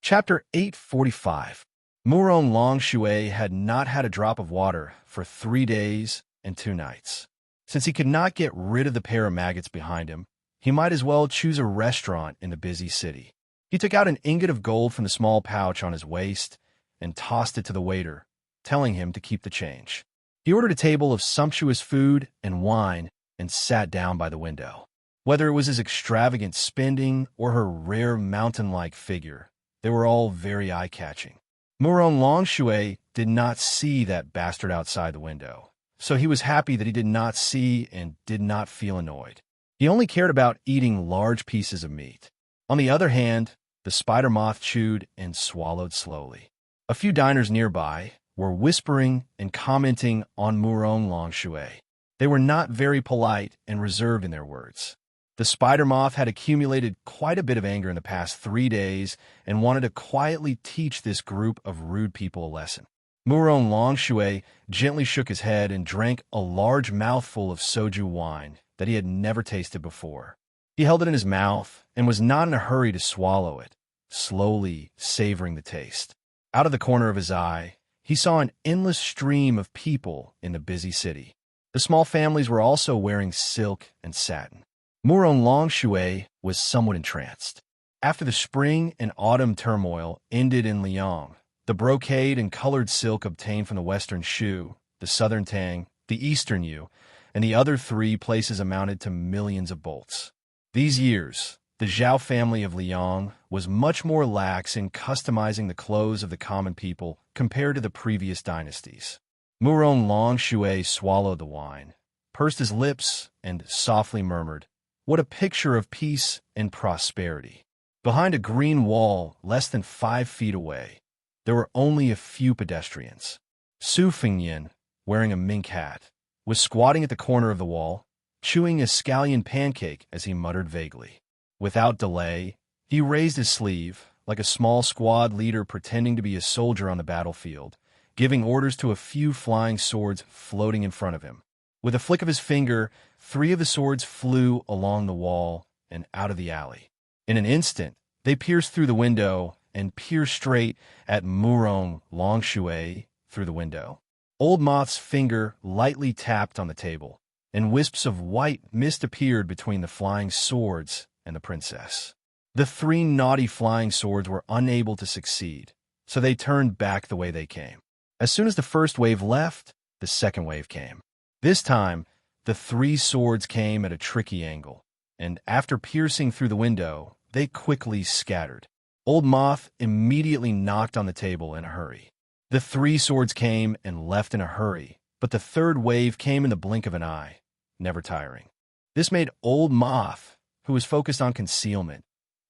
Chapter 845. Murong Longshui had not had a drop of water for 3 days and 2 nights. Since he could not get rid of the pair of maggots behind him, he might as well choose a restaurant in the busy city. He took out an ingot of gold from the small pouch on his waist and tossed it to the waiter, telling him to keep the change. He ordered a table of sumptuous food and wine and sat down by the window. Whether it was his extravagant spending or her rare mountain-like figure, they were all very eye-catching. Murong Longshui did not see that bastard outside the window, so he was happy that he did not see and did not feel annoyed. He only cared about eating large pieces of meat. On the other hand, the spider moth chewed and swallowed slowly. A few diners nearby were whispering and commenting on Murong Longshui. They were not very polite and reserved in their words. The spider moth had accumulated quite a bit of anger in the past 3 days and wanted to quietly teach this group of rude people a lesson. Murong Longshui gently shook his head and drank a large mouthful of soju wine that he had never tasted before. He held it in his mouth and was not in a hurry to swallow it, slowly savoring the taste. Out of the corner of his eye, he saw an endless stream of people in the busy city. The small families were also wearing silk and satin. Murong Longshui was somewhat entranced. After the spring and autumn turmoil ended in Liang, the brocade and colored silk obtained from the western Shu, the southern Tang, the eastern Yu, and the other 3 places amounted to millions of bolts. These years, the Zhao family of Liang was much more lax in customizing the clothes of the common people compared to the previous dynasties. Murong Longshui swallowed the wine, pursed his lips, and softly murmured, "What a picture of peace and prosperity." Behind a green wall less than 5 feet away, there were only a few pedestrians. Su Fengnian, wearing a mink hat, was squatting at the corner of the wall, chewing a scallion pancake as he muttered vaguely. Without delay, he raised his sleeve, like a small squad leader pretending to be a soldier on the battlefield, giving orders to a few flying swords floating in front of him. With a flick of his finger, 3 of the swords flew along the wall and out of the alley. In an instant, they pierced through the window and pierced straight at Murong Longshui through the window. Old Moth's finger lightly tapped on the table, and wisps of white mist appeared between the flying swords and the princess. The 3 naughty flying swords were unable to succeed, so they turned back the way they came. As soon as the first wave left, the second wave came. This time, the 3 swords came at a tricky angle, and after piercing through the window, they quickly scattered. Old Moth immediately knocked on the table in a hurry. The 3 swords came and left in a hurry, but the third wave came in the blink of an eye, never tiring. This made Old Moth, who was focused on concealment,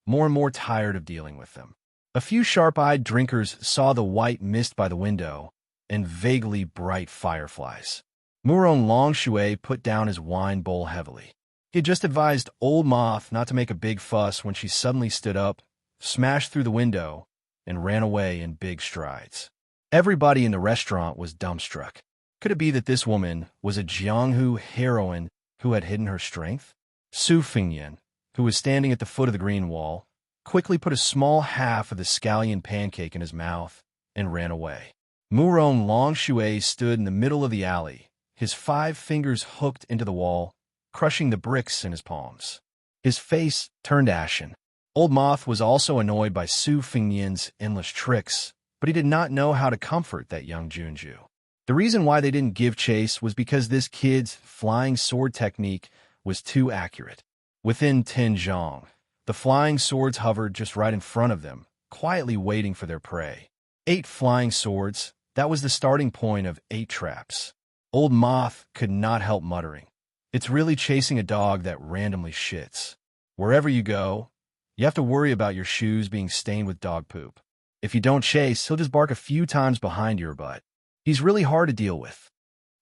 more and more tired of dealing with them. A few sharp-eyed drinkers saw the white mist by the window and vaguely bright fireflies. Murong Longshui put down his wine bowl heavily. He had just advised Old Moth not to make a big fuss when she suddenly stood up, smashed through the window, and ran away in big strides. Everybody in the restaurant was dumbstruck. Could it be that this woman was a Jianghu heroine who had hidden her strength? Su Fengnian, who was standing at the foot of the green wall, quickly put a small half of the scallion pancake in his mouth and ran away. Murong Longshui stood in the middle of the alley, his 5 fingers hooked into the wall, crushing the bricks in his palms. His face turned ashen. Old Moth was also annoyed by Su Fengnian's endless tricks, but he did not know how to comfort that young Junju. The reason why they didn't give chase was because this kid's flying sword technique was too accurate. Within 10 zhong, the flying swords hovered just right in front of them, quietly waiting for their prey. 8 flying swords, that was the starting point of 8 traps. Old Moth could not help muttering, "It's really chasing a dog that randomly shits. Wherever you go, you have to worry about your shoes being stained with dog poop. If you don't chase, he'll just bark a few times behind your butt. He's really hard to deal with."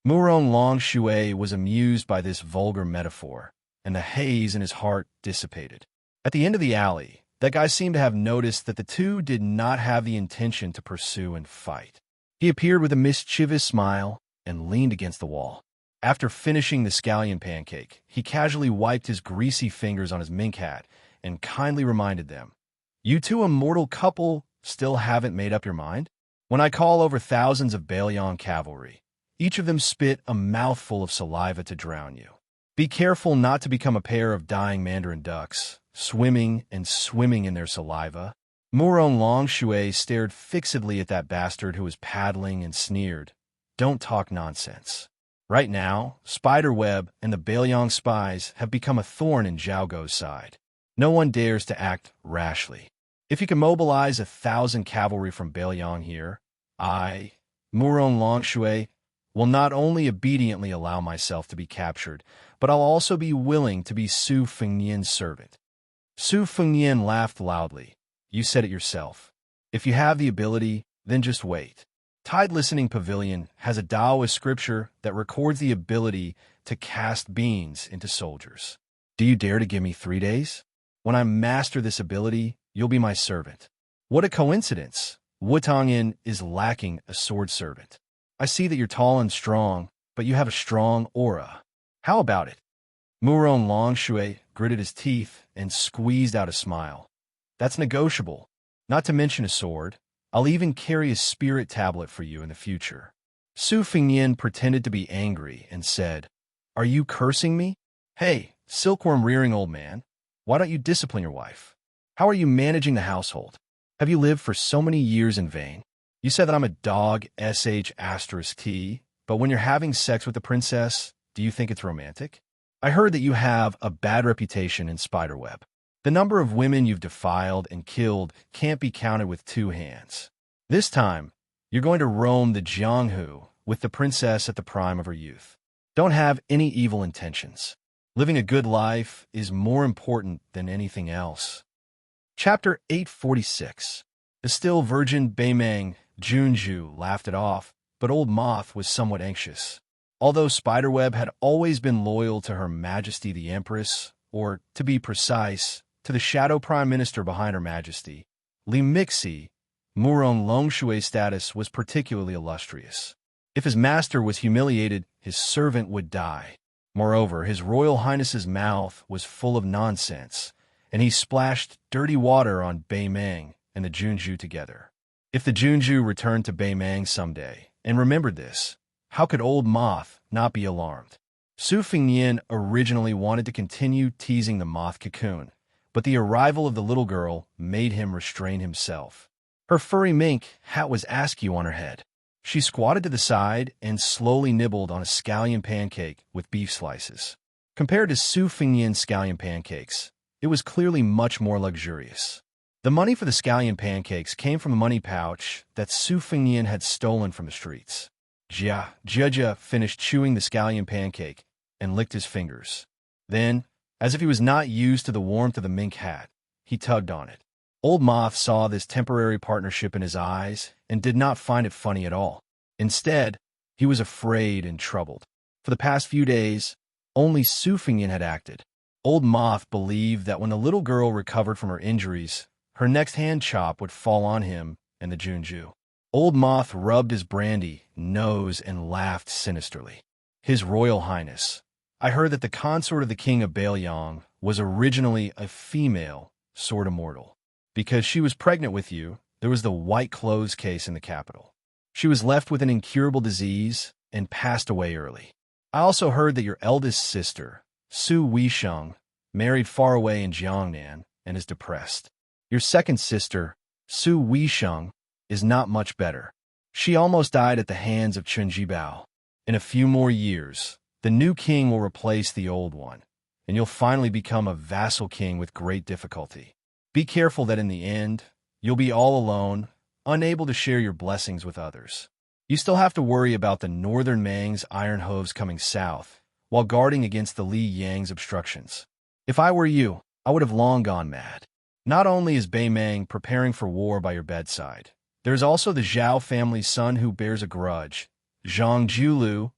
Murong Longshui was amused by this vulgar metaphor, and the haze in his heart dissipated. At the end of the alley, that guy seemed to have noticed that the 2 did not have the intention to pursue and fight. He appeared with a mischievous smile and leaned against the wall. After finishing the scallion pancake, he casually wiped his greasy fingers on his mink hat and kindly reminded them, "You 2 immortal couple still haven't made up your mind? When I call over thousands of Bailiang cavalry, each of them spit a mouthful of saliva to drown you. Be careful not to become a pair of dying mandarin ducks, swimming and swimming in their saliva. Murong Longshui stared fixedly at that bastard who was paddling and sneered. Don't talk nonsense. Right now, Spiderweb and the Bailiang spies have become a thorn in Zhao Guo's side. No one dares to act rashly. If you can mobilize 1,000 cavalry from Bailiang here, I, Murong Longshui, will not only obediently allow myself to be captured, but I'll also be willing to be Su Fengnian's servant. Su Fengnian laughed loudly. You said it yourself. If you have the ability, then just wait. Tide Listening Pavilion has a Taoist scripture that records the ability to cast beings into soldiers. Do you dare to give me 3 days? When I master this ability, you'll be my servant. What a coincidence! Wutongyan is lacking a sword servant. I see that you're tall and strong, but you have a strong aura. How about it? Murong Longshui gritted his teeth and squeezed out a smile. That's negotiable. Not to mention a sword. I'll even carry a spirit tablet for you in the future. Su Fengnian pretended to be angry and said, Are you cursing me? Hey, silkworm-rearing old man, why don't you discipline your wife? How are you managing the household? Have you lived for so many years in vain? You said that I'm a dog, sh*t, but when you're having sex with the princess, do you think it's romantic? I heard that you have a bad reputation in Spiderweb. The number of women you've defiled and killed can't be counted with 2 hands. This time, you're going to roam the Jianghu with the princess at the prime of her youth. Don't have any evil intentions. Living a good life is more important than anything else. Chapter 846. The still virgin Beimeng Junju laughed it off, but Old Moth was somewhat anxious. Although Spiderweb had always been loyal to Her Majesty the Empress, or, to be precise, to the Shadow Prime Minister behind Her Majesty, Li Mixi, Murong Longshui's status was particularly illustrious. If his master was humiliated, his servant would die. Moreover, His Royal Highness's mouth was full of nonsense, and he splashed dirty water on Beimeng and the Junju together. If the Junju returned to Beimeng someday and remembered this, how could Old Moth not be alarmed? Su Fengnian originally wanted to continue teasing the moth cocoon, but the arrival of the little girl made him restrain himself. Her furry mink hat was askew on her head. She squatted to the side and slowly nibbled on a scallion pancake with beef slices. Compared to Su Fengnian's scallion pancakes, it was clearly much more luxurious. The money for the scallion pancakes came from a money pouch that Su Fengnian had stolen from the streets. Jia finished chewing the scallion pancake and licked his fingers. Then, as if he was not used to the warmth of the mink hat, he tugged on it. Old Moth saw this temporary partnership in his eyes and did not find it funny at all. Instead, he was afraid and troubled. For the past few days, only Su Fengnian had acted. Old Moth believed that when the little girl recovered from her injuries, her next hand chop would fall on him and the Junju. Old Moth rubbed his brandy nose and laughed sinisterly. His Royal Highness, I heard that the consort of the King of Bailiang was originally a female sword immortal. Because she was pregnant with you, there was the white clothes case in the capital. She was left with an incurable disease and passed away early. I also heard that your eldest sister, Su Weisheng, married far away in Jiangnan and is depressed. Your second sister, Su Weisheng, is not much better. She almost died at the hands of Chen Jibao. In a few more years, the new king will replace the old one, and you'll finally become a vassal king with great difficulty. Be careful that in the end, you'll be all alone, unable to share your blessings with others. You still have to worry about the northern Mang's iron hooves coming south, while guarding against the Li Yang's obstructions. If I were you, I would have long gone mad. Not only is Beimeng preparing for war by your bedside, there is also the Zhao family's son who bears a grudge, Zhang Julu,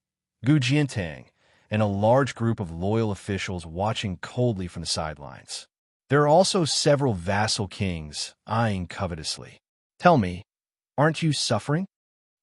Gu Jiantang, and a large group of loyal officials watching coldly from the sidelines. There are also several vassal kings eyeing covetously. Tell me, aren't you suffering?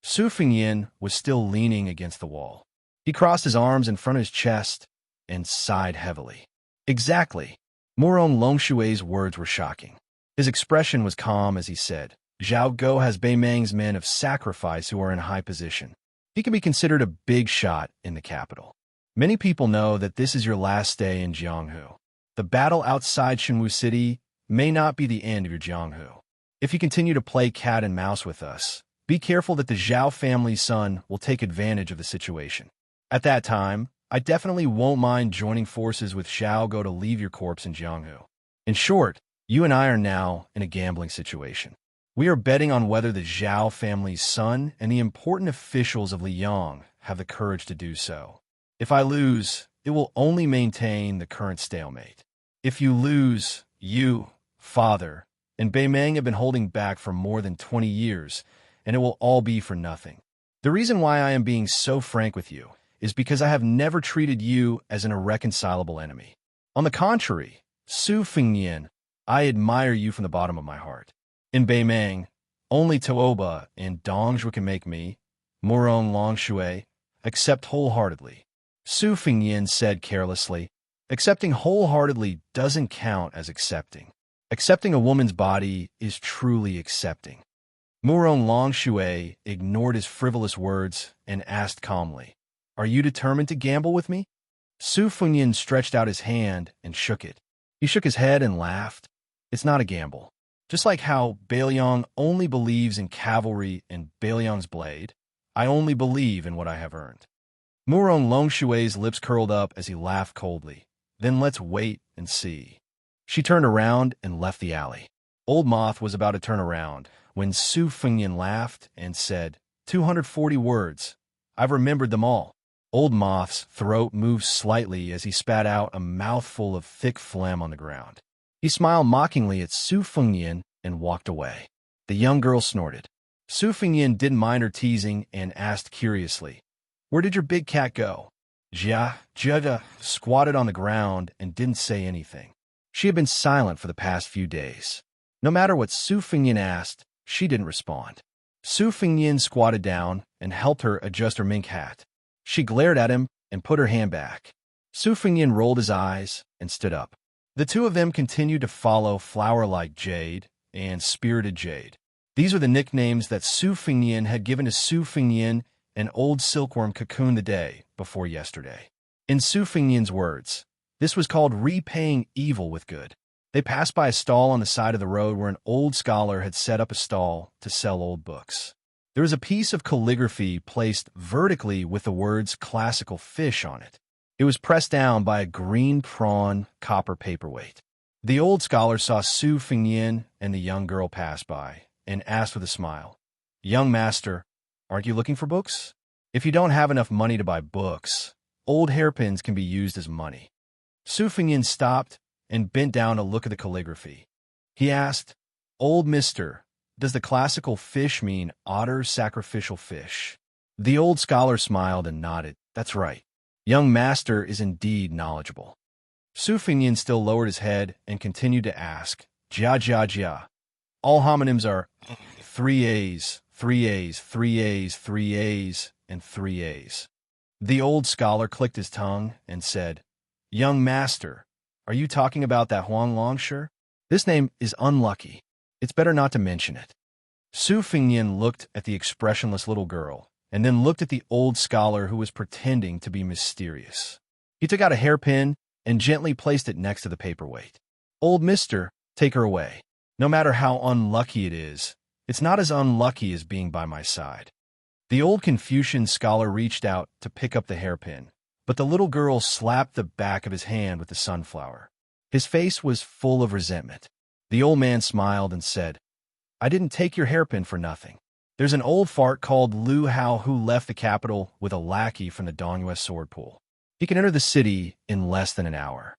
Su Fengnian was still leaning against the wall. He crossed his arms in front of his chest and sighed heavily. Exactly. Murong Longshui's words were shocking. His expression was calm as he said, Zhao Go has Beimang's men of sacrifice who are in high position. He can be considered a big shot in the capital. Many people know that this is your last day in Jianghu. The battle outside Shenwu City may not be the end of your Jianghu. If you continue to play cat and mouse with us, be careful that the Zhao family's son will take advantage of the situation. At that time, I definitely won't mind joining forces with Xiao Go to leave your corpse in Jianghu. In short, you and I are now in a gambling situation. We are betting on whether the Zhao family's son and the important officials of Liyang have the courage to do so. If I lose, it will only maintain the current stalemate. If you lose, you, father, and Beimang have been holding back for more than 20 years, and it will all be for nothing. The reason why I am being so frank with you is because I have never treated you as an irreconcilable enemy. On the contrary, Su Fengnian, I admire you from the bottom of my heart. In Beimang, only Tooba and Dongzhu can make me, Murong Longshui, accept wholeheartedly. Su Fengnian said carelessly, accepting wholeheartedly doesn't count as accepting. Accepting a woman's body is truly accepting. Murong Longshui ignored his frivolous words and asked calmly, "Are you determined to gamble with me?" Su Fengnian stretched out his hand and shook it. He shook his head and laughed. It's not a gamble. Just like how Bailiang only believes in cavalry and Bailiang's blade, I only believe in what I have earned. Murong Longshui's lips curled up as he laughed coldly. Then let's wait and see. She turned around and left the alley. Old Moth was about to turn around when Su Fengnian laughed and said, 240 words. I've remembered them all. Old Moth's throat moved slightly as he spat out a mouthful of thick phlegm on the ground. He smiled mockingly at Su Fengnian and walked away. The young girl snorted. Su Fengnian didn't mind her teasing and asked curiously, "Where did your big cat go?" Jia squatted on the ground and didn't say anything. She had been silent for the past few days. No matter what Su Fengnian asked, she didn't respond. Su Fengnian squatted down and helped her adjust her mink hat. She glared at him and put her hand back. Su Fengnian rolled his eyes and stood up. The two of them continued to follow Flower-like Jade and Spirited Jade. These were the nicknames that Su Fengnian had given to Su Fengnian and Old Silkworm Cocoon the day before yesterday. In Su Fengnian's words, this was called repaying evil with good. They passed by a stall on the side of the road where an old scholar had set up a stall to sell old books. There was a piece of calligraphy placed vertically with the words classical fish on it. It was pressed down by a green prawn copper paperweight. The old scholar saw Su Fengnian and the young girl pass by and asked with a smile, "Young master, aren't you looking for books? If you don't have enough money to buy books, old hairpins can be used as money." Su Fengnian stopped and bent down to look at the calligraphy. He asked, "Old mister, does the classical fish mean otter sacrificial fish?" The old scholar smiled and nodded. "That's right. Young master is indeed knowledgeable." Su Fengnian still lowered his head and continued to ask, Jia. All homonyms are 3 A's, 3 A's, 3 A's, 3 A's, and 3 A's. The old scholar clicked his tongue and said, "Young master, are you talking about that Huang Longshu? This name is unlucky. It's better not to mention it." Su Fengnian looked at the expressionless little girl and then looked at the old scholar who was pretending to be mysterious. He took out a hairpin and gently placed it next to the paperweight. "Old mister, take her away. No matter how unlucky it is, it's not as unlucky as being by my side." The old Confucian scholar reached out to pick up the hairpin, but the little girl slapped the back of his hand with the sunflower. His face was full of resentment. The old man smiled and said, "I didn't take your hairpin for nothing. There's an old fart called Lu Hao who left the capital with a lackey from the Dongyue sword pool. He can enter the city in less than an hour."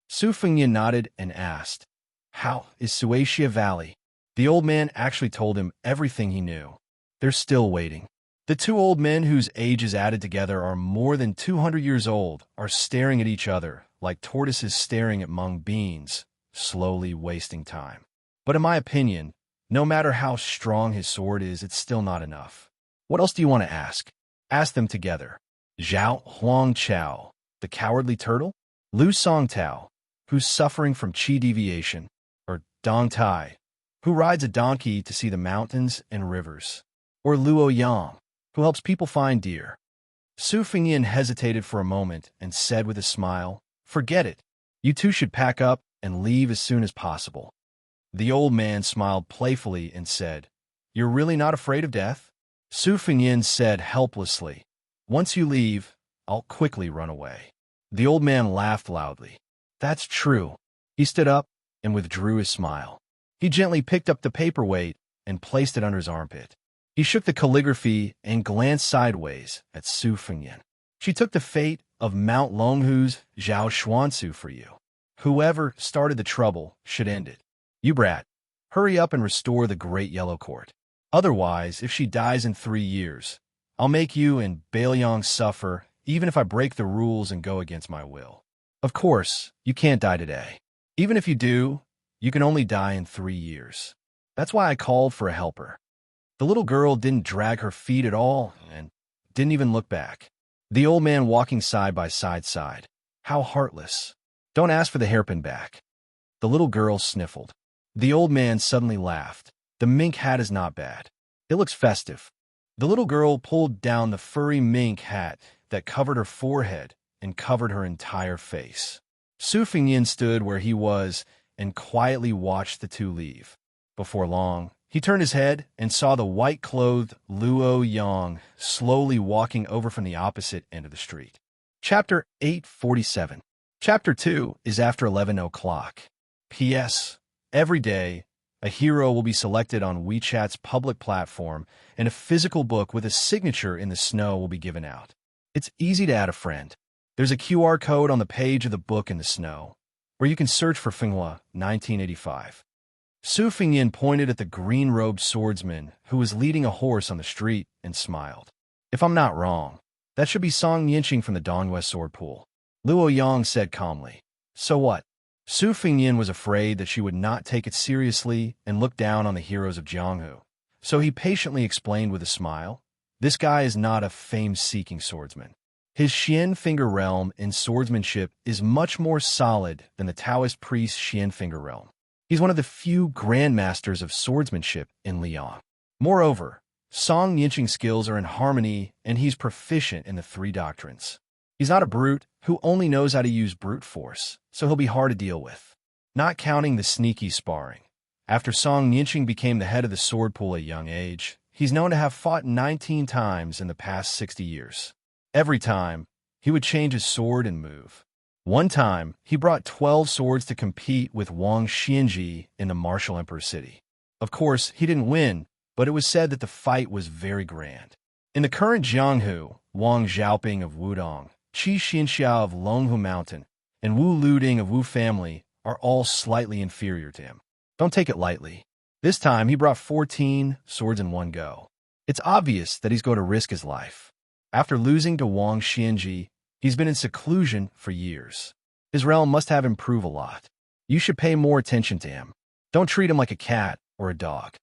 Su Fengnian nodded and asked, "How is Xianxia Valley?" The old man actually told him everything he knew. They're still waiting. The two old men whose ages added together are more than 200 years old are staring at each other like tortoises staring at mung beans, slowly wasting time. But in my opinion, no matter how strong his sword is, it's still not enough. What else do you want to ask? Ask them together. Zhao Huangchao, the cowardly turtle? Lu Songtao, who's suffering from qi deviation? Or Dong Tai, who rides a donkey to see the mountains and rivers, or Luo Yang, who helps people find deer. Su Fengyin hesitated for a moment and said with a smile, "Forget it. You two should pack up and leave as soon as possible." The old man smiled playfully and said, "You're really not afraid of death?" Su Fengyin said helplessly, "Once you leave, I'll quickly run away." The old man laughed loudly. "That's true." He stood up and withdrew his smile. He gently picked up the paperweight and placed it under his armpit. He shook the calligraphy and glanced sideways at Su Fengyin. "She took the fate of Mount Longhu's Zhao Xuansu for you. Whoever started the trouble should end it. You brat, hurry up and restore the Great Yellow Court. Otherwise, if she dies in 3 years, I'll make you and Bailiang suffer, even if I break the rules and go against my will. Of course, you can't die today. Even if you do, you can only die in 3 years. That's why I called for a helper." The little girl didn't drag her feet at all and didn't even look back. The old man walking side by side sighed. "How heartless. Don't ask for the hairpin back." The little girl sniffled. The old man suddenly laughed. "The mink hat is not bad. It looks festive." The little girl pulled down the furry mink hat that covered her forehead and covered her entire face. Su Fengyin stood where he was and quietly watched the two leave. Before long, he turned his head and saw the white-clothed Luo Yang slowly walking over from the opposite end of the street. Chapter 847. Chapter 2 is after 11 o'clock. P.S. Every day, a hero will be selected on WeChat's public platform, and a physical book with a signature in the snow will be given out. It's easy to add a friend. There's a QR code on the page of the book in the snow, where you can search for Fenghua 1985. Su Fengyin pointed at the green-robed swordsman who was leading a horse on the street and smiled. "If I'm not wrong, that should be Song Yinqing from the Dongyue sword pool." Luo Yang said calmly. "So what?" Su Fengyin was afraid that she would not take it seriously and look down on the heroes of Jianghu, so he patiently explained with a smile, "This guy is not a fame-seeking swordsman. His Xian finger realm in swordsmanship is much more solid than the Taoist priest's Xian finger realm. He's one of the few grandmasters of swordsmanship in Liang. Moreover, Song Yinqing's skills are in harmony, and he's proficient in the 3 doctrines. He's not a brute who only knows how to use brute force, so he'll be hard to deal with. Not counting the sneaky sparring. After Song Yinqing became the head of the sword pool at a young age, he's known to have fought 19 times in the past 60 years. Every time, he would change his sword and move. One time, he brought 12 swords to compete with Wang Xianji in the martial emperor's city. Of course, he didn't win, but it was said that the fight was very grand. In the current Jianghu, Wang Xiaoping of Wudong, Qi Xianxia of Longhu Mountain, and Wu Luding of Wu family are all slightly inferior to him. Don't take it lightly. This time, he brought 14 swords in one go. It's obvious that he's going to risk his life. After losing to Wang Xianji, he's been in seclusion for years. His realm must have improved a lot. You should pay more attention to him. Don't treat him like a cat or a dog."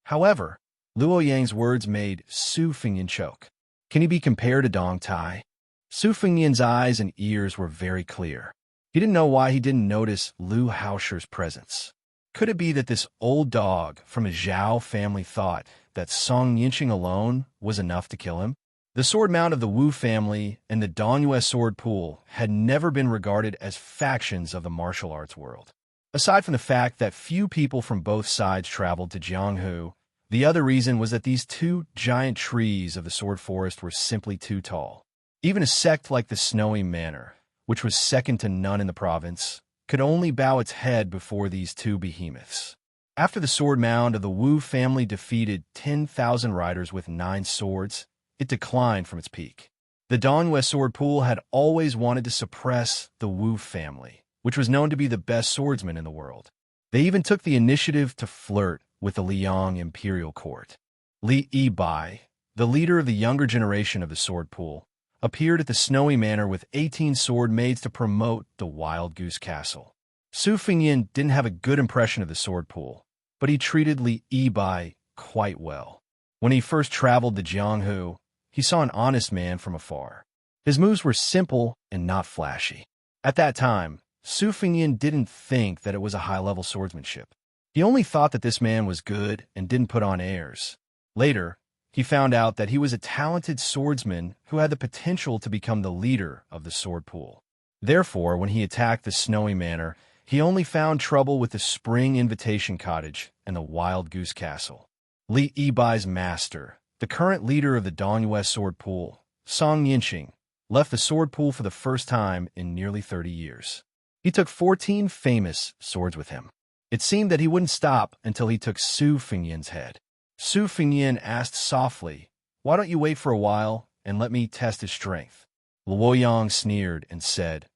However, Luo Yang's words made Su Fengyin choke. Can he be compared to Dong Tai? Su Fengyin's eyes and ears were very clear. He didn't know why he didn't notice Lu Haosher's presence. Could it be that this old dog from a Zhao family thought that Song Yinqing alone was enough to kill him? The sword mount of the Wu family and the Dongyue sword pool had never been regarded as factions of the martial arts world. Aside from the fact that few people from both sides traveled to Jianghu, the other reason was that these 2 giant trees of the sword forest were simply too tall. Even a sect like the Snowy Manor, which was second to none in the province, could only bow its head before these 2 behemoths. After the sword mound of the Wu family defeated 10,000 riders with 9 swords, it declined from its peak. The Dongyue sword pool had always wanted to suppress the Wu family, which was known to be the best swordsman in the world. They even took the initiative to flirt with the Liang imperial court. Li Yibai, the leader of the younger generation of the sword pool, appeared at the Snowy Manor with 18 sword maids to promote the Wild Goose Castle. Su Fengyin didn't have a good impression of the sword pool, but he treated Li Yibai quite well. When he first traveled to Jianghu, he saw an honest man from afar. His moves were simple and not flashy. At that time, Su Fengyin didn't think that it was a high-level swordsmanship. He only thought that this man was good and didn't put on airs. Later, he found out that he was a talented swordsman who had the potential to become the leader of the sword pool. Therefore, when he attacked the snowy manor, he only found trouble with the Spring Invitation Cottage and the Wild Goose Castle. Li Yibai's master, the current leader of the Dongyue sword pool, Song Yinqing, left the sword pool for the first time in nearly 30 years. He took 14 famous swords with him. It seemed that he wouldn't stop until he took Su Fengyan's head. Su Fengyan asked softly, "Why don't you wait for a while and let me test his strength?" Luoyang sneered and said,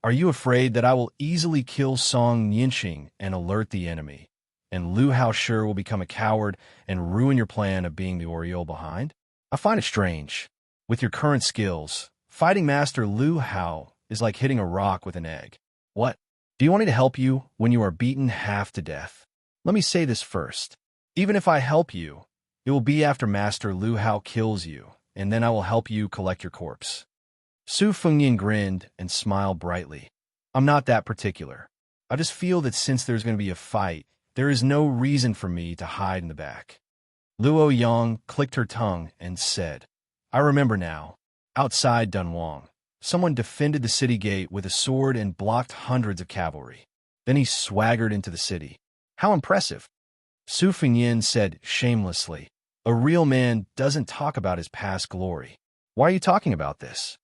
"Are you afraid that I will easily kill Song Yinqing and alert the enemy, and Lu Haoshi will become a coward and ruin your plan of being the Oriole behind? I find it strange. With your current skills, fighting Master Lu Hao is like hitting a rock with an egg. What? Do you want me to help you when you are beaten half to death? Let me say this first. Even if I help you, it will be after Master Lu Hao kills you, and then I will help you collect your corpse." Su Fengyan grinned and smiled brightly. "I'm not that particular. I just feel that since there's going to be a fight, there is no reason for me to hide in the back." Luoyang clicked her tongue and said, "I remember now. Outside Dunhuang, someone defended the city gate with a sword and blocked hundreds of cavalry. Then he swaggered into the city. How impressive." Su Fengyan said shamelessly, "A real man doesn't talk about his past glory. Why are you talking about this?"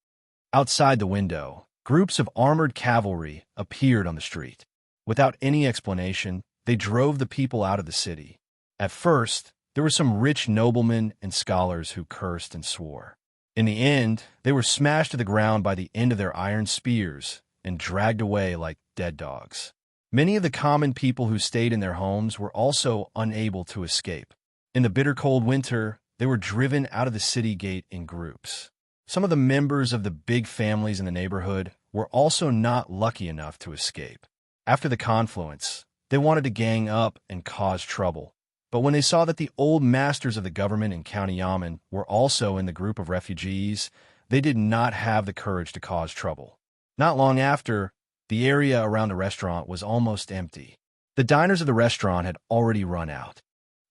Outside the window, groups of armored cavalry appeared on the street. Without any explanation, they drove the people out of the city. At first, there were some rich noblemen and scholars who cursed and swore. In the end, they were smashed to the ground by the end of their iron spears and dragged away like dead dogs. Many of the common people who stayed in their homes were also unable to escape. In the bitter cold winter, they were driven out of the city gate in groups. Some of the members of the big families in the neighborhood were also not lucky enough to escape. After the confluence, they wanted to gang up and cause trouble. But when they saw that the old masters of the government in County Yamen were also in the group of refugees, they did not have the courage to cause trouble. Not long after, the area around the restaurant was almost empty. The diners of the restaurant had already run out.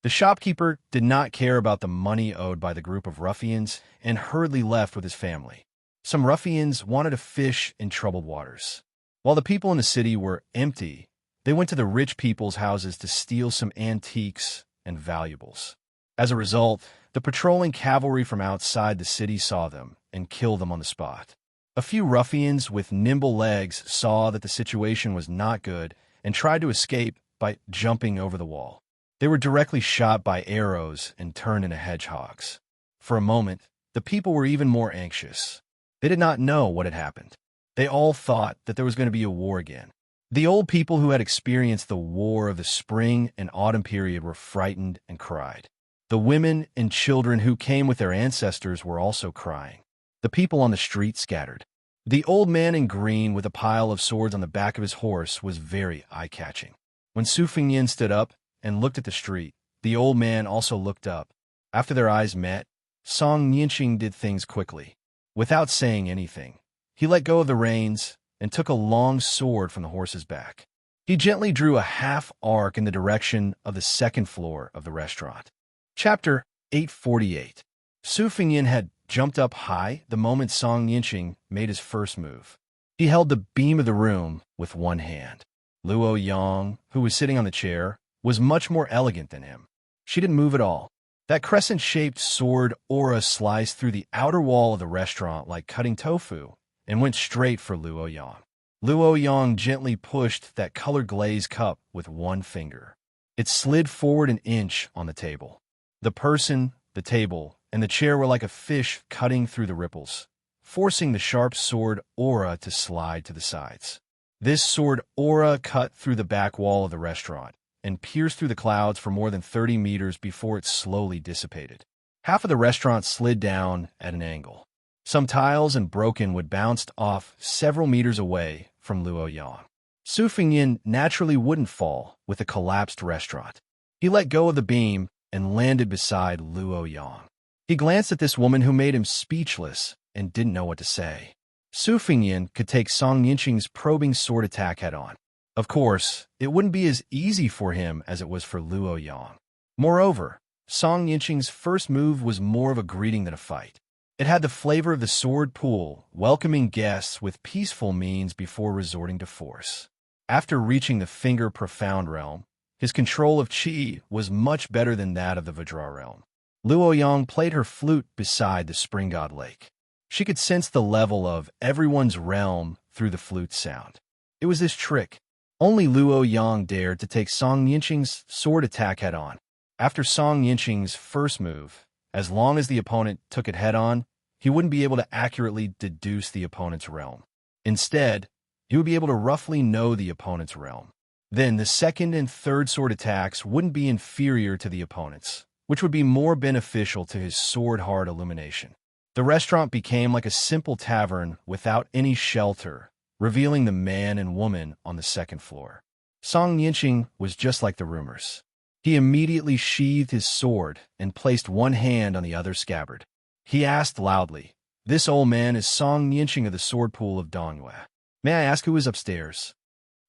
The shopkeeper did not care about the money owed by the group of ruffians and hurriedly left with his family. Some ruffians wanted to fish in troubled waters. While the people in the city were empty, they went to the rich people's houses to steal some antiques and valuables. As a result, the patrolling cavalry from outside the city saw them and killed them on the spot. A few ruffians with nimble legs saw that the situation was not good and tried to escape by jumping over the wall. They were directly shot by arrows and turned into hedgehogs. For a moment, the people were even more anxious. They did not know what had happened. They all thought that there was going to be a war again. The old people who had experienced the war of the spring and autumn period were frightened and cried. The women and children who came with their ancestors were also crying. The people on the street scattered. The old man in green with a pile of swords on the back of his horse was very eye-catching. When Su Fengyan stood up and looked at the street, the old man also looked up. After their eyes met, Song Yinqing did things quickly. Without saying anything, he let go of the reins and took a long sword from the horse's back. He gently drew a half arc in the direction of the second floor of the restaurant. Chapter 848. Su Fengyan had jumped up high the moment Song Yinqing made his first move. He held the beam of the room with one hand. Luoyang, who was sitting on the chair, was much more elegant than him. She didn't move at all. That crescent-shaped sword aura sliced through the outer wall of the restaurant like cutting tofu and went straight for Luoyang. Luoyang gently pushed that colored glaze cup with one finger. It slid forward an inch on the table. The person, the table, and the chair were like a fish cutting through the ripples, forcing the sharp sword aura to slide to the sides. This sword aura cut through the back wall of the restaurant and pierced through the clouds for more than 30 meters before it slowly dissipated. Half of the restaurant slid down at an angle. Some tiles and broken wood bounced off several meters away from Luoyang. Su Fengyan naturally wouldn't fall with a collapsed restaurant. He let go of the beam and landed beside Luoyang. He glanced at this woman who made him speechless and didn't know what to say. Su Fengyan could take Song Yinqing's probing sword attack head-on. Of course, it wouldn't be as easy for him as it was for Luo Yang. Moreover, Song Yinqing's first move was more of a greeting than a fight. It had the flavor of the sword pool, welcoming guests with peaceful means before resorting to force. After reaching the Finger Profound realm, his control of qi was much better than that of the Vajra realm. Luo Yang played her flute beside the Spring God Lake. She could sense the level of everyone's realm through the flute sound. It was this trick. Only Luo Yang dared to take Song Yinqing's sword attack head-on. After Song Yinqing's first move, as long as the opponent took it head-on, he wouldn't be able to accurately deduce the opponent's realm. Instead, he would be able to roughly know the opponent's realm. Then the second and third sword attacks wouldn't be inferior to the opponent's, which would be more beneficial to his sword-hard illumination. The restaurant became like a simple tavern without any shelter, revealing the man and woman on the second floor. Song Yinqing was just like the rumors. He immediately sheathed his sword and placed one hand on the other scabbard. He asked loudly, "This old man is Song Yinqing of the sword pool of Dongyue. May I ask who is upstairs?"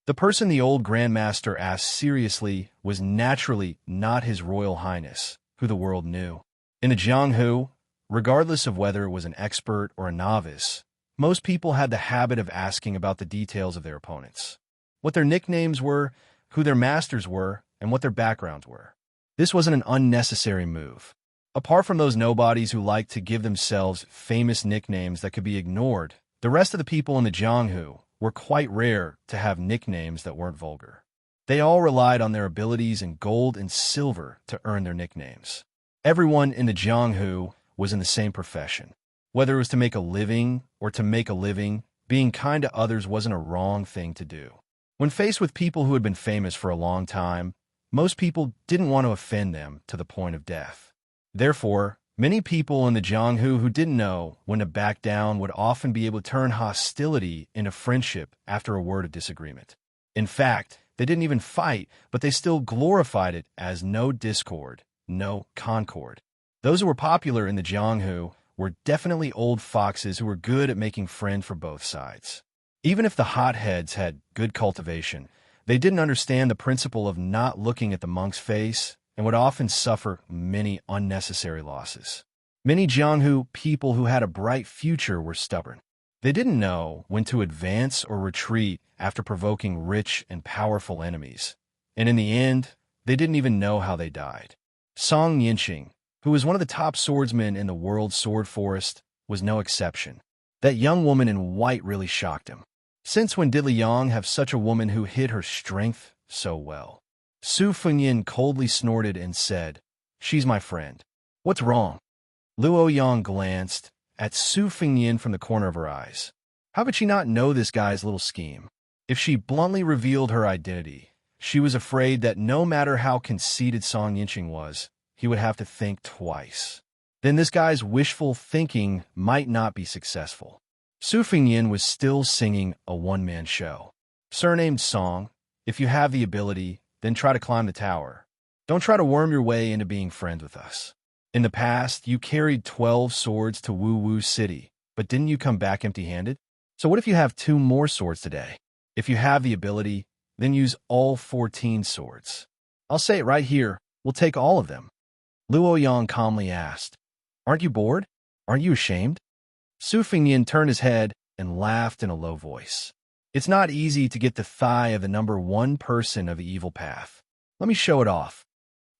The person the old grandmaster asked seriously was naturally not His Royal Highness, who the world knew. In the Jianghu, regardless of whether it was an expert or a novice, most people had the habit of asking about the details of their opponents, what their nicknames were, who their masters were, and what their backgrounds were. This wasn't an unnecessary move. Apart from those nobodies who liked to give themselves famous nicknames that could be ignored, the rest of the people in the Jianghu were quite rare to have nicknames that weren't vulgar. They all relied on their abilities in gold and silver to earn their nicknames. Everyone in the Jianghu was in the same profession. Whether it was to make a living or to make a living, being kind to others wasn't a wrong thing to do. When faced with people who had been famous for a long time, most people didn't want to offend them to the point of death. Therefore, many people in the Jianghu who didn't know when to back down would often be able to turn hostility into friendship after a word of disagreement. In fact, they didn't even fight, but they still glorified it as no discord, no concord. Those who were popular in the Jianghu were definitely old foxes who were good at making friends for both sides. Even if the hotheads had good cultivation, they didn't understand the principle of not looking at the monk's face and would often suffer many unnecessary losses. Many Jianghu people who had a bright future were stubborn. They didn't know when to advance or retreat after provoking rich and powerful enemies, and in the end, they didn't even know how they died. Song Yinqing, who was one of the top swordsmen in the world sword forest, was no exception. That young woman in white really shocked him. Since when did Li Yang have such a woman who hid her strength so well? Su Fengyin coldly snorted and said, "She's my friend. What's wrong?" Luo Yang glanced at Su Fengyin from the corner of her eyes. How could she not know this guy's little scheme? If she bluntly revealed her identity, she was afraid that no matter how conceited Song Yinqing was, he would have to think twice. Then this guy's wishful thinking might not be successful. Su Fengyin was still singing a one-man show. Surnamed Song, if you have the ability, then try to climb the tower. Don't try to worm your way into being friends with us. In the past, you carried 12 swords to Wu Wu City, but didn't you come back empty-handed? So what if you have 2 more swords today? If you have the ability, then use all 14 swords. I'll say it right here, we'll take all of them. Luo Yang calmly asked, "Aren't you bored? Aren't you ashamed?" Su Fengyin turned his head and laughed in a low voice. "It's not easy to get the thigh of the number 1 person of the evil path. Let me show it off."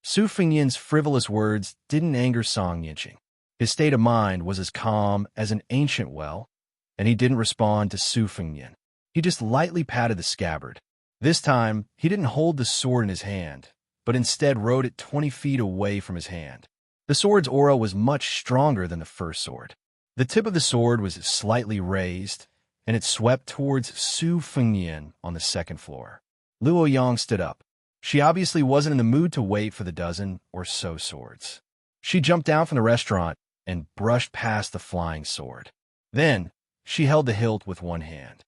Su Fengyin's frivolous words didn't anger Song Yinqing. His state of mind was as calm as an ancient well, and he didn't respond to Su Fengyin. He just lightly patted the scabbard. This time, he didn't hold the sword in his hand, but instead rode it 20 feet away from his hand. The sword's aura was much stronger than the first sword. The tip of the sword was slightly raised, and it swept towards Su Fengyin on the second floor. Luo Yang stood up. She obviously wasn't in the mood to wait for the dozen or so swords. She jumped down from the restaurant and brushed past the flying sword. Then, she held the hilt with one hand.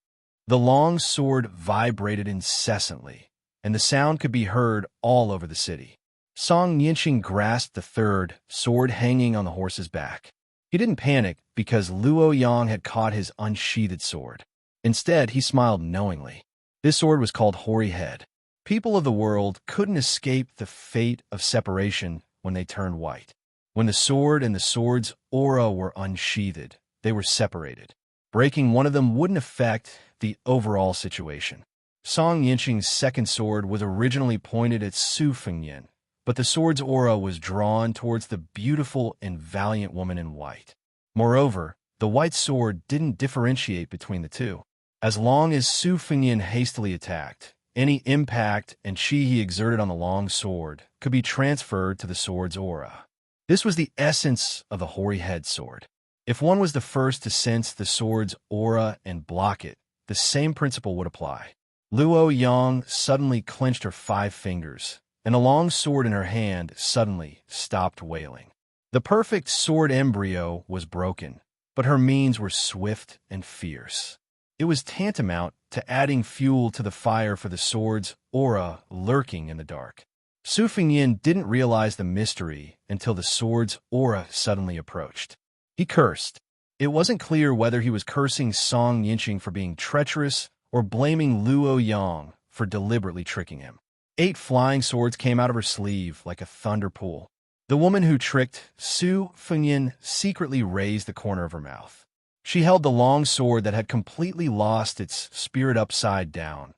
The long sword vibrated incessantly, and the sound could be heard all over the city. Song Yinqing grasped the third, sword hanging on the horse's back. He didn't panic because Luo Yang had caught his unsheathed sword. Instead, he smiled knowingly. This sword was called Hoary Head. People of the world couldn't escape the fate of separation when they turned white. When the sword and the sword's aura were unsheathed, they were separated. Breaking one of them wouldn't affect the overall situation. Song Yinqing's second sword was originally pointed at Su Fengyan, but the sword's aura was drawn towards the beautiful and valiant woman in white. Moreover, the white sword didn't differentiate between the two. As long as Su Fengyan hastily attacked, any impact and chi he exerted on the long sword could be transferred to the sword's aura. This was the essence of the Hoary Head sword. If one was the first to sense the sword's aura and block it, the same principle would apply. Luo Yang suddenly clenched her 5 fingers, and a long sword in her hand suddenly stopped wailing. The perfect sword embryo was broken, but her means were swift and fierce. It was tantamount to adding fuel to the fire for the sword's aura lurking in the dark. Su Fengyan didn't realize the mystery until the sword's aura suddenly approached. He cursed. It wasn't clear whether he was cursing Song Yinqing for being treacherous or blaming Luo Yang for deliberately tricking him. 8 flying swords came out of her sleeve like a thunder pool. The woman who tricked Su Fengyan secretly raised the corner of her mouth. She held the long sword that had completely lost its spirit upside down,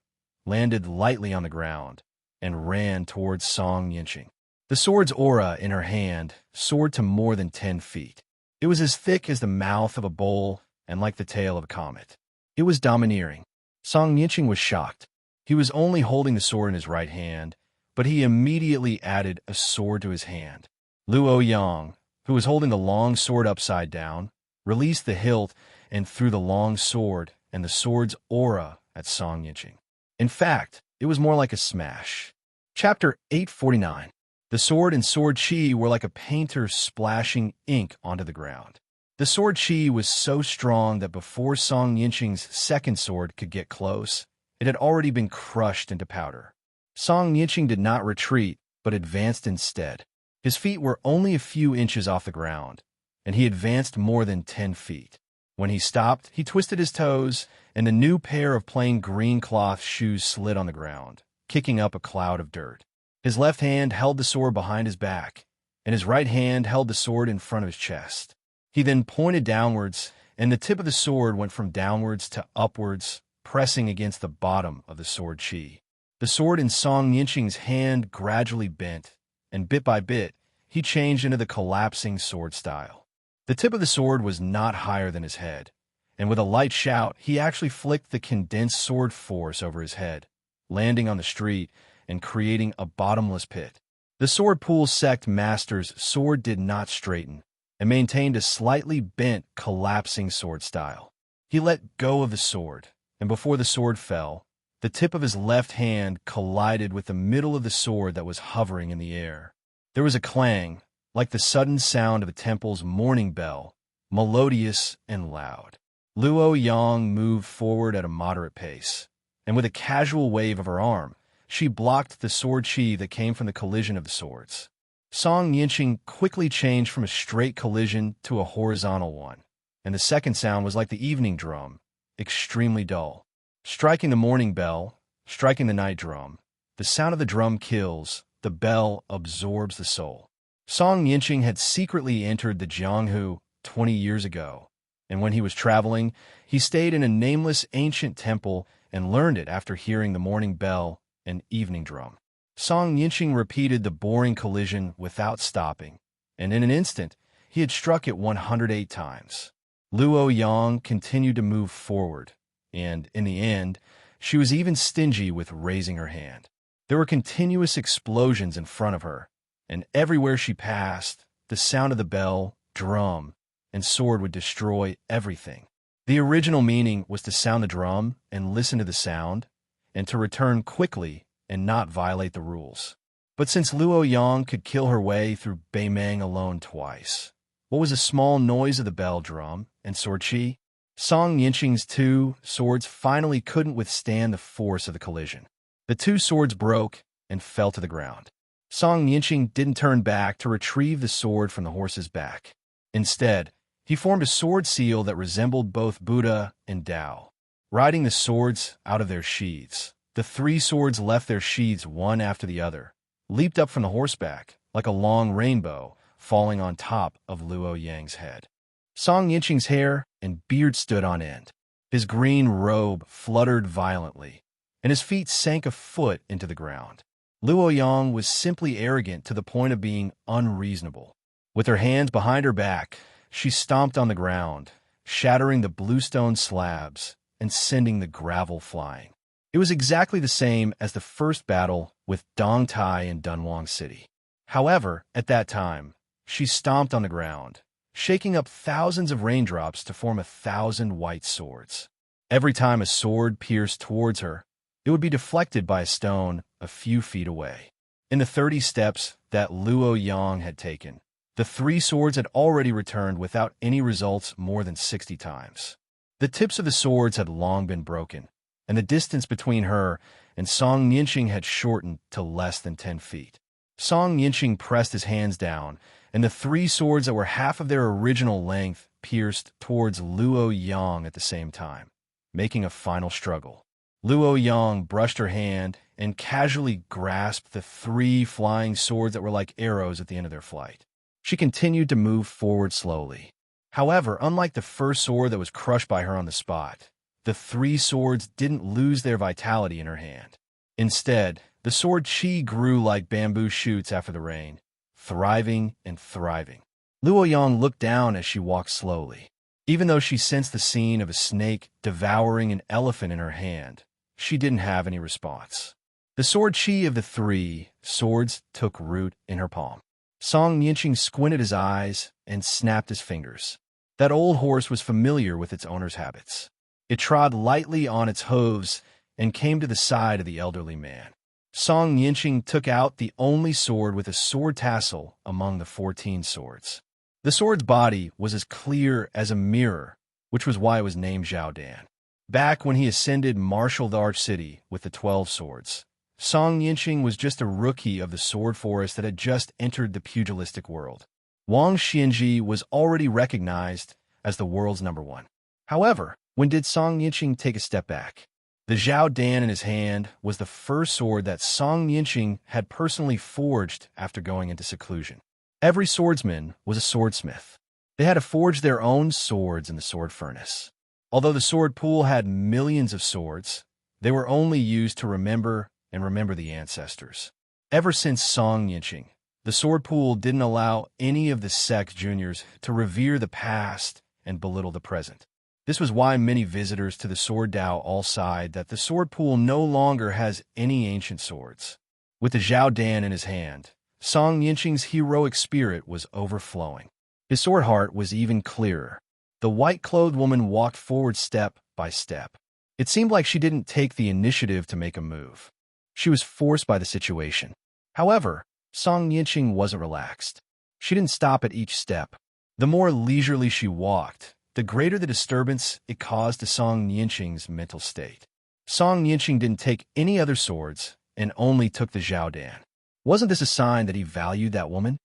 landed lightly on the ground, and ran towards Song Yinqing. The sword's aura in her hand soared to more than 10 feet. It was as thick as the mouth of a bull and like the tail of a comet. It was domineering. Song Yinqing was shocked. He was only holding the sword in his right hand, but he immediately added a sword to his hand. Luo Yang, who was holding the long sword upside down, released the hilt and threw the long sword and the sword's aura at Song Yinqing. In fact, it was more like a smash. Chapter 849. The sword and sword chi were like a painter splashing ink onto the ground. The sword chi was so strong that before Song Yinqing's second sword could get close, it had already been crushed into powder. Song Yinqing did not retreat, but advanced instead. His feet were only a few inches off the ground, and he advanced more than 10 feet. When he stopped, he twisted his toes, and a new pair of plain green cloth shoes slid on the ground, kicking up a cloud of dirt. His left hand held the sword behind his back, and his right hand held the sword in front of his chest. He then pointed downwards, and the tip of the sword went from downwards to upwards, pressing against the bottom of the sword chi. The sword in Song Yinqing's hand gradually bent, and bit by bit, he changed into the collapsing sword style. The tip of the sword was not higher than his head, and with a light shout, he actually flicked the condensed sword force over his head, landing on the street and creating a bottomless pit. The sword pool sect master's sword did not straighten, and maintained a slightly bent, collapsing sword style. He let go of the sword, and before the sword fell, the tip of his left hand collided with the middle of the sword that was hovering in the air. There was a clang, like the sudden sound of a temple's morning bell, melodious and loud. Luo Yang moved forward at a moderate pace, and with a casual wave of her arm, she blocked the sword chi that came from the collision of the swords. Song Yinqing quickly changed from a straight collision to a horizontal one, and the second sound was like the evening drum, extremely dull. Striking the morning bell, striking the night drum, the sound of the drum kills, the bell absorbs the soul. Song Yinqing had secretly entered the Jianghu 20 years ago, and when he was traveling, he stayed in a nameless ancient temple and learned it after hearing the morning bell and evening drum. Song Yinqing repeated the boring collision without stopping, and in an instant, he had struck it 108 times. Luo Yang continued to move forward, and, in the end, she was even stingy with raising her hand. There were continuous explosions in front of her, and everywhere she passed, the sound of the bell, drum, and sword would destroy everything. The original meaning was to sound the drum and listen to the sound, and to return quickly and not violate the rules. But since Luo Yang could kill her way through Beimeng alone twice, what was a small noise of the bell, drum, and sword chi? Song Yinqing's 2 swords finally couldn't withstand the force of the collision. The 2 swords broke and fell to the ground. Song Yinqing didn't turn back to retrieve the sword from the horse's back. Instead, he formed a sword seal that resembled both Buddha and Tao. Riding the swords out of their sheaths, the three swords left their sheaths one after the other, leaped up from the horseback like a long rainbow falling on top of Luo Yang's head. Song Yinqing's hair and beard stood on end. His green robe fluttered violently, and his feet sank a foot into the ground. Luo Yang was simply arrogant to the point of being unreasonable. With her hands behind her back, she stomped on the ground, shattering the bluestone slabs and sending the gravel flying. It was exactly the same as the first battle with Dong Tai in Dunhuang City. However, at that time, she stomped on the ground, shaking up thousands of raindrops to form 1,000 white swords. Every time a sword pierced towards her, it would be deflected by a stone a few feet away. In the 30 steps that Luo Yang had taken, the three swords had already returned without any results more than 60 times. The tips of the swords had long been broken, and the distance between her and Song Yinqing had shortened to less than 10 feet. Song Yinqing pressed his hands down, and the three swords that were half of their original length pierced towards Luo Yang at the same time, making a final struggle. Luo Yang brushed her hand and casually grasped the three flying swords that were like arrows at the end of their flight. She continued to move forward slowly. However, unlike the first sword that was crushed by her on the spot, the three swords didn't lose their vitality in her hand. Instead, the sword Qi grew like bamboo shoots after the rain, thriving and thriving. Luo Yang looked down as she walked slowly. Even though she sensed the scene of a snake devouring an elephant in her hand, she didn't have any response. The sword Qi of the three swords took root in her palm. Song Yinqing squinted his eyes and snapped his fingers. That old horse was familiar with its owner's habits. It trod lightly on its hooves and came to the side of the elderly man. Song Yinqing took out the only sword with a sword tassel among the 14 swords. The sword's body was as clear as a mirror, which was why it was named Zhao Dan. Back when he ascended Marshal the Arch City with the 12 swords, Song Yinqing was just a rookie of the sword forest that had just entered the pugilistic world. Wang Xianji was already recognized as the world's #1. However, when did Song Yinqing take a step back? The Zhao Dan in his hand was the first sword that Song Yinqing had personally forged after going into seclusion. Every swordsman was a swordsmith. They had to forge their own swords in the sword furnace. Although the sword pool had millions of swords, they were only used to remember the ancestors. Ever since Song Yinqing, the sword pool didn't allow any of the sect juniors to revere the past and belittle the present. This was why many visitors to the Sword Dao all sighed that the sword pool no longer has any ancient swords. With the Zhao Dan in his hand, Song Yinqing's heroic spirit was overflowing. His sword heart was even clearer. The white-clothed woman walked forward step by step. It seemed like she didn't take the initiative to make a move. She was forced by the situation. However, Song Yinqing wasn't relaxed. She didn't stop at each step. The more leisurely she walked, the greater the disturbance it caused to Song Yinqing's mental state. Song Yinqing didn't take any other swords and only took the Zhao Dan. Wasn't this a sign that he valued that woman?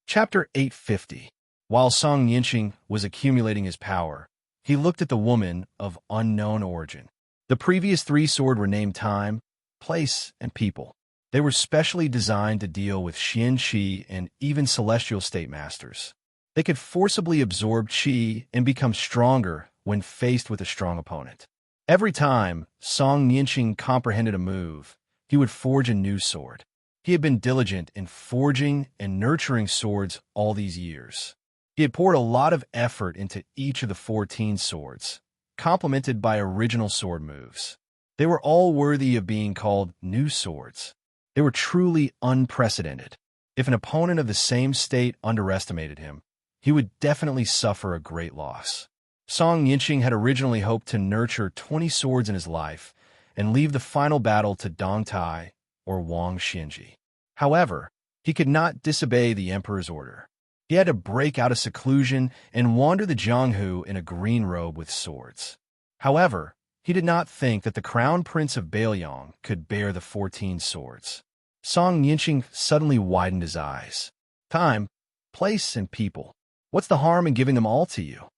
Chapter 850. While Song Yinqing was accumulating his power, he looked at the woman of unknown origin. The previous three swords were named Time, Place, and People. They were specially designed to deal with Xianxia and even celestial state masters. They could forcibly absorb qi and become stronger when faced with a strong opponent. Every time Song Yinqing comprehended a move, he would forge a new sword. He had been diligent in forging and nurturing swords all these years. He had poured a lot of effort into each of the 14 swords, complemented by original sword moves. They were all worthy of being called new swords. They were truly unprecedented. If an opponent of the same state underestimated him, he would definitely suffer a great loss. Song Yinqing had originally hoped to nurture 20 swords in his life and leave the final battle to Dong Tai or Wang Xianji. However, he could not disobey the emperor's order. He had to break out of seclusion and wander the Jianghu in a green robe with swords. However, he did not think that the crown prince of Bailiang could bear the 14 swords. Song Yinqing suddenly widened his eyes. Time, place, and people. What's the harm in giving them all to you?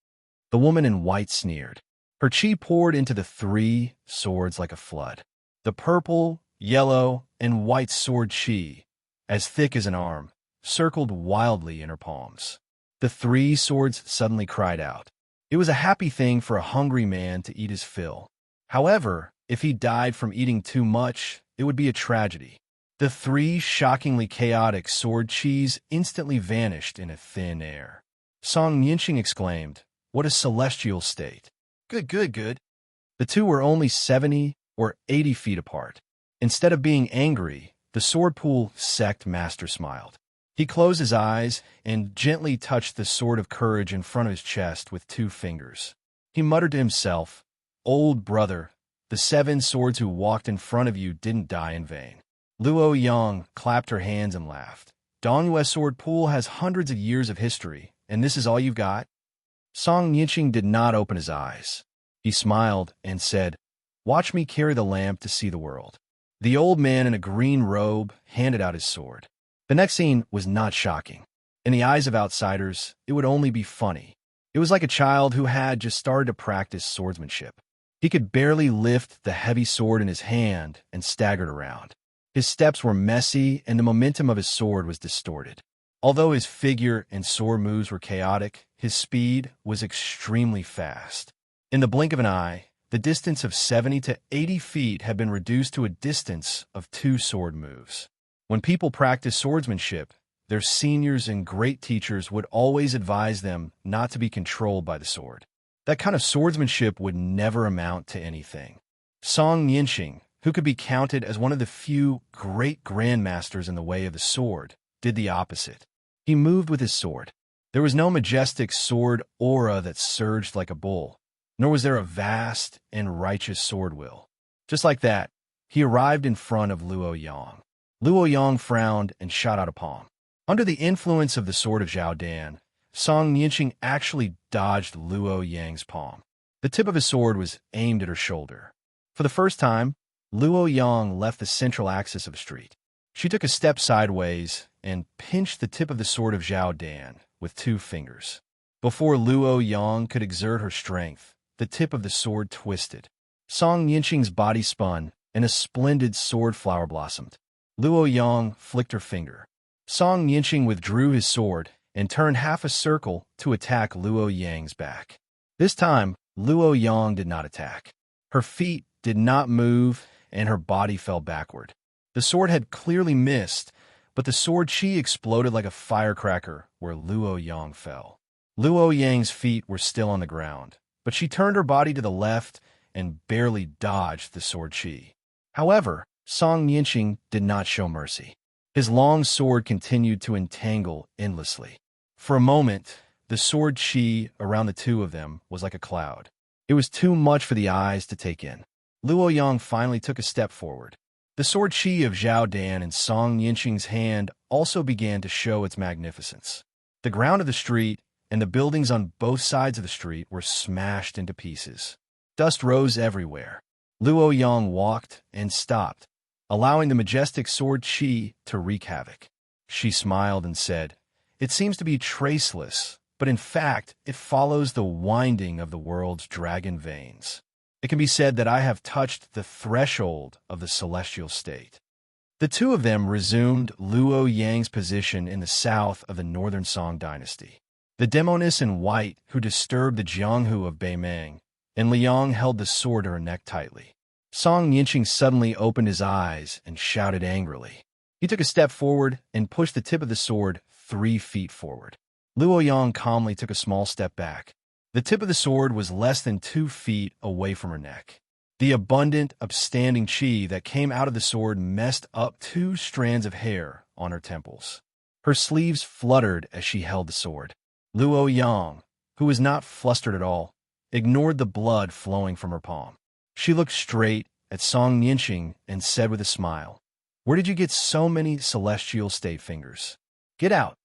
The woman in white sneered. Her qi poured into the three swords like a flood. The purple, yellow, and white sword chi, as thick as an arm, circled wildly in her palms. The three swords suddenly cried out. It was a happy thing for a hungry man to eat his fill. However, if he died from eating too much, it would be a tragedy. The three shockingly chaotic sword chis instantly vanished in a thin air. Song Yinxing exclaimed, "What a celestial state!" Good, good, good. The two were only 70 or 80 feet apart. Instead of being angry, the sword pool sect master smiled. He closed his eyes and gently touched the sword of courage in front of his chest with 2 fingers. He muttered to himself, "Old brother, the 7 swords who walked in front of you didn't die in vain." Luo Yang clapped her hands and laughed. Dongyue's sword pool has hundreds of years of history, and this is all you've got? Song Yinxing did not open his eyes. He smiled and said, "Watch me carry the lamp to see the world." The old man in a green robe handed out his sword. The next scene was not shocking. In the eyes of outsiders, it would only be funny. It was like a child who had just started to practice swordsmanship. He could barely lift the heavy sword in his hand and staggered around. His steps were messy and the momentum of his sword was distorted. Although his figure and sword moves were chaotic, his speed was extremely fast. In the blink of an eye, the distance of 70 to 80 feet had been reduced to a distance of 2 sword moves. When people practice swordsmanship, their seniors and great teachers would always advise them not to be controlled by the sword. That kind of swordsmanship would never amount to anything. Song Yinxing, who could be counted as one of the few great grandmasters in the way of the sword, did the opposite. He moved with his sword. There was no majestic sword aura that surged like a bull, nor was there a vast and righteous sword will. Just like that, he arrived in front of Luo Yang. Luo Yang frowned and shot out a palm. Under the influence of the sword of Zhao Dan, Song Yinxing actually dodged Luo Yang's palm. The tip of his sword was aimed at her shoulder. For the first time, Luo Yang left the central axis of the street. She took a step sideways and pinched the tip of the sword of Zhao Dan with 2 fingers. Before Luo Yang could exert her strength, the tip of the sword twisted. Song Yinxing's body spun, and a splendid sword flower blossomed. Luo Yang flicked her finger. Song Yinxing withdrew his sword and turned half a circle to attack Luo Yang's back. This time, Luo Yang did not attack. Her feet did not move, and her body fell backward. The sword had clearly missed, but the sword chi exploded like a firecracker where Luo Yang fell. Luo Yang's feet were still on the ground, but she turned her body to the left and barely dodged the sword chi. However, Song Yinxing did not show mercy. His long sword continued to entangle endlessly. For a moment, the sword chi around the two of them was like a cloud. It was too much for the eyes to take in. Luo Yang finally took a step forward. The sword chi of Zhao Dan in Song Yinxing's hand also began to show its magnificence. The ground of the street and the buildings on both sides of the street were smashed into pieces. Dust rose everywhere. Luo Yang walked and stopped, allowing the majestic sword chi to wreak havoc. She smiled and said, "It seems to be traceless, but in fact, it follows the winding of the world's dragon veins. It can be said that I have touched the threshold of the celestial state." The two of them resumed Luo Yang's position in the south of the northern Song dynasty. The demoness in white who disturbed the Jianghu of Beimeng, and Liang held the sword to her neck tightly. Song Yinxing suddenly opened his eyes and shouted angrily. He took a step forward and pushed the tip of the sword 3 feet forward. Luo Yang calmly took a small step back. The tip of the sword was less than 2 feet away from her neck. The abundant, upstanding chi that came out of the sword messed up 2 strands of hair on her temples. Her sleeves fluttered as she held the sword. Luo Yang, who was not flustered at all, ignored the blood flowing from her palm. She looked straight at Song Yinxing and said with a smile, "Where did you get so many celestial state fingers? Get out."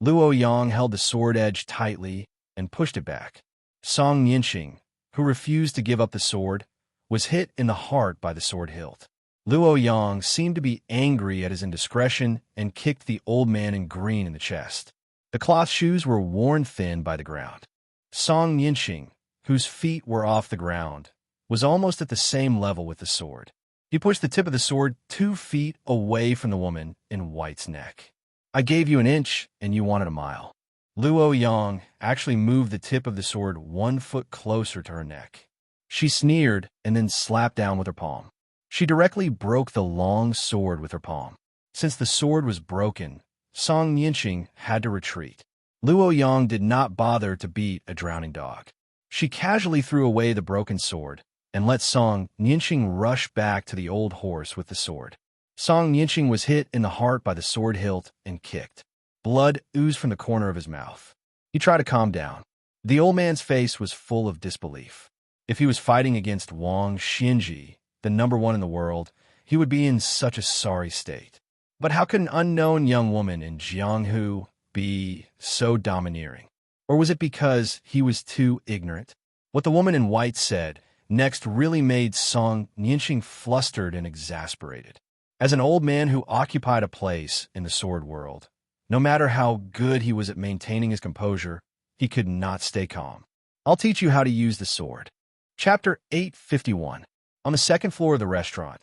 Luo Yang held the sword edge tightly and pushed it back. Song Yinxing, who refused to give up the sword, was hit in the heart by the sword hilt. Luo Yang seemed to be angry at his indiscretion and kicked the old man in green in the chest. The cloth shoes were worn thin by the ground. Song Yinxing, whose feet were off the ground, was almost at the same level with the sword. He pushed the tip of the sword 2 feet away from the woman in white's neck. I gave you an inch, and you wanted a mile. Luo Yang actually moved the tip of the sword 1 foot closer to her neck. She sneered and then slapped down with her palm. She directly broke the long sword with her palm. Since the sword was broken, Song Nianqing had to retreat. Luo Yang did not bother to beat a drowning dog. She casually threw away the broken sword and let Song Nianqing rush back to the old horse with the sword. Song Nianqing was hit in the heart by the sword hilt and kicked. Blood oozed from the corner of his mouth. He tried to calm down. The old man's face was full of disbelief. If he was fighting against Wang Xinji, the #1 in the world, he would be in such a sorry state. But how could an unknown young woman in Jianghu be so domineering? Or was it because he was too ignorant? What the woman in white said next really made Song Nianqing flustered and exasperated. As an old man who occupied a place in the sword world, no matter how good he was at maintaining his composure, he could not stay calm. I'll teach you how to use the sword. Chapter 851. On the second floor of the restaurant,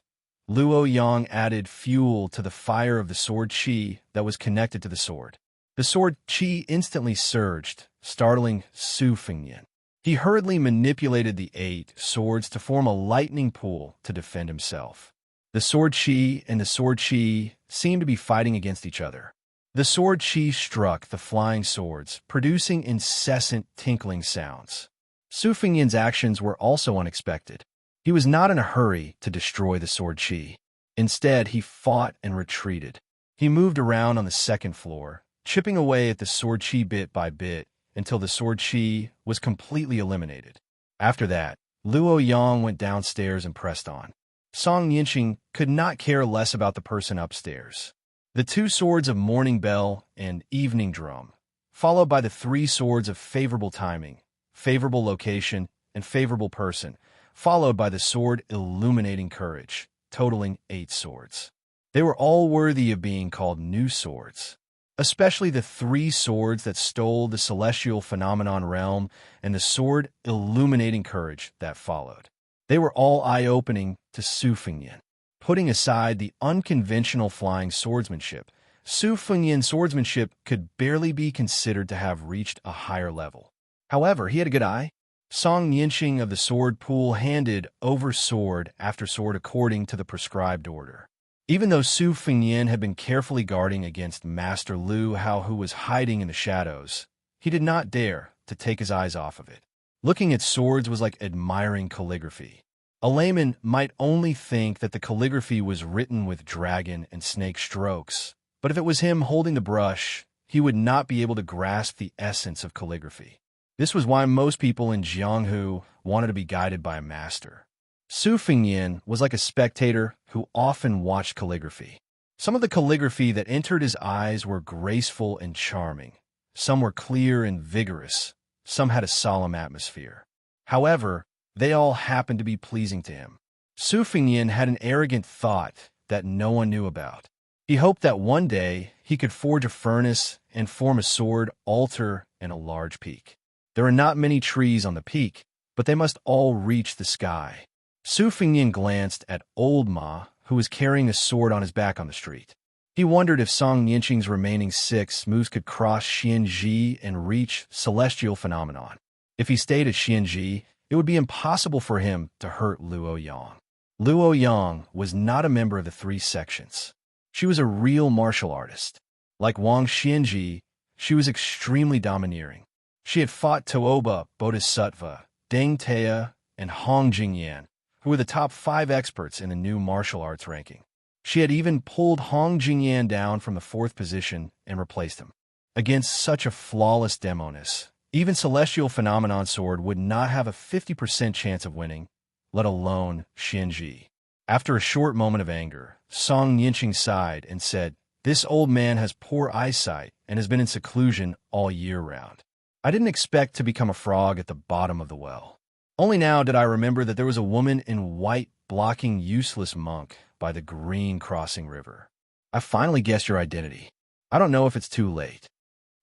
Luo Yang added fuel to the fire of the sword qi that was connected to the sword. The sword qi instantly surged, startling Su Fengnian. He hurriedly manipulated the 8 swords to form a lightning pool to defend himself. The sword qi and the sword qi seemed to be fighting against each other. The sword qi struck the flying swords, producing incessant tinkling sounds. Su Fengnian's actions were also unexpected. He was not in a hurry to destroy the sword qi. Instead, he fought and retreated. He moved around on the second floor, chipping away at the sword qi bit by bit until the sword qi was completely eliminated. After that, Luo Yang went downstairs and pressed on. Song Nianqing could not care less about the person upstairs. The 2 swords of Morning Bell and Evening Drum, followed by the 3 swords of Favorable Timing, Favorable Location, and Favorable Person, followed by the sword Illuminating Courage, totaling 8 swords. They were all worthy of being called new swords, especially the 3 swords that stole the celestial phenomenon realm and the sword Illuminating Courage that followed. They were all eye-opening to Su Fengnian. Putting aside the unconventional flying swordsmanship, Su Fengnian's swordsmanship could barely be considered to have reached a higher level. However, he had a good eye. Song Nianqing of the sword pool handed over sword after sword according to the prescribed order. Even though Su Fengnian had been carefully guarding against Master Lu Hao, who was hiding in the shadows, he did not dare to take his eyes off of it. Looking at swords was like admiring calligraphy. A layman might only think that the calligraphy was written with dragon and snake strokes, but if it was him holding the brush, he would not be able to grasp the essence of calligraphy. This was why most people in Jianghu wanted to be guided by a master. Su Fengnian was like a spectator who often watched calligraphy. Some of the calligraphy that entered his eyes were graceful and charming. Some were clear and vigorous. Some had a solemn atmosphere. However, they all happened to be pleasing to him. Su Fengnian had an arrogant thought that no one knew about. He hoped that one day he could forge a furnace and form a sword altar and a large peak. There are not many trees on the peak, but they must all reach the sky. Su Fengnian glanced at Old Ma, who was carrying a sword on his back on the street. He wondered if Song Nianqing's remaining 6 moves could cross Xianxia and reach celestial phenomenon. If he stayed at Xianxia, it would be impossible for him to hurt Luo Yang. Luo Yang was not a member of the 3 sections. She was a real martial artist. Like Wang Xinji, she was extremely domineering. She had fought Tooba Bodhisattva, Deng Tea, and Hong Jingyan, who were the top 5 experts in the new martial arts ranking. She had even pulled Hong Jingyan down from the 4th position and replaced him. Against such a flawless demoness, even Celestial Phenomenon Sword would not have a 50% chance of winning, let alone Xianxia. After a short moment of anger, Song Nianqing sighed and said, "This old man has poor eyesight and has been in seclusion all year round. I didn't expect to become a frog at the bottom of the well. Only now did I remember that there was a woman in white blocking useless monk by the green crossing river. I finally guessed your identity. I don't know if it's too late."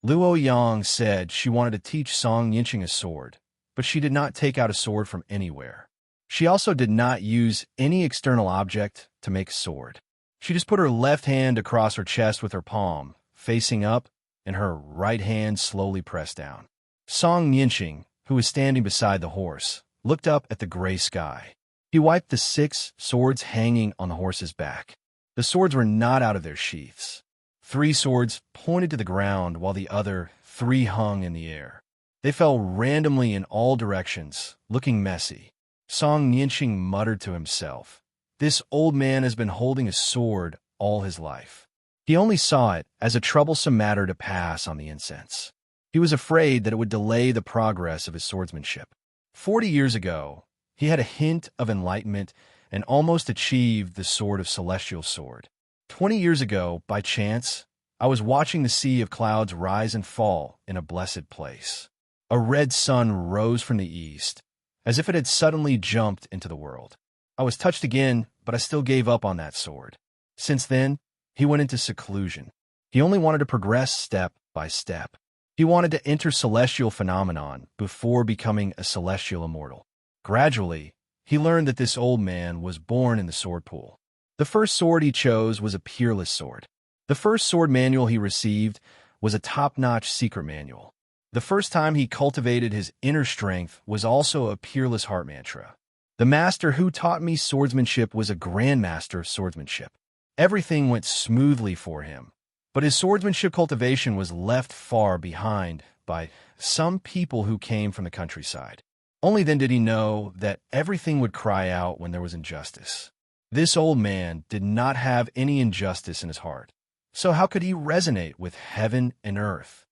Luo Yang said she wanted to teach Song Nianqing a sword, but she did not take out a sword from anywhere. She also did not use any external object to make a sword. She just put her left hand across her chest with her palm, facing up, and her right hand slowly pressed down. Song Nianqing, who was standing beside the horse, looked up at the gray sky. He wiped the 6 swords hanging on the horse's back. The swords were not out of their sheaths. 3 swords pointed to the ground while the other 3 hung in the air. They fell randomly in all directions, looking messy. Song Nianqing muttered to himself, "This old man has been holding a sword all his life." He only saw it as a troublesome matter to pass on the incense. He was afraid that it would delay the progress of his swordsmanship. 40 years ago, he had a hint of enlightenment and almost achieved the sword of celestial sword. 20 years ago, by chance, I was watching the sea of clouds rise and fall in a blessed place. A red sun rose from the east, as if it had suddenly jumped into the world. I was touched again, but I still gave up on that sword. Since then, he went into seclusion. He only wanted to progress step by step. He wanted to enter celestial phenomenon before becoming a celestial immortal. Gradually, he learned that this old man was born in the sword pool. The first sword he chose was a peerless sword. The first sword manual he received was a top-notch secret manual. The first time he cultivated his inner strength was also a peerless heart mantra. The master who taught me swordsmanship was a grandmaster of swordsmanship. Everything went smoothly for him, but his swordsmanship cultivation was left far behind by some people who came from the countryside. Only then did he know that everything would cry out when there was injustice. This old man did not have any injustice in his heart, so how could he resonate with heaven and earth?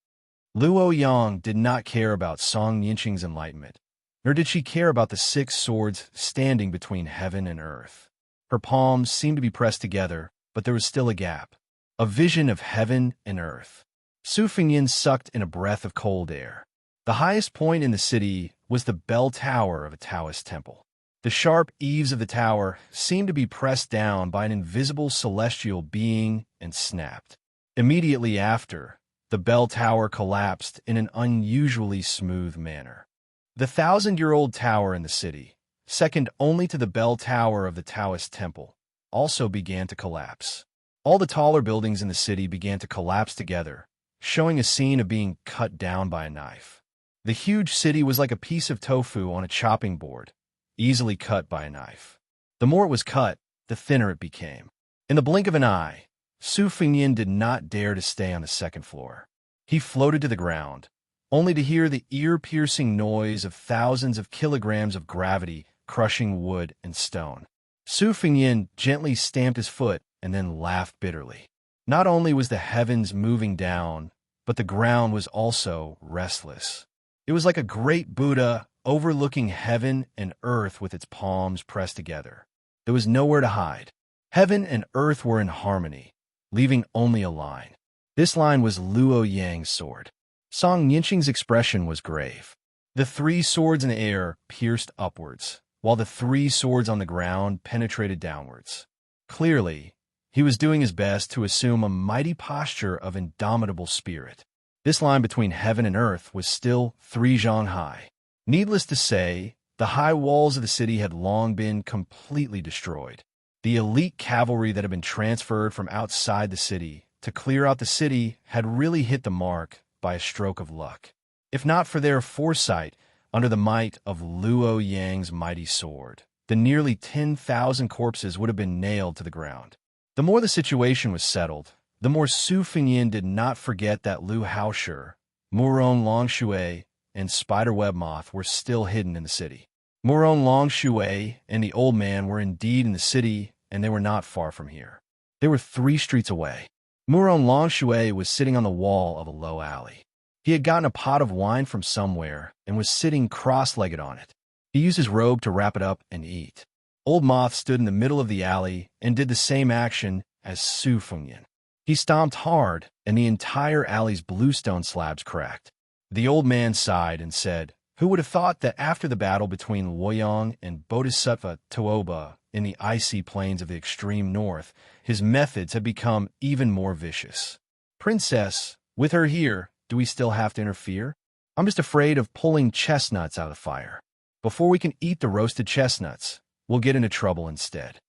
Luo Yang did not care about Song Nianqing's enlightenment, nor did she care about the 6 swords standing between heaven and earth. Her palms seemed to be pressed together, but there was still a gap, a vision of heaven and earth. Su Fengyin sucked in a breath of cold air. The highest point in the city was the bell tower of a Taoist temple. The sharp eaves of the tower seemed to be pressed down by an invisible celestial being and snapped. Immediately after, the bell tower collapsed in an unusually smooth manner. The 1,000-year-old tower in the city, second only to the bell tower of the Taoist temple, also began to collapse. All the taller buildings in the city began to collapse together, showing a scene of being cut down by a knife. The huge city was like a piece of tofu on a chopping board, easily cut by a knife. The more it was cut, the thinner it became. In the blink of an eye, Su Fengyin did not dare to stay on the second floor. He floated to the ground, only to hear the ear-piercing noise of thousands of kilograms of gravity crushing wood and stone. Su Fengyin gently stamped his foot and then laughed bitterly. Not only was the heavens moving down, but the ground was also restless. It was like a great Buddha overlooking heaven and earth with its palms pressed together. There was nowhere to hide. Heaven and earth were in harmony, leaving only a line. This line was Luo Yang's sword. Song Nianqing's expression was grave. The 3 swords in the air pierced upwards, while the 3 swords on the ground penetrated downwards. Clearly, he was doing his best to assume a mighty posture of indomitable spirit. This line between heaven and earth was still 3 zhang high. Needless to say, the high walls of the city had long been completely destroyed. The elite cavalry that had been transferred from outside the city to clear out the city had really hit the mark by a stroke of luck. If not for their foresight under the might of Luo Yang's mighty sword, the nearly 10,000 corpses would have been nailed to the ground. The more the situation was settled, the more Su Fengyin did not forget that Lu Haoshi, Murong Longshui, and Spiderweb Moth were still hidden in the city. Murong Longshui and the old man were indeed in the city, and they were not far from here. They were 3 streets away. Murong Longshui was sitting on the wall of a low alley. He had gotten a pot of wine from somewhere and was sitting cross-legged on it. He used his robe to wrap it up and eat. Old Moth stood in the middle of the alley and did the same action as Su Fengyin. He stomped hard, and the entire alley's bluestone slabs cracked. The old man sighed and said, "Who would have thought that after the battle between Luoyang and Bodhisattva Tuoba in the icy plains of the extreme north, his methods had become even more vicious? Princess, with her here, do we still have to interfere? I'm just afraid of pulling chestnuts out of the fire." Before we can eat the roasted chestnuts, we'll get into trouble instead.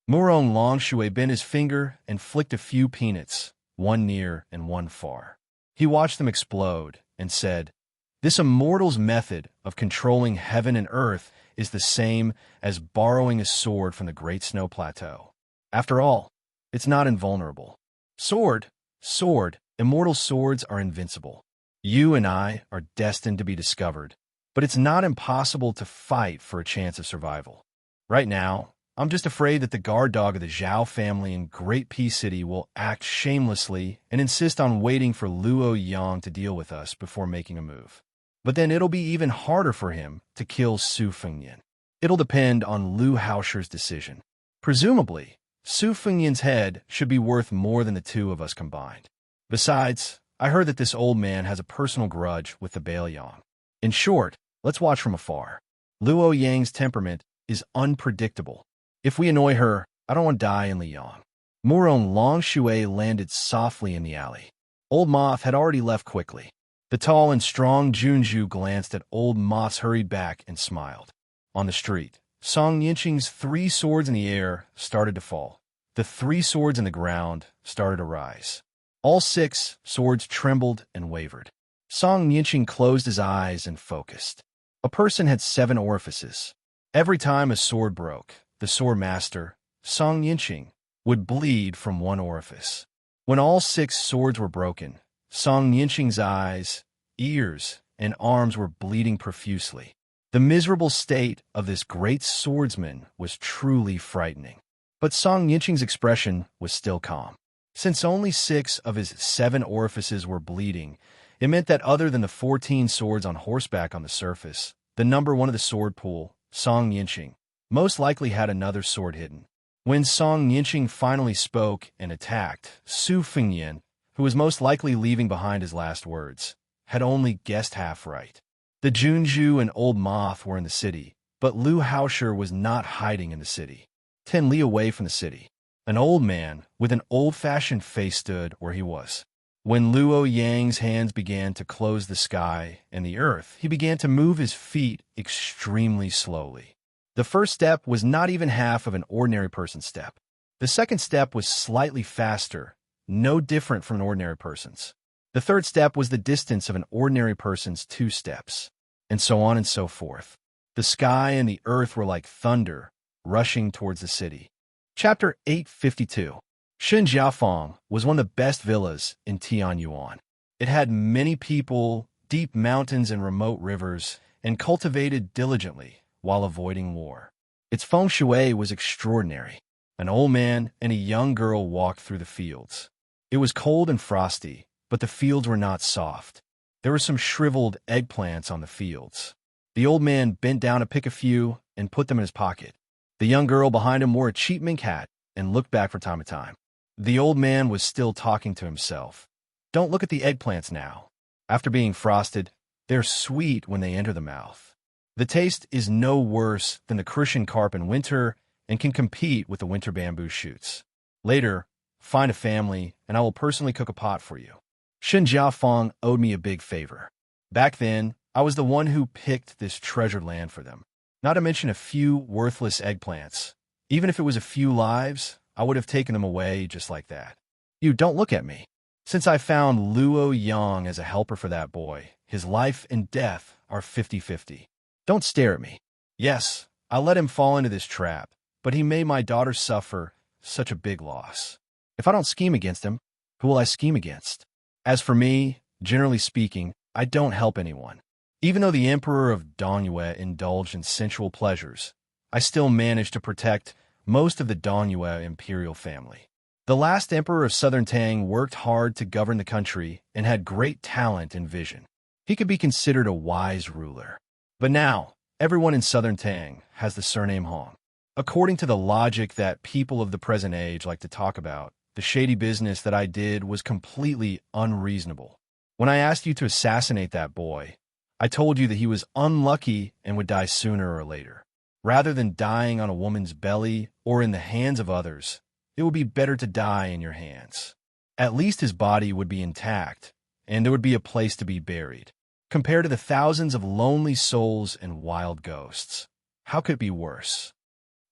Murong Longshui bent his finger and flicked a few peanuts, one near and one far. He watched them explode and said, "This immortal's method of controlling heaven and earth is the same as borrowing a sword from the Great Snow Plateau. After all, it's not invulnerable. Sword, immortal swords are invincible. You and I are destined to be discovered, but it's not impossible to fight for a chance of survival. Right now, I'm just afraid that the guard dog of the Zhao family in Great Peace City will act shamelessly and insist on waiting for Luo Yang to deal with us before making a move. But then it'll be even harder for him to kill Su Fengyan. It'll depend on Lu Haosher's decision. Presumably, Su Fengyan's head should be worth more than the two of us combined. Besides, I heard that this old man has a personal grudge with the Bailiang. In short, let's watch from afar. Luo Yang's temperament is unpredictable. If we annoy her, I don't want to die in Liyang." Murong Longshui landed softly in the alley. Old Moth had already left quickly. The tall and strong Junju glanced at Old Moth's hurried back and smiled. On the street, Song Yinqing's 3 swords in the air started to fall. The 3 swords in the ground started to rise. All 6 swords trembled and wavered. Song Yinqing closed his eyes and focused. A person had 7 orifices. Every time a sword broke, the sword master, Song Yinqing, would bleed from one orifice. When all 6 swords were broken, Song Yinqing's eyes, ears, and arms were bleeding profusely. The miserable state of this great swordsman was truly frightening. But Song Yinqing's expression was still calm. Since only 6 of his 7 orifices were bleeding, it meant that other than the 14 swords on horseback on the surface, the number 1 of the sword pool, Song Yinqing, most likely had another sword hidden. When Song Yinqing finally spoke and attacked, Su Fengyan, who was most likely leaving behind his last words, had only guessed half right. The Junju and Old Moth were in the city, but Lu Haosher was not hiding in the city. 10 li away from the city, an old man with an old-fashioned face stood where he was. When Luo Yang's hands began to close the sky and the earth, he began to move his feet extremely slowly. The first step was not even half of an ordinary person's step. The second step was slightly faster, no different from an ordinary person's. The third step was the distance of an ordinary person's 2 steps, and so on and so forth. The sky and the earth were like thunder, rushing towards the city. Chapter 852. Xianxia was one of the best villas in Tianyuan. It had many people, deep mountains and remote rivers, and cultivated diligently while avoiding war. Its feng shui was extraordinary. An old man and a young girl walked through the fields. It was cold and frosty, but the fields were not soft. There were some shriveled eggplants on the fields. The old man bent down to pick a few and put them in his pocket. The young girl behind him wore a cheap mink hat and looked back from time to time. The old man was still talking to himself. Don't look at the eggplants now. After being frosted, they're sweet when they enter the mouth. The taste is no worse than the crucian carp in winter and can compete with the winter bamboo shoots. Later, find a family, and I will personally cook a pot for you. Xianxia owed me a big favor. Back then, I was the one who picked this treasured land for them. Not to mention a few worthless eggplants. Even if it was a few lives, I would have taken them away just like that. You don't look at me. Since I found Luo Yang as a helper for that boy, his life and death are 50-50. Don't stare at me. Yes, I let him fall into this trap, but he made my daughter suffer such a big loss. If I don't scheme against him, who will I scheme against? As for me, generally speaking, I don't help anyone. Even though the Emperor of Dongyue indulged in sensual pleasures, I still managed to protect most of the Dongyue imperial family. The last emperor of Southern Tang worked hard to govern the country and had great talent and vision. He could be considered a wise ruler. But now, everyone in Southern Tang has the surname Hong. According to the logic that people of the present age like to talk about, the shady business that I did was completely unreasonable. When I asked you to assassinate that boy, I told you that he was unlucky and would die sooner or later. Rather than dying on a woman's belly or in the hands of others, it would be better to die in your hands. At least his body would be intact, and there would be a place to be buried. compared to the thousands of lonely souls and wild ghosts. How could it be worse?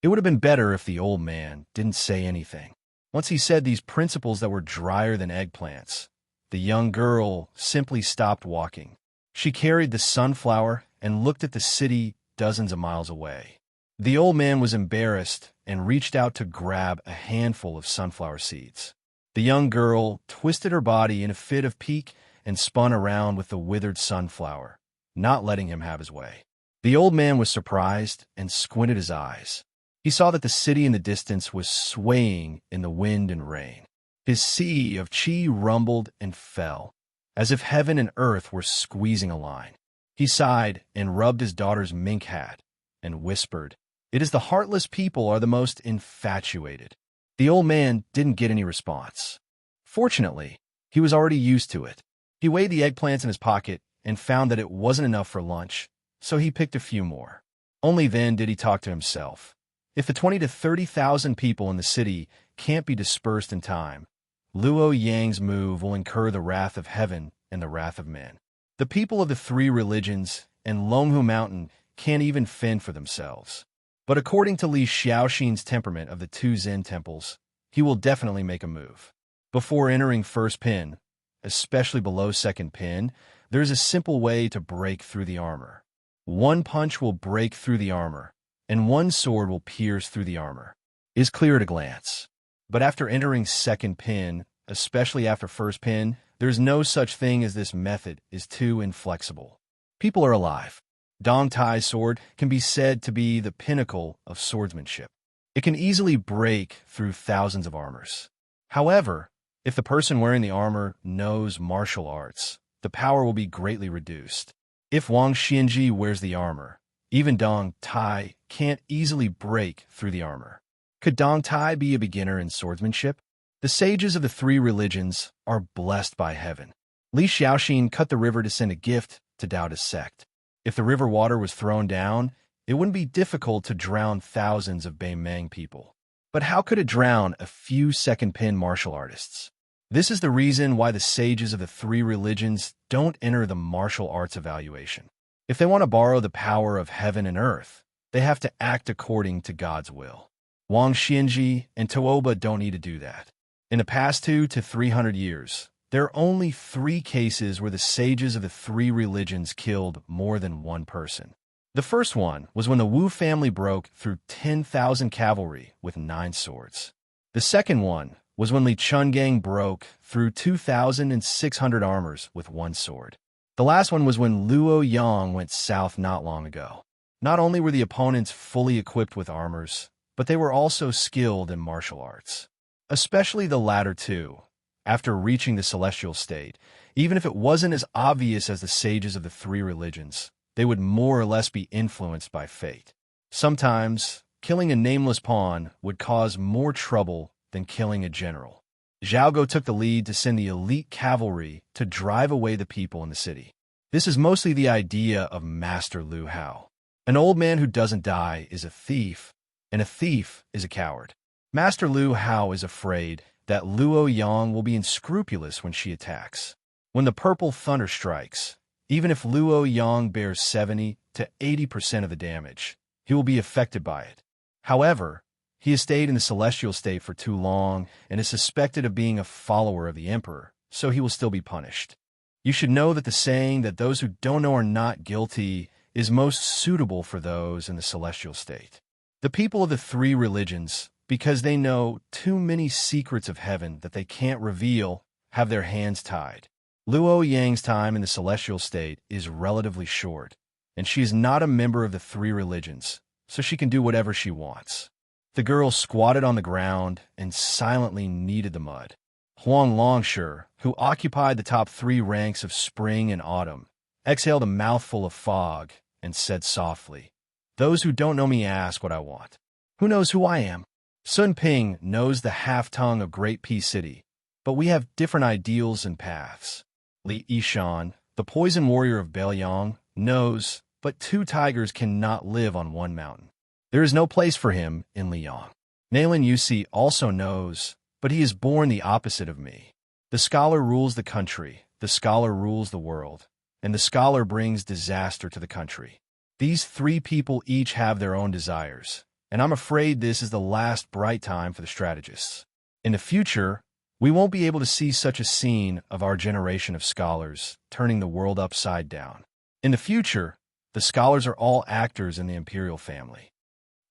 It would have been better if the old man didn't say anything. Once he said these principles that were drier than eggplants, the young girl simply stopped walking. She carried the sunflower and looked at the city dozens of miles away. The old man was embarrassed and reached out to grab a handful of sunflower seeds. The young girl twisted her body in a fit of pique and spun around with the withered sunflower, not letting him have his way. The old man was surprised and squinted his eyes. He saw that the city in the distance was swaying in the wind and rain. His sea of chi rumbled and fell, as if heaven and earth were squeezing a line. He sighed and rubbed his daughter's mink hat and whispered, "It is the heartless people are the most infatuated." The old man didn't get any response. Fortunately, he was already used to it. He weighed the eggplants in his pocket and found that it wasn't enough for lunch, so he picked a few more. Only then did he talk to himself. If the 20 to 30,000 people in the city can't be dispersed in time, Luo Yang's move will incur the wrath of heaven and the wrath of men. The people of the three religions and Longhu Mountain can't even fend for themselves. But according to Li Xiaoxin's temperament of the two Zen temples, he will definitely make a move. Before entering first pin, especially below second pin, there's a simple way to break through the armor. One punch will break through the armor, and one sword will pierce through the armor. It's clear at a glance. But after entering second pin, especially after first pin, there's no such thing as this method is too inflexible. People are alive. Dong Tai's sword can be said to be the pinnacle of swordsmanship. It can easily break through thousands of armors. However, if the person wearing the armor knows martial arts, the power will be greatly reduced. If Wang Xianji wears the armor, even Dong Tai can't easily break through the armor. Could Dong Tai be a beginner in swordsmanship? The sages of the three religions are blessed by heaven. Li Xiaoxin cut the river to send a gift to Daoda's sect. If the river water was thrown down, it wouldn't be difficult to drown thousands of Beimeng people. But how could it drown a few second-pin martial artists? This is the reason why the sages of the three religions don't enter the martial arts evaluation. If they want to borrow the power of heaven and earth, they have to act according to God's will. Wang Xianji and Tuoba don't need to do that. In the past 200 to 300 years, there are only 3 cases where the sages of the three religions killed more than one person. The first one was when the Wu family broke through 10,000 cavalry with 9 swords. The second one was when Li Chungang broke through 2,600 armors with 1 sword. The last one was when Luo Yang went south not long ago. Not only were the opponents fully equipped with armors, but they were also skilled in martial arts. Especially the latter two. After reaching the celestial state, even if it wasn't as obvious as the sages of the three religions, they would more or less be influenced by fate. Sometimes, killing a nameless pawn would cause more trouble than killing a general. Zhao Go took the lead to send the elite cavalry to drive away the people in the city. This is mostly the idea of Master Lu Hao. An old man who doesn't die is a thief, and a thief is a coward. Master Lu Hao is afraid that Luo Yang will be unscrupulous when she attacks. When the purple thunder strikes, even if Luo Yang bears 70 to 80% of the damage, he will be affected by it. However, he has stayed in the celestial state for too long and is suspected of being a follower of the emperor, so he will still be punished. You should know that the saying that those who don't know are not guilty is most suitable for those in the celestial state. The people of the three religions, because they know too many secrets of heaven that they can't reveal, have their hands tied. Luo Yang's time in the celestial state is relatively short, and she is not a member of the three religions, so she can do whatever she wants. The girl squatted on the ground and silently kneaded the mud. Huang Longshi, who occupied the top 3 ranks of spring and autumn, exhaled a mouthful of fog and said softly, "Those who don't know me ask what I want. Who knows who I am? Sun Ping knows the half-tongue of Great Peace City, but we have different ideals and paths. Li Yishan, the poison warrior of Beiliang, knows, but 2 tigers cannot live on one mountain. There is no place for him in Liang. Nalin Yusi also knows, but he is born the opposite of me. The scholar rules the country, the scholar rules the world, and the scholar brings disaster to the country. These three people each have their own desires, and I'm afraid this is the last bright time for the strategists. In the future, we won't be able to see such a scene of our generation of scholars turning the world upside down. In the future, the scholars are all actors in the imperial family.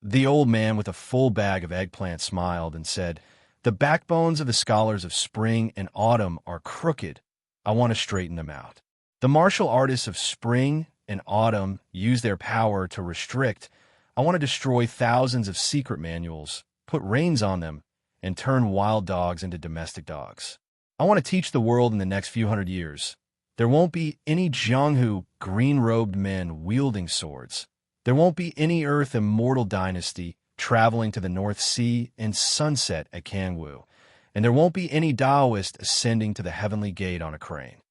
The old man with a full bag of eggplant smiled and said, "The backbones of the scholars of spring and autumn are crooked. I want to straighten them out. The martial artists of spring and autumn use their power to restrict. I want to destroy thousands of secret manuals, put reins on them, and turn wild dogs into domestic dogs. I want to teach the world in the next few hundred years. There won't be any Jianghu green-robed men wielding swords. There won't be any Earth immortal dynasty traveling to the North Sea and sunset at Kangwu, and there won't be any Taoist ascending to the heavenly gate on a crane."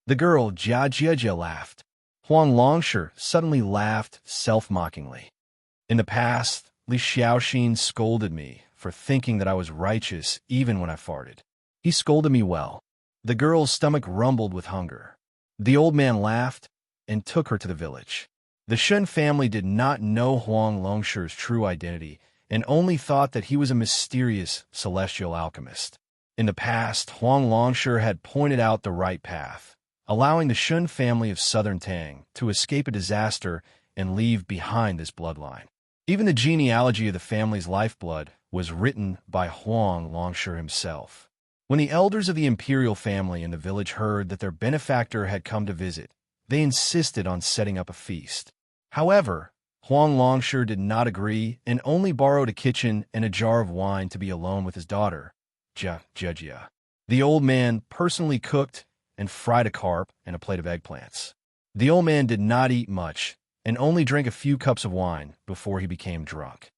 The girl Jia laughed. Huang Longshi suddenly laughed self-mockingly. "In the past, Li Xiaoxin scolded me for thinking that I was righteous even when I farted. He scolded me well." The girl's stomach rumbled with hunger. The old man laughed and took her to the village. The Shun family did not know Huang Longshi's true identity and only thought that he was a mysterious celestial alchemist. In the past, Huang Longshi had pointed out the right path, allowing the Shun family of southern Tang to escape a disaster and leave behind this bloodline. Even the genealogy of the family's lifeblood was written by Huang Longshi himself. When the elders of the imperial family in the village heard that their benefactor had come to visit, they insisted on setting up a feast. However, Huang Longshi did not agree and only borrowed a kitchen and a jar of wine to be alone with his daughter, Xianxia. The old man personally cooked and fried a carp and a plate of eggplants. The old man did not eat much and only drank a few cups of wine before he became drunk.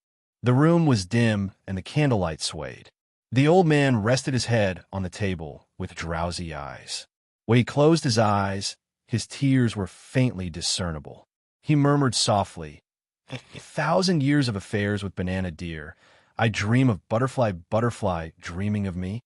The room was dim and the candlelight swayed. The old man rested his head on the table with drowsy eyes. When he closed his eyes, his tears were faintly discernible. He murmured softly, "1,000 years of affairs with banana deer. I dream of butterfly dreaming of me."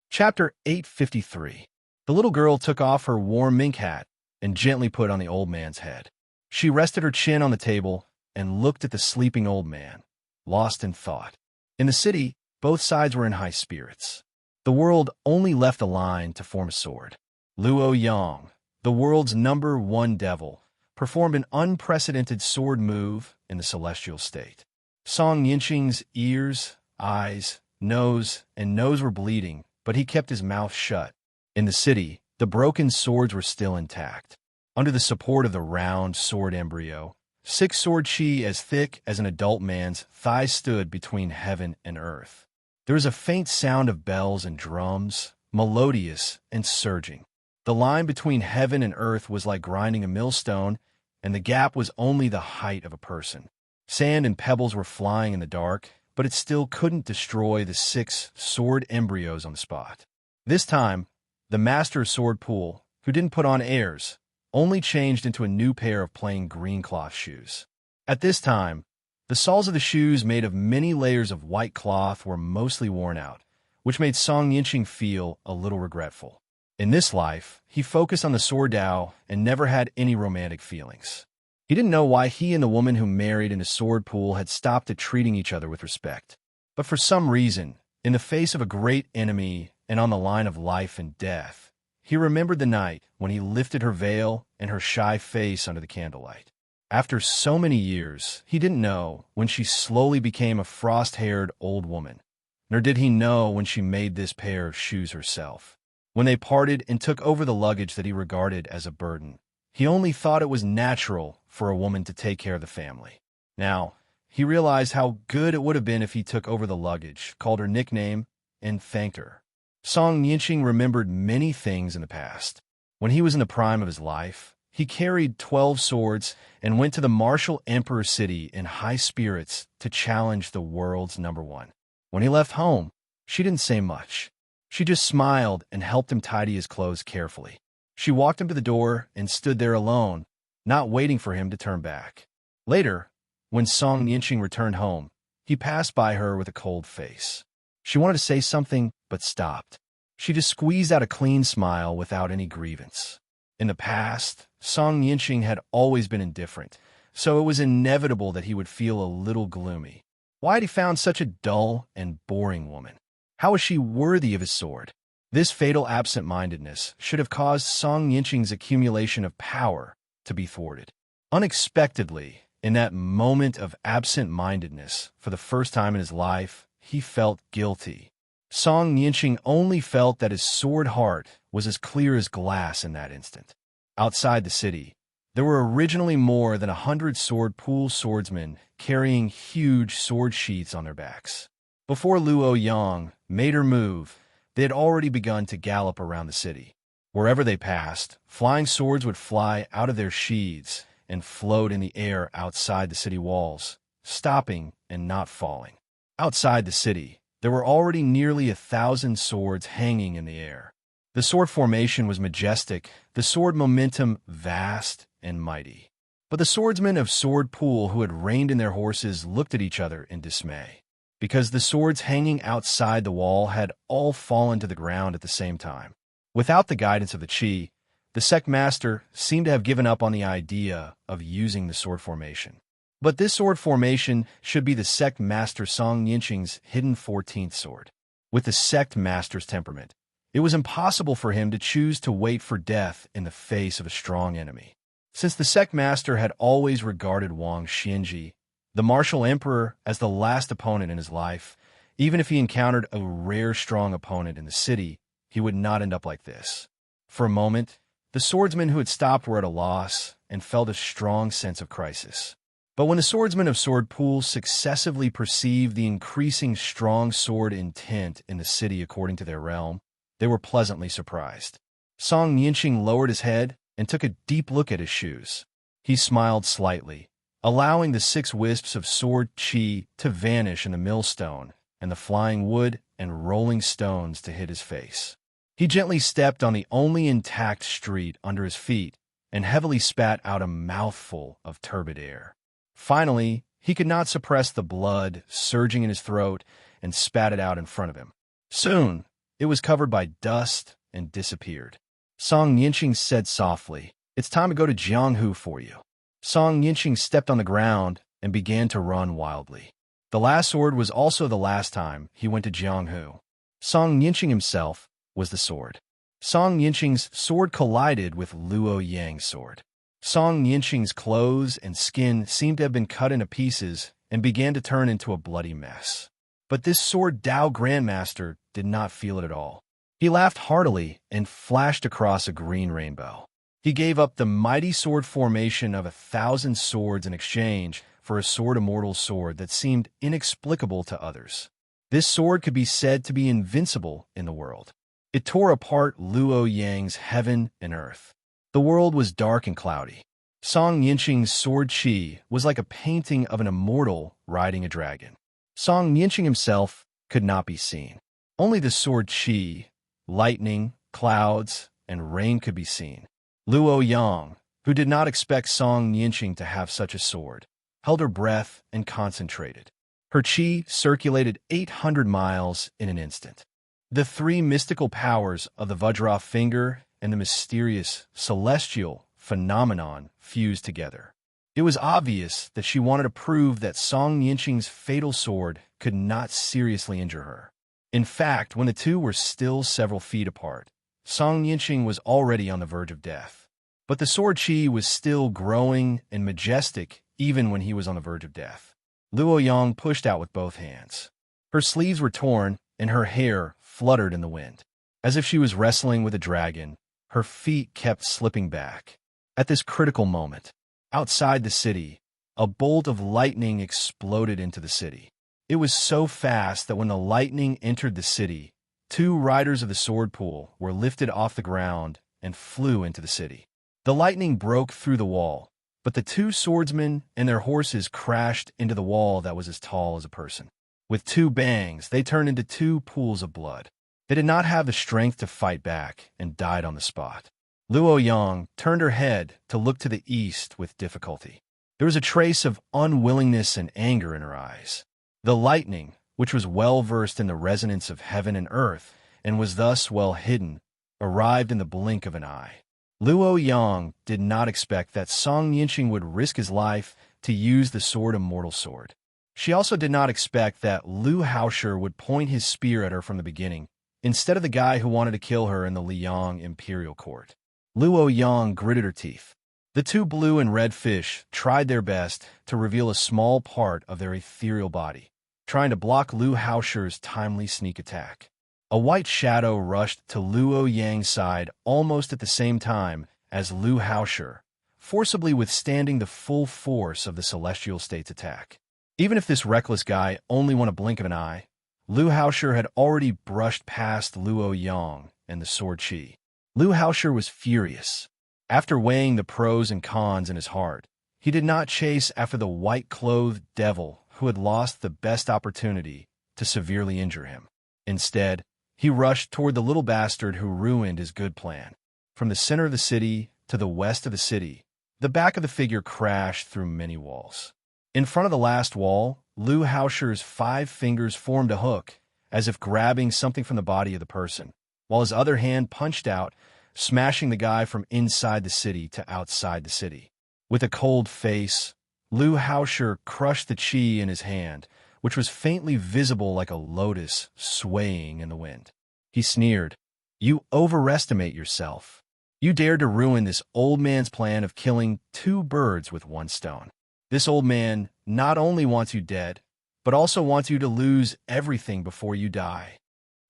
Chapter 853. The little girl took off her warm mink hat and gently put on the old man's head. She rested her chin on the table and looked at the sleeping old man, lost in thought. In the city, both sides were in high spirits. The world only left a line to form a sword. Luo Yang, the world's #1 devil, performed an unprecedented sword move in the celestial state. Song Yinqing's ears, eyes, nose were bleeding, but he kept his mouth shut. In the city, the broken swords were still intact. Under the support of the round sword embryo, 6 sword chi as thick as an adult man's thigh stood between heaven and earth. There was a faint sound of bells and drums, melodious and surging. The line between heaven and earth was like grinding a millstone, and the gap was only the height of a person. Sand and pebbles were flying in the dark, but it still couldn't destroy the 6 sword embryos on the spot. This time, the master of sword pool, who didn't put on airs, only changed into a new pair of plain green cloth shoes. At this time, the soles of the shoes made of many layers of white cloth were mostly worn out, which made Song Yinqing feel a little regretful. In this life, he focused on the sword Dao and never had any romantic feelings. He didn't know why he and the woman who married in a sword pool had stopped at treating each other with respect. But for some reason, in the face of a great enemy and on the line of life and death, he remembered the night when he lifted her veil and her shy face under the candlelight. After so many years, he didn't know when she slowly became a frost-haired old woman, nor did he know when she made this pair of shoes herself. When they parted and took over the luggage that he regarded as a burden, he only thought it was natural for a woman to take care of the family. Now, he realized how good it would have been if he took over the luggage, called her nickname, and thanked her. Song Yinqing remembered many things in the past. When he was in the prime of his life, he carried 12 swords and went to the martial emperor city in high spirits to challenge the world's #1. When he left home, she didn't say much. She just smiled and helped him tidy his clothes carefully. She walked him to the door and stood there alone, not waiting for him to turn back. Later, when Song Yinqing returned home, he passed by her with a cold face. She wanted to say something, but stopped. She just squeezed out a clean smile without any grievance. In the past, Song Yinxing had always been indifferent, so it was inevitable that he would feel a little gloomy. Why had he found such a dull and boring woman? How was she worthy of his sword? This fatal absent-mindedness should have caused Song Yinxing's accumulation of power to be thwarted. Unexpectedly, in that moment of absent-mindedness, for the first time in his life, he felt guilty. Song Yinxing only felt that his sword heart was as clear as glass in that instant. Outside the city, there were originally more than 100 sword pool swordsmen carrying huge sword sheaths on their backs. Before Luo Yang made her move, they had already begun to gallop around the city. Wherever they passed, flying swords would fly out of their sheaths and float in the air outside the city walls, stopping and not falling. Outside the city, there were already nearly 1,000 swords hanging in the air. The sword formation was majestic, the sword momentum vast and mighty. But the swordsmen of Sword Pool who had reined in their horses looked at each other in dismay, because the swords hanging outside the wall had all fallen to the ground at the same time. Without the guidance of the Qi, the sect master seemed to have given up on the idea of using the sword formation. But this sword formation should be the sect master Song Yinxing's hidden 14th sword. With the sect master's temperament, it was impossible for him to choose to wait for death in the face of a strong enemy. Since the sect master had always regarded Wang Xianxia, the martial emperor, as the last opponent in his life, even if he encountered a rare strong opponent in the city, he would not end up like this. For a moment, the swordsmen who had stopped were at a loss and felt a strong sense of crisis. But when the swordsmen of Sword Pool successively perceived the increasing strong sword intent in the city according to their realm, they were pleasantly surprised. Song Yinxing lowered his head and took a deep look at his shoes. He smiled slightly, allowing the 6 wisps of sword qi to vanish in the millstone and the flying wood and rolling stones to hit his face. He gently stepped on the only intact street under his feet and heavily spat out a mouthful of turbid air. Finally, he could not suppress the blood surging in his throat and spat it out in front of him. Soon, it was covered by dust and disappeared. Song Yinxing said softly, "It's time to go to Jianghu for you." Song Yinxing stepped on the ground and began to run wildly. The last sword was also the last time he went to Jianghu. Song Yinxing himself was the sword. Song Yinxing's sword collided with Luo Yang's sword. Song Yinxing's clothes and skin seemed to have been cut into pieces and began to turn into a bloody mess. But this sword Dao Grandmaster did not feel it at all. He laughed heartily and flashed across a green rainbow. He gave up the mighty sword formation of 1,000 swords in exchange for a sword immortal sword that seemed inexplicable to others. This sword could be said to be invincible in the world. It tore apart Luo Yang's heaven and earth. The world was dark and cloudy. Song Yinxing's sword qi was like a painting of an immortal riding a dragon. Song Yinxing himself could not be seen. Only the sword qi, lightning, clouds, and rain could be seen. Luo Yang, who did not expect Song Yinxing to have such a sword, held her breath and concentrated. Her qi circulated 800 miles in an instant. The 3 mystical powers of the Vajra finger and the mysterious celestial phenomenon fused together. It was obvious that she wanted to prove that Song Yinxing's fatal sword could not seriously injure her. In fact, when the two were still several feet apart, Song Yinxing was already on the verge of death. But the sword qi was still growing and majestic even when he was on the verge of death. Luo Yang pushed out with both hands. Her sleeves were torn and her hair fluttered in the wind. As if she was wrestling with a dragon, her feet kept slipping back. At this critical moment, outside the city, a bolt of lightning exploded into the city. It was so fast that when the lightning entered the city, 2 riders of the sword pool were lifted off the ground and flew into the city. The lightning broke through the wall, but the 2 swordsmen and their horses crashed into the wall that was as tall as a person. With 2 bangs, they turned into 2 pools of blood. They did not have the strength to fight back and died on the spot. Luo Yang turned her head to look to the east with difficulty. There was a trace of unwillingness and anger in her eyes. The lightning, which was well versed in the resonance of heaven and earth, and was thus well hidden, arrived in the blink of an eye. Luo Yang did not expect that Song Yinqing would risk his life to use the sword Immortal Sword. She also did not expect that Lu Haoshi would point his spear at her from the beginning, instead of the guy who wanted to kill her in the Liang Imperial Court. Luo Yang gritted her teeth. The two blue and red fish tried their best to reveal a small part of their ethereal body, trying to block Lu Haoshi's timely sneak attack. A white shadow rushed to Luo Yang's side almost at the same time as Lu Haoshi, forcibly withstanding the full force of the Celestial State's attack. Even if this reckless guy only won a blink of an eye, Lu Haoshi had already brushed past Luo Yang and the sword chi. Lu Haoshi was furious. After weighing the pros and cons in his heart, he did not chase after the white-clothed devil who had lost the best opportunity to severely injure him. Instead, he rushed toward the little bastard who ruined his good plan. From the center of the city to the west of the city, the back of the figure crashed through many walls. In front of the last wall, Lu Haoshi's 5 fingers formed a hook, as if grabbing something from the body of the person, while his other hand punched out, smashing the guy from inside the city to outside the city. With a cold face, Lu Haoshi crushed the chi in his hand, which was faintly visible like a lotus swaying in the wind. He sneered, "You overestimate yourself. You dared to ruin this old man's plan of killing 2 birds with 1 stone. This old man not only wants you dead, but also wants you to lose everything before you die."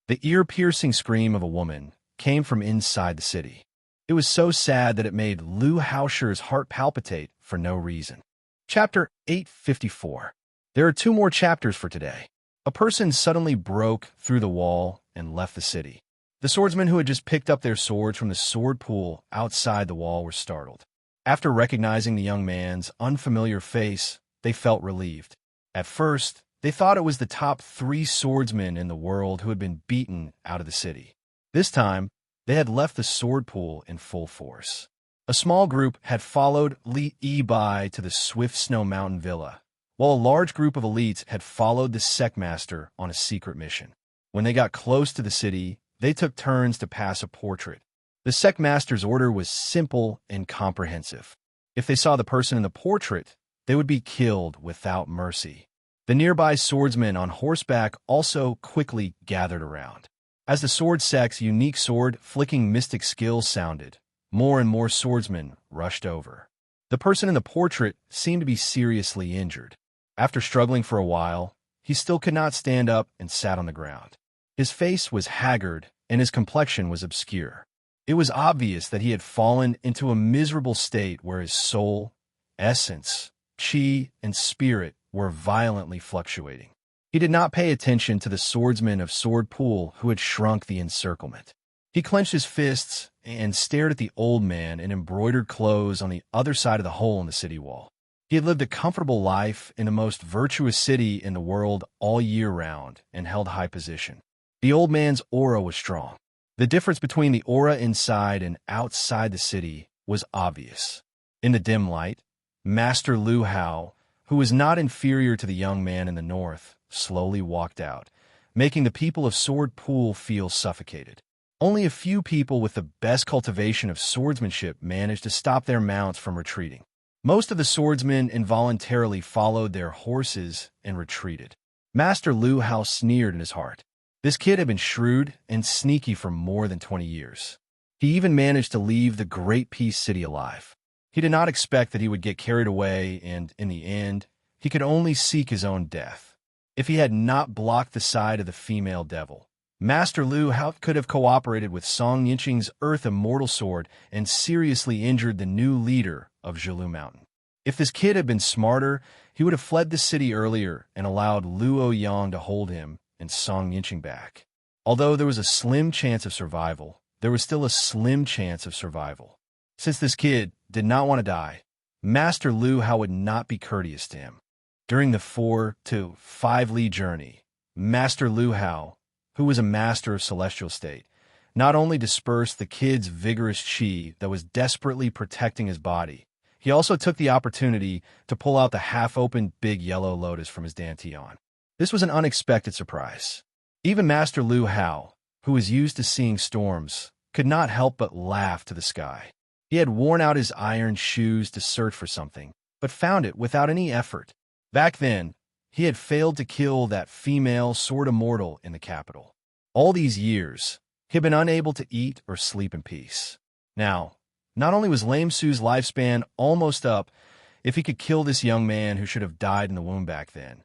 The ear-piercing scream of a woman came from inside the city. It was so sad that it made Lu Haoshi's heart palpitate for no reason. Chapter 854. There are 2 more chapters for today. A person suddenly broke through the wall and left the city. The swordsmen who had just picked up their swords from the sword pool outside the wall were startled. After recognizing the young man's unfamiliar face, they felt relieved. At first, they thought it was the top 3 swordsmen in the world who had been beaten out of the city. This time, they had left the sword pool in full force. A small group had followed Li Yibai to the Swift Snow Mountain Villa, while a large group of elites had followed the Sectmaster on a secret mission. When they got close to the city, they took turns to pass a portrait. The Sectmaster's order was simple and comprehensive. If they saw the person in the portrait, they would be killed without mercy. The nearby swordsmen on horseback also quickly gathered around. As the sword sect's unique sword-flicking mystic skills sounded, more and more swordsmen rushed over. The person in the portrait seemed to be seriously injured. After struggling for a while, he still could not stand up and sat on the ground. His face was haggard and his complexion was obscure. It was obvious that he had fallen into a miserable state where his soul, essence, chi, and spirit were violently fluctuating. He did not pay attention to the swordsman of Sword Pool who had shrunk the encirclement. He clenched his fists and stared at the old man in embroidered clothes on the other side of the hole in the city wall. He had lived a comfortable life in the most virtuous city in the world all year round and held high position. The old man's aura was strong. The difference between the aura inside and outside the city was obvious. In the dim light, Master Lu Hao, who was not inferior to the young man in the north, slowly walked out, making the people of Sword Pool feel suffocated. Only a few people with the best cultivation of swordsmanship managed to stop their mounts from retreating. Most of the swordsmen involuntarily followed their horses and retreated. Master Lu Hao sneered in his heart. This kid had been shrewd and sneaky for more than 20 years. He even managed to leave the Great Peace City alive. He did not expect that he would get carried away and, in the end, he could only seek his own death. If he had not blocked the side of the female devil, Master Lu Hao could have cooperated with Song Yinqing's Earth Immortal Sword and seriously injured the new leader of Zhilu Mountain. If this kid had been smarter, he would have fled the city earlier and allowed Luo Yang to hold him and Song Yinqing back. Although there was a slim chance of survival, there was still a slim chance of survival. Since this kid did not want to die, Master Lu Hao would not be courteous to him. During the 4 to 5 li journey, Master Lu Hao, who was a master of celestial state, not only dispersed the kid's vigorous chi that was desperately protecting his body, he also took the opportunity to pull out the half-opened big yellow lotus from his dantian. This was an unexpected surprise. Even Master Lu Hao, who was used to seeing storms, could not help but laugh to the sky. He had worn out his iron shoes to search for something, but found it without any effort. Back then, he had failed to kill that female sword immortal in the capital. All these years, he had been unable to eat or sleep in peace. Now, not only was Lame Su's lifespan almost up, if he could kill this young man who should have died in the womb back then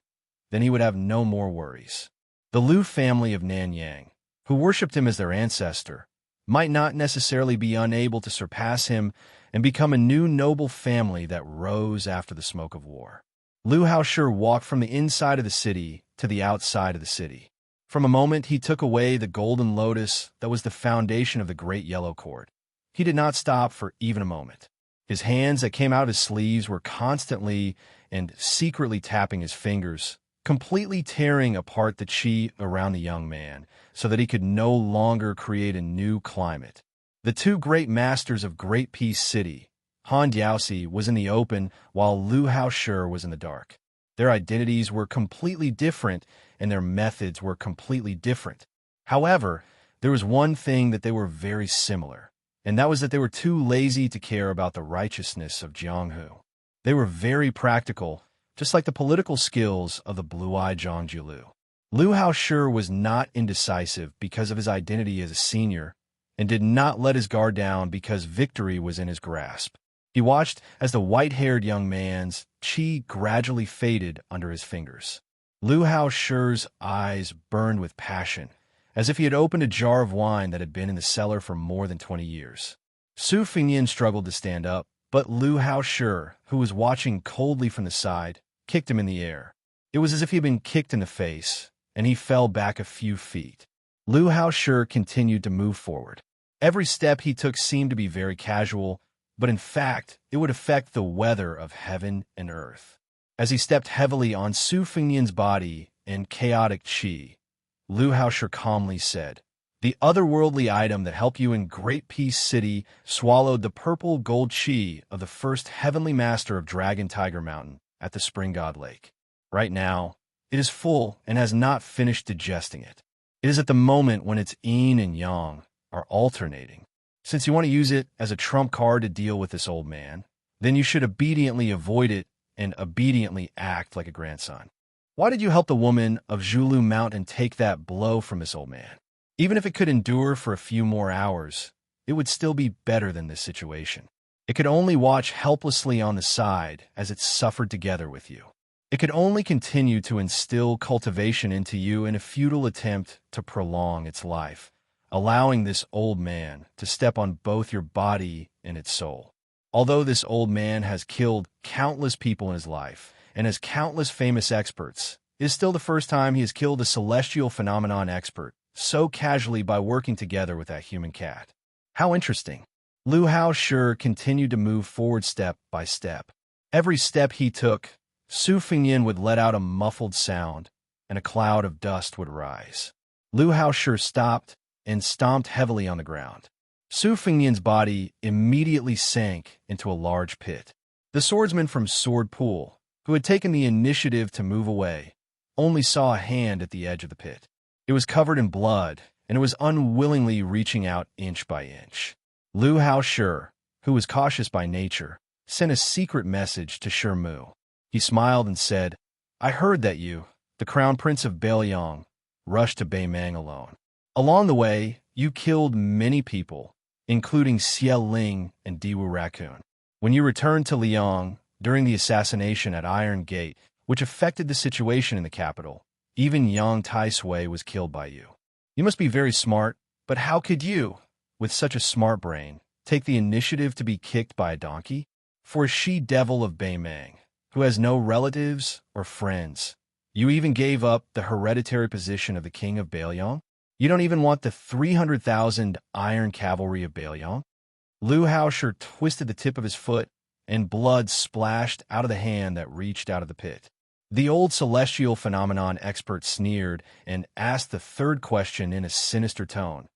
he would have no more worries. The Liu family of Nanyang, who worshipped him as their ancestor, might not necessarily be unable to surpass him and become a new noble family that rose after the smoke of war. Liu Haoshi walked from the inside of the city to the outside of the city. From a moment he took away the golden lotus that was the foundation of the great yellow cord. He did not stop for even a moment. His hands that came out of his sleeves were constantly and secretly tapping his fingers, completely tearing apart the qi around the young man, so that he could no longer create a new climate. The two great masters of Great Peace City, Han Diaosi was in the open while Liu Haoshi was in the dark. Their identities were completely different and their methods were completely different. However, there was one thing that they were very similar, and that was that they were too lazy to care about the righteousness of Jianghu. They were very practical, just like the political skills of the blue-eyed Zhang Jiulu. Liu Haoshi was not indecisive because of his identity as a senior, and did not let his guard down because victory was in his grasp. He watched as the white-haired young man's qi gradually faded under his fingers. Liu Haoshi's eyes burned with passion, as if he had opened a jar of wine that had been in the cellar for more than 20 years. Su Fengnian struggled to stand up, but Liu Haoshi, who was watching coldly from the side, kicked him in the air. It was as if he had been kicked in the face, and he fell back a few feet. Liu Haoshi continued to move forward. Every step he took seemed to be very casual, but in fact, it would affect the weather of heaven and earth. As he stepped heavily on Su Fengnian's body in chaotic qi, Liu Haoshi calmly said, "The otherworldly item that helped you in Great Peace City swallowed the purple gold qi of the first heavenly master of Dragon Tiger Mountain at the Spring God Lake. Right now, it is full and has not finished digesting it. It is at the moment when its yin and yang are alternating. Since you want to use it as a trump card to deal with this old man, then you should obediently avoid it and obediently act like a grandson. Why did you help the woman of Zhulu Mountain take that blow from this old man? Even if it could endure for a few more hours, it would still be better than this situation. It could only watch helplessly on the side as it suffered together with you. It could only continue to instill cultivation into you in a futile attempt to prolong its life, allowing this old man to step on both your body and its soul. Although this old man has killed countless people in his life and has countless famous experts, it is still the first time he has killed a celestial phenomenon expert so casually by working together with that human cat. How interesting." Liu Haoshi continued to move forward step by step. Every step he took, Su Fengnian would let out a muffled sound, and a cloud of dust would rise. Liu Haoshi stopped and stomped heavily on the ground. Su Fengnian's body immediately sank into a large pit. The swordsman from Sword Pool, who had taken the initiative to move away, only saw a hand at the edge of the pit. It was covered in blood, and it was unwillingly reaching out inch by inch. Liu Haoshi, who was cautious by nature, sent a secret message to Shi Mu. He smiled and said, "I heard that you, the Crown Prince of Beiliang, rushed to Beimang alone. Along the way, you killed many people, including Xie Ling and Diwu Raccoon. When you returned to Liang during the assassination at Iron Gate, which affected the situation in the capital, even Yang Taisui was killed by you. You must be very smart, but how could you, with such a smart brain, take the initiative to be kicked by a donkey? For a she-devil of Beimang, who has no relatives or friends, you even gave up the hereditary position of the king of Beiliang? You don't even want the 300,000 iron cavalry of Beiliang?" Liu Haoshi twisted the tip of his foot, and blood splashed out of the hand that reached out of the pit. The old celestial phenomenon expert sneered and asked the third question in a sinister tone.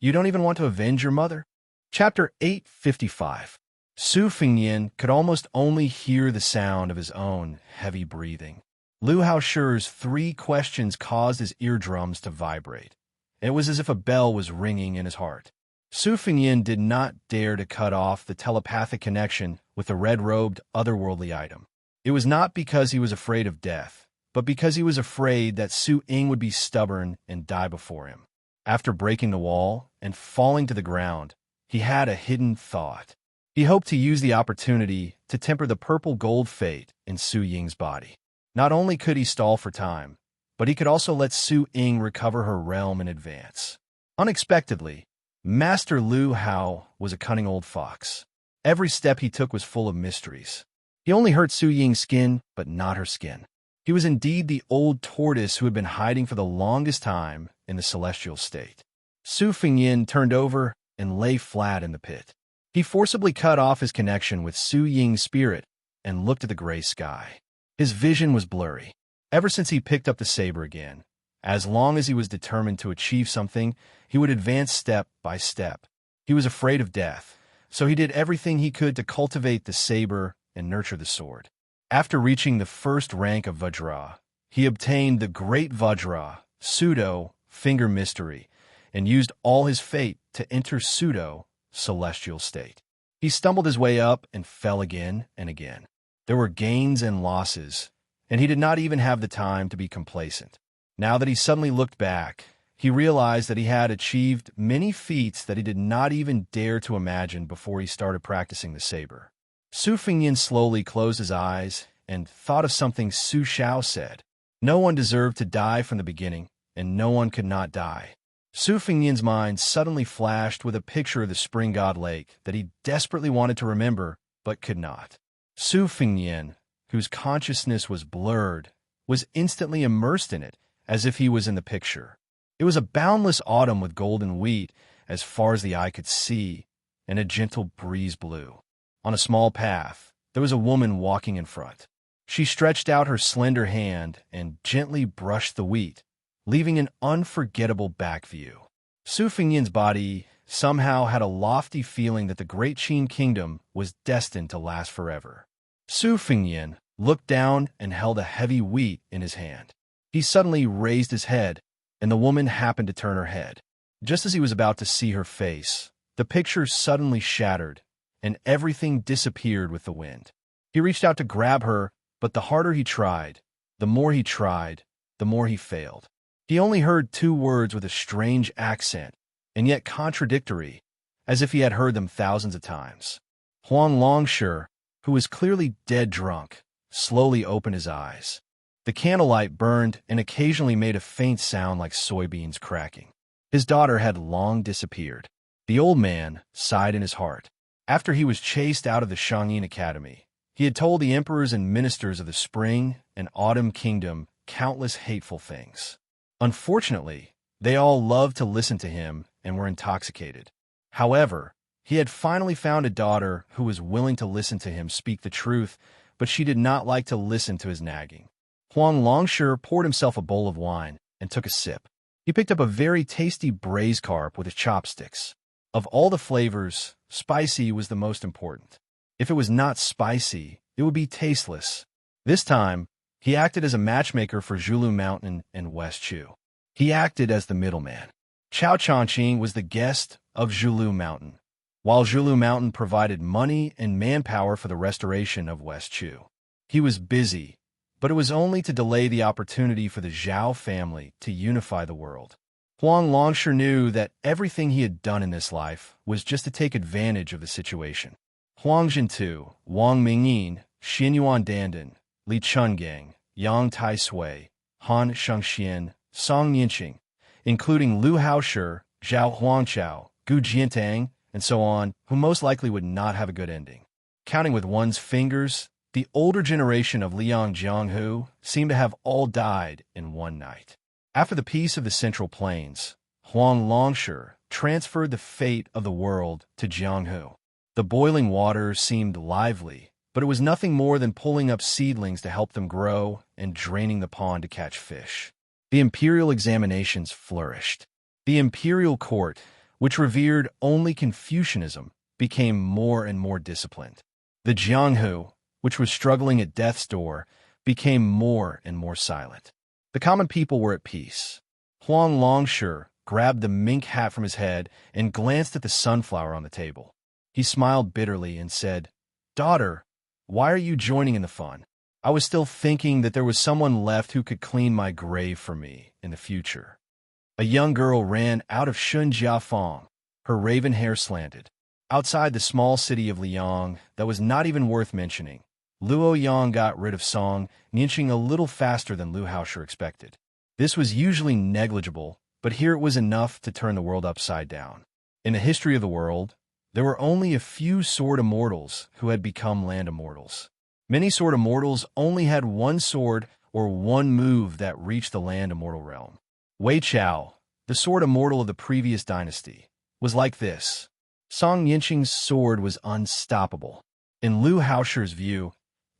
"You don't even want to avenge your mother?" Chapter 855. Su Fengnian could almost only hear the sound of his own heavy breathing. Liu Haoshi's 3 questions caused his eardrums to vibrate. It was as if a bell was ringing in his heart. Su Fengyin did not dare to cut off the telepathic connection with the red-robed, otherworldly item. It was not because he was afraid of death, but because he was afraid that Su Ying would be stubborn and die before him. After breaking the wall and falling to the ground, he had a hidden thought. He hoped to use the opportunity to temper the purple-gold fate in Su Ying's body. Not only could he stall for time, but he could also let Su Ying recover her realm in advance. Unexpectedly, Master Lu Hao was a cunning old fox. Every step he took was full of mysteries. He only hurt Su Ying's skin, but not her skin. He was indeed the old tortoise who had been hiding for the longest time in the celestial state. Su Fengyin turned over and lay flat in the pit. He forcibly cut off his connection with Su Ying's spirit and looked at the gray sky. His vision was blurry. Ever since he picked up the saber again, as long as he was determined to achieve something, he would advance step by step. He was afraid of death, so he did everything he could to cultivate the saber and nurture the sword. After reaching the first rank of Vajra, he obtained the Great Vajra, pseudo finger mystery, and used all his fate to enter pseudo celestial state. He stumbled his way up and fell again and again. There were gains and losses, and he did not even have the time to be complacent. Now that he suddenly looked back, he realized that he had achieved many feats that he did not even dare to imagine before he started practicing the saber. Su Fengyin slowly closed his eyes and thought of something Su Xiao said. No one deserved to die from the beginning, and no one could not die. Su Fengyin's mind suddenly flashed with a picture of the spring god lake that he desperately wanted to remember, but could not. Su Fengyin, whose consciousness was blurred, was instantly immersed in it, as if he was in the picture. It was a boundless autumn with golden wheat as far as the eye could see, and a gentle breeze blew. On a small path, there was a woman walking in front. She stretched out her slender hand and gently brushed the wheat, leaving an unforgettable back view. Su Fengyin's body somehow had a lofty feeling that the great Qin kingdom was destined to last forever. Su Fengyin looked down and held a heavy wheat in his hand. He suddenly raised his head, and the woman happened to turn her head. Just as he was about to see her face, the picture suddenly shattered, and everything disappeared with the wind. He reached out to grab her, but the harder he tried, the more he failed. He only heard two words with a strange accent, and yet contradictory, as if he had heard them thousands of times. Huang Longshi, who was clearly dead drunk, slowly opened his eyes. The candlelight burned and occasionally made a faint sound like soybeans cracking. His daughter had long disappeared. The old man sighed in his heart. After he was chased out of the Shangyin Academy, he had told the emperors and ministers of the Spring and Autumn Kingdom countless hateful things. Unfortunately, they all loved to listen to him and were intoxicated. However, he had finally found a daughter who was willing to listen to him speak the truth, but she did not like to listen to his nagging. Huang Longshi poured himself a bowl of wine and took a sip. He picked up a very tasty braised carp with his chopsticks. Of all the flavors, spicy was the most important. If it was not spicy, it would be tasteless. This time, he acted as a matchmaker for Zhulu Mountain and West Chu. He acted as the middleman. Chao Changqing was the guest of Zhulu Mountain, while Zhulu Mountain provided money and manpower for the restoration of West Chu. He was busy, but it was only to delay the opportunity for the Zhao family to unify the world. Huang Longshi knew that everything he had done in this life was just to take advantage of the situation. Huang Jintu, Wang Mingyin, Xinyuan Dandan, Li Chungang, Yang Tai Sui, Han Shengxian, Song Yinqing, including Lu Haoshi, Zhao Huangchao, Gu Jiantang, and so on, who most likely would not have a good ending. Counting with one's fingers, the older generation of Liang Jianghu seemed to have all died in one night. After the peace of the Central Plains, Huang Longshi transferred the fate of the world to Jianghu. The boiling water seemed lively, but it was nothing more than pulling up seedlings to help them grow and draining the pond to catch fish. The imperial examinations flourished. The imperial court, which revered only Confucianism, became more and more disciplined. The Jianghu, which was struggling at death's door, became more and more silent. The common people were at peace. Huang Longshi grabbed the mink hat from his head and glanced at the sunflower on the table. He smiled bitterly and said, "Daughter, why are you joining in the fun? I was still thinking that there was someone left who could clean my grave for me in the future." A young girl ran out of Xianxia, her raven hair slanted. Outside the small city of Liang that was not even worth mentioning, Luo Yang got rid of Song Nianqing a little faster than Lu Haosher expected. This was usually negligible, but here it was enough to turn the world upside down. In the history of the world, there were only a few sword immortals who had become land immortals. Many sword immortals only had one sword or one move that reached the land immortal realm. Wei Chao, the sword immortal of the previous dynasty, was like this. Song Nianqing's sword was unstoppable. In Lu Haosher's view,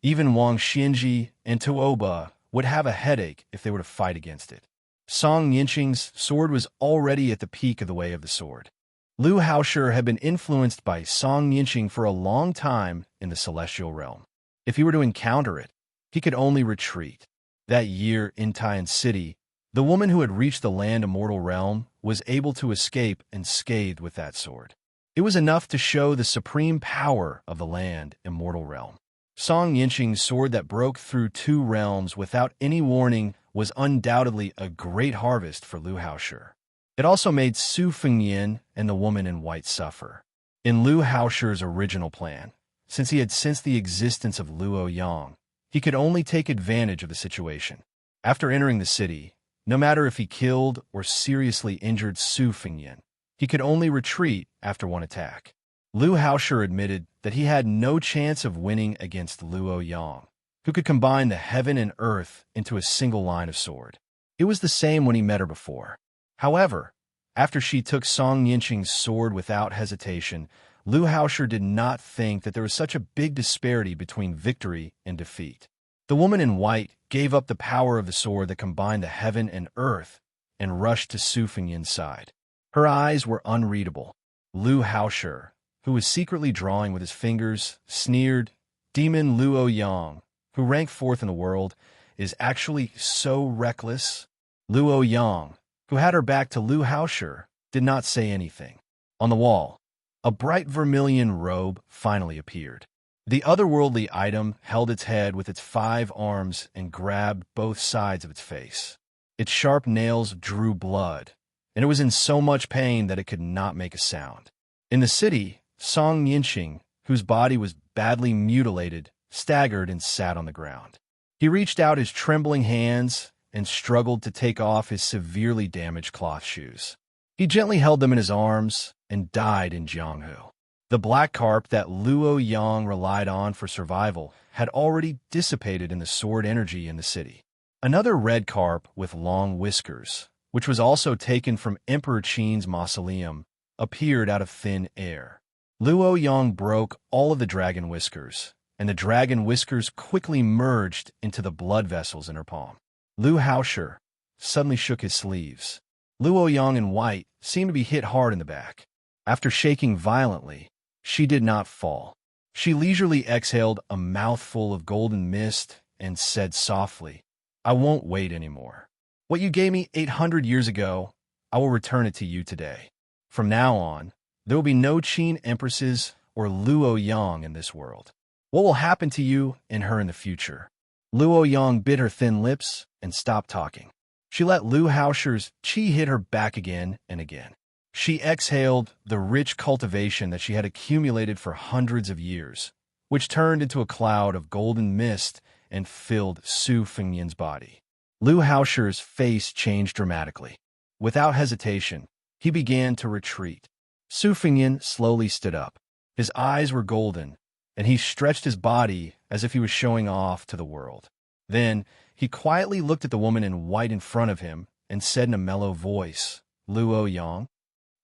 even Wang Xianji and Tuoba would have a headache if they were to fight against it. Song Nianqing's sword was already at the peak of the way of the sword. Lu Haosher had been influenced by Song Nianqing for a long time in the celestial realm. If he were to encounter it, he could only retreat. That year in Tian City, the woman who had reached the land immortal realm was able to escape unscathed with that sword. It was enough to show the supreme power of the land immortal realm. Song Nianqing's sword that broke through two realms without any warning was undoubtedly a great harvest for Lu Haosher. It also made Su Fengyan and the woman in white suffer. In Lu Haosher's original plan, since he had sensed the existence of Luo Yang, he could only take advantage of the situation. After entering the city, no matter if he killed or seriously injured Su Fengyan, he could only retreat after one attack. Lu Haosher admitted that he had no chance of winning against Luo Yang, who could combine the heaven and earth into a single line of sword. It was the same when he met her before. However, after she took Song Nianqing's sword without hesitation, Lu Haosher did not think that there was such a big disparity between victory and defeat. The woman in white gave up the power of the sword that combined the heaven and earth and rushed to Su Fengyan's side. Her eyes were unreadable. Lu Haosher, who was secretly drawing with his fingers, sneered, "Demon Luo Yang, who ranked fourth in the world, is actually so reckless." Luo Yang, who had her back to Lu Haosher, did not say anything. On the wall, a bright vermilion robe finally appeared. The otherworldly item held its head with its 5 arms and grabbed both sides of its face. Its sharp nails drew blood, and it was in so much pain that it could not make a sound. In the city, Song Nianqing, whose body was badly mutilated, staggered and sat on the ground. He reached out his trembling hands and struggled to take off his severely damaged cloth shoes. He gently held them in his arms and died in Jianghu. The black carp that Luo Yang relied on for survival had already dissipated in the sword energy in the city. Another red carp with long whiskers, which was also taken from Emperor Qin's mausoleum, appeared out of thin air. Luo Yang broke all of the dragon whiskers, and the dragon whiskers quickly merged into the blood vessels in her palm. Lu Haosher suddenly shook his sleeves. Luo Yang in white seemed to be hit hard in the back. After shaking violently, she did not fall. She leisurely exhaled a mouthful of golden mist and said softly, "I won't wait anymore. What you gave me 800 years ago, I will return it to you today. From now on, there will be no Qin empresses or Luo Yang in this world. What will happen to you and her in the future?" Luo Yang bit her thin lips and stopped talking. She let Lu Haosher's qi hit her back again and again. She exhaled the rich cultivation that she had accumulated for hundreds of years, which turned into a cloud of golden mist and filled Su Fengyan's body. Lu Haosher's face changed dramatically. Without hesitation, he began to retreat. Su Fengyan slowly stood up. His eyes were golden, and he stretched his body as if he was showing off to the world. Then, he quietly looked at the woman in white in front of him and said in a mellow voice, "Luo Yang."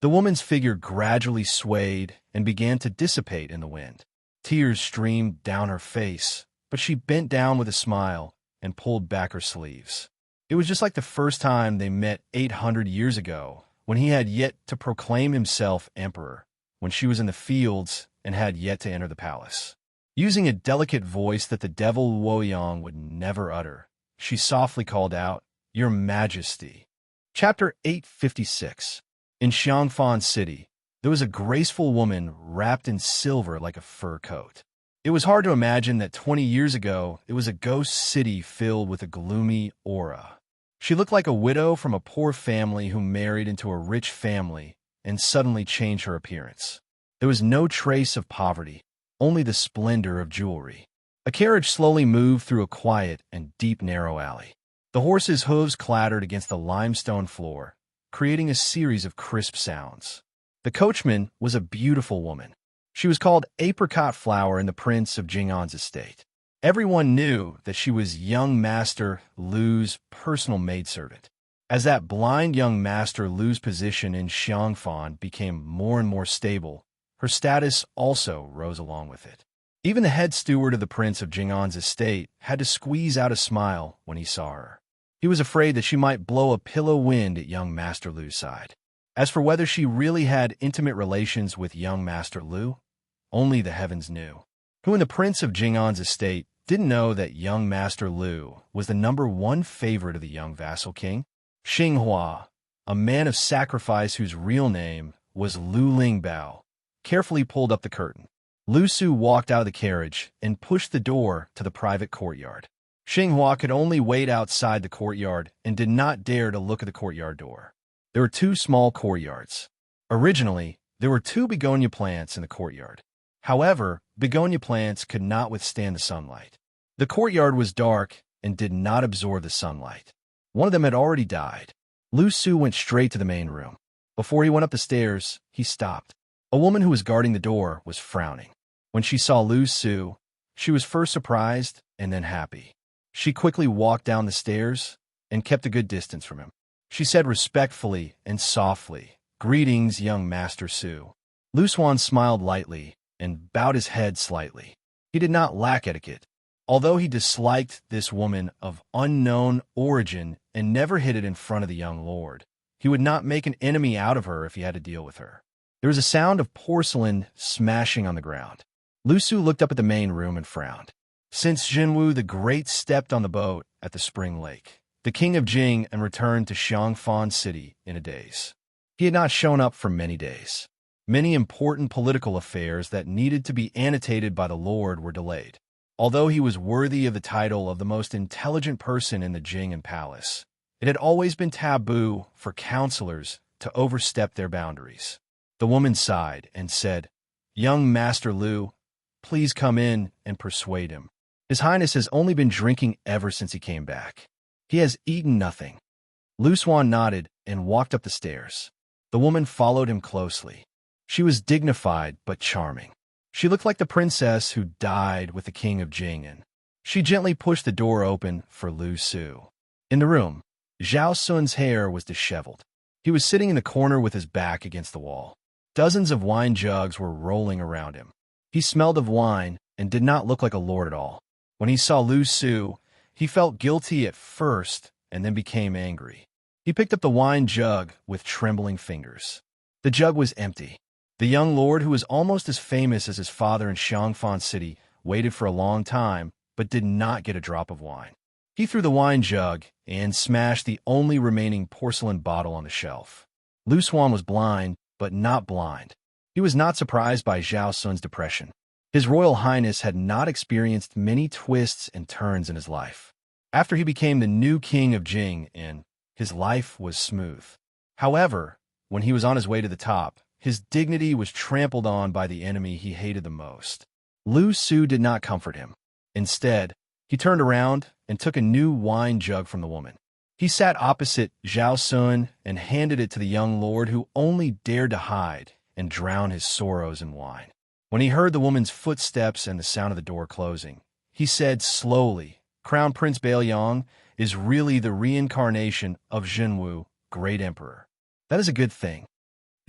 The woman's figure gradually swayed and began to dissipate in the wind. Tears streamed down her face, but she bent down with a smile and pulled back her sleeves. It was just like the first time they met 800 years ago, when he had yet to proclaim himself emperor, when she was in the fields and had yet to enter the palace. Using a delicate voice that the devil Luo Yang would never utter, she softly called out, "Your Majesty." Chapter 856. In Xianxia City, there was a graceful woman wrapped in silver like a fur coat. It was hard to imagine that 20 years ago, it was a ghost city filled with a gloomy aura. She looked like a widow from a poor family who married into a rich family and suddenly changed her appearance. There was no trace of poverty, only the splendor of jewelry. A carriage slowly moved through a quiet and deep narrow alley. The horse's hooves clattered against the limestone floor, creating a series of crisp sounds. The coachman was a beautiful woman. She was called Apricot Flower in the Prince of Jing'an's estate. Everyone knew that she was young Master Lu's personal maidservant. As that blind young Master Lu's position in Xiangfan became more and more stable, her status also rose along with it. Even the head steward of the Prince of Jing'an's estate had to squeeze out a smile when he saw her. He was afraid that she might blow a pillow wind at young Master Lu's side. As for whether she really had intimate relations with young Master Lu, only the heavens knew. Who in the Prince of Jing'an's estate didn't know that young Master Lu was the *1 favorite of the young vassal king? Xinghua, a man of sacrifice whose real name was Lu Lingbao, carefully pulled up the curtain. Lu Su walked out of the carriage and pushed the door to the private courtyard. Xinghua could only wait outside the courtyard and did not dare to look at the courtyard door. There were 2 small courtyards. Originally, there were 2 begonia plants in the courtyard. However, begonia plants could not withstand the sunlight. The courtyard was dark and did not absorb the sunlight. One of them had already died. Lu Su went straight to the main room. Before he went up the stairs, he stopped. A woman who was guarding the door was frowning. When she saw Lu Su, she was first surprised and then happy. She quickly walked down the stairs and kept a good distance from him. She said respectfully and softly, "Greetings, young Master Su." Lu Suan smiled lightly and bowed his head slightly. He did not lack etiquette. Although he disliked this woman of unknown origin and never hid it in front of the young lord, he would not make an enemy out of her if he had to deal with her. There was a sound of porcelain smashing on the ground. Lu Su looked up at the main room and frowned. Since Jinwu the Great stepped on the boat at the spring lake, the king of Jing, and returned to Xiangfan City in a daze. He had not shown up for many days. Many important political affairs that needed to be annotated by the Lord were delayed. Although he was worthy of the title of the most intelligent person in the Jing palace, it had always been taboo for counselors to overstep their boundaries. The woman sighed and said, "Young Master Lu, please come in and persuade him. His Highness has only been drinking ever since he came back. He has eaten nothing." Lu Suan nodded and walked up the stairs. The woman followed him closely. She was dignified but charming. She looked like the princess who died with the king of Jing, and she gently pushed the door open for Lu Su. In the room, Zhao Sun's hair was disheveled. He was sitting in the corner with his back against the wall. Dozens of wine jugs were rolling around him. He smelled of wine and did not look like a lord at all. When he saw Lu Su, he felt guilty at first and then became angry. He picked up the wine jug with trembling fingers. The jug was empty. The young lord, who was almost as famous as his father in Xiangfan City, waited for a long time, but did not get a drop of wine. He threw the wine jug and smashed the only remaining porcelain bottle on the shelf. Lu Suan was blind, but not blind. He was not surprised by Zhao Sun's depression. His Royal Highness had not experienced many twists and turns in his life. After he became the new king of Jing, his life was smooth. However, when he was on his way to the top, his dignity was trampled on by the enemy he hated the most. Lu Su did not comfort him. Instead, he turned around and took a new wine jug from the woman. He sat opposite Zhao Sun and handed it to the young lord, who only dared to hide and drown his sorrows in wine. When he heard the woman's footsteps and the sound of the door closing, he said slowly, "Crown Prince Baoyang is really the reincarnation of Jinwu, Great Emperor. That is a good thing."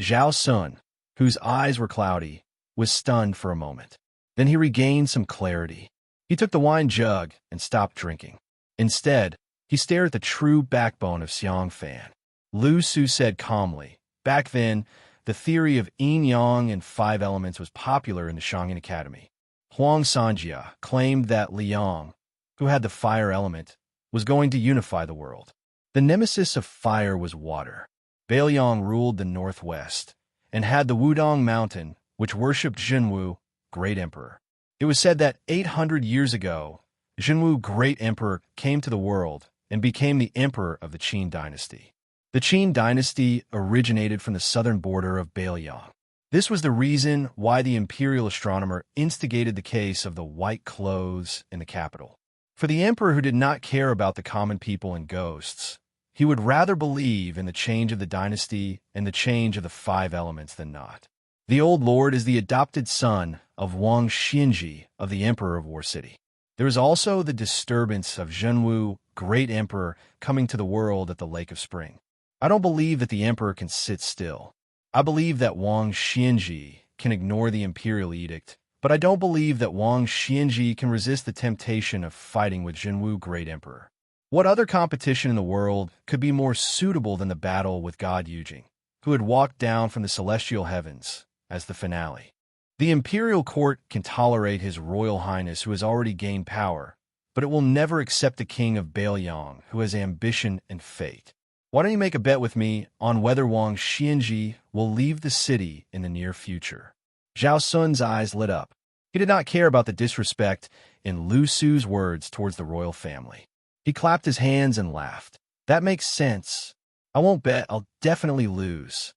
Zhao Sun, whose eyes were cloudy, was stunned for a moment. Then he regained some clarity. He took the wine jug and stopped drinking. Instead, he stared at the true backbone of Xiangfan. Lu Su said calmly, "Back then, the theory of yin-yang and 5 elements was popular in the Xiangyan Academy. Huang Sanjia claimed that Liang, who had the fire element, was going to unify the world. The nemesis of fire was water. Bailiang ruled the northwest and had the Wudong Mountain, which worshipped Zhenwu, great emperor. It was said that 800 years ago, Zhenwu, great emperor, came to the world and became the emperor of the Qin dynasty. The Qin dynasty originated from the southern border of Bailiang. This was the reason why the imperial astronomer instigated the case of the white clothes in the capital. For the emperor who did not care about the common people and ghosts, he would rather believe in the change of the dynasty and the change of the 5 elements than not. The old lord is the adopted son of Wang Xianxia of the emperor of War City. There is also the disturbance of Zhenwu, great emperor, coming to the world at the Lake of Spring. I don't believe that the emperor can sit still. I believe that Wang Xianxia can ignore the imperial edict, but I don't believe that Wang Xianxia can resist the temptation of fighting with Zhenwu, great emperor. What other competition in the world could be more suitable than the battle with God Yujing, who had walked down from the celestial heavens, as the finale? The imperial court can tolerate his royal highness who has already gained power, but it will never accept the king of Bailiang who has ambition and fate. Why don't you make a bet with me on whether Wang Xianxia will leave the city in the near future? Zhao Sun's eyes lit up. He did not care about the disrespect in Lu Su's words towards the royal family. He clapped his hands and laughed. That makes sense. I won't bet, I'll definitely lose.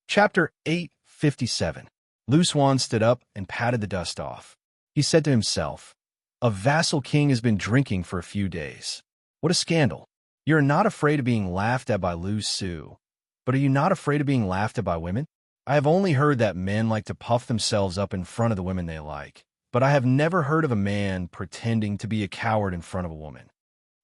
Chapter 857. Lu Suan stood up and patted the dust off. He said to himself, "A vassal king has been drinking for a few days. What a scandal. You're not afraid of being laughed at by Lu Su, but are you not afraid of being laughed at by women? I have only heard that men like to puff themselves up in front of the women they like, but I have never heard of a man pretending to be a coward in front of a woman."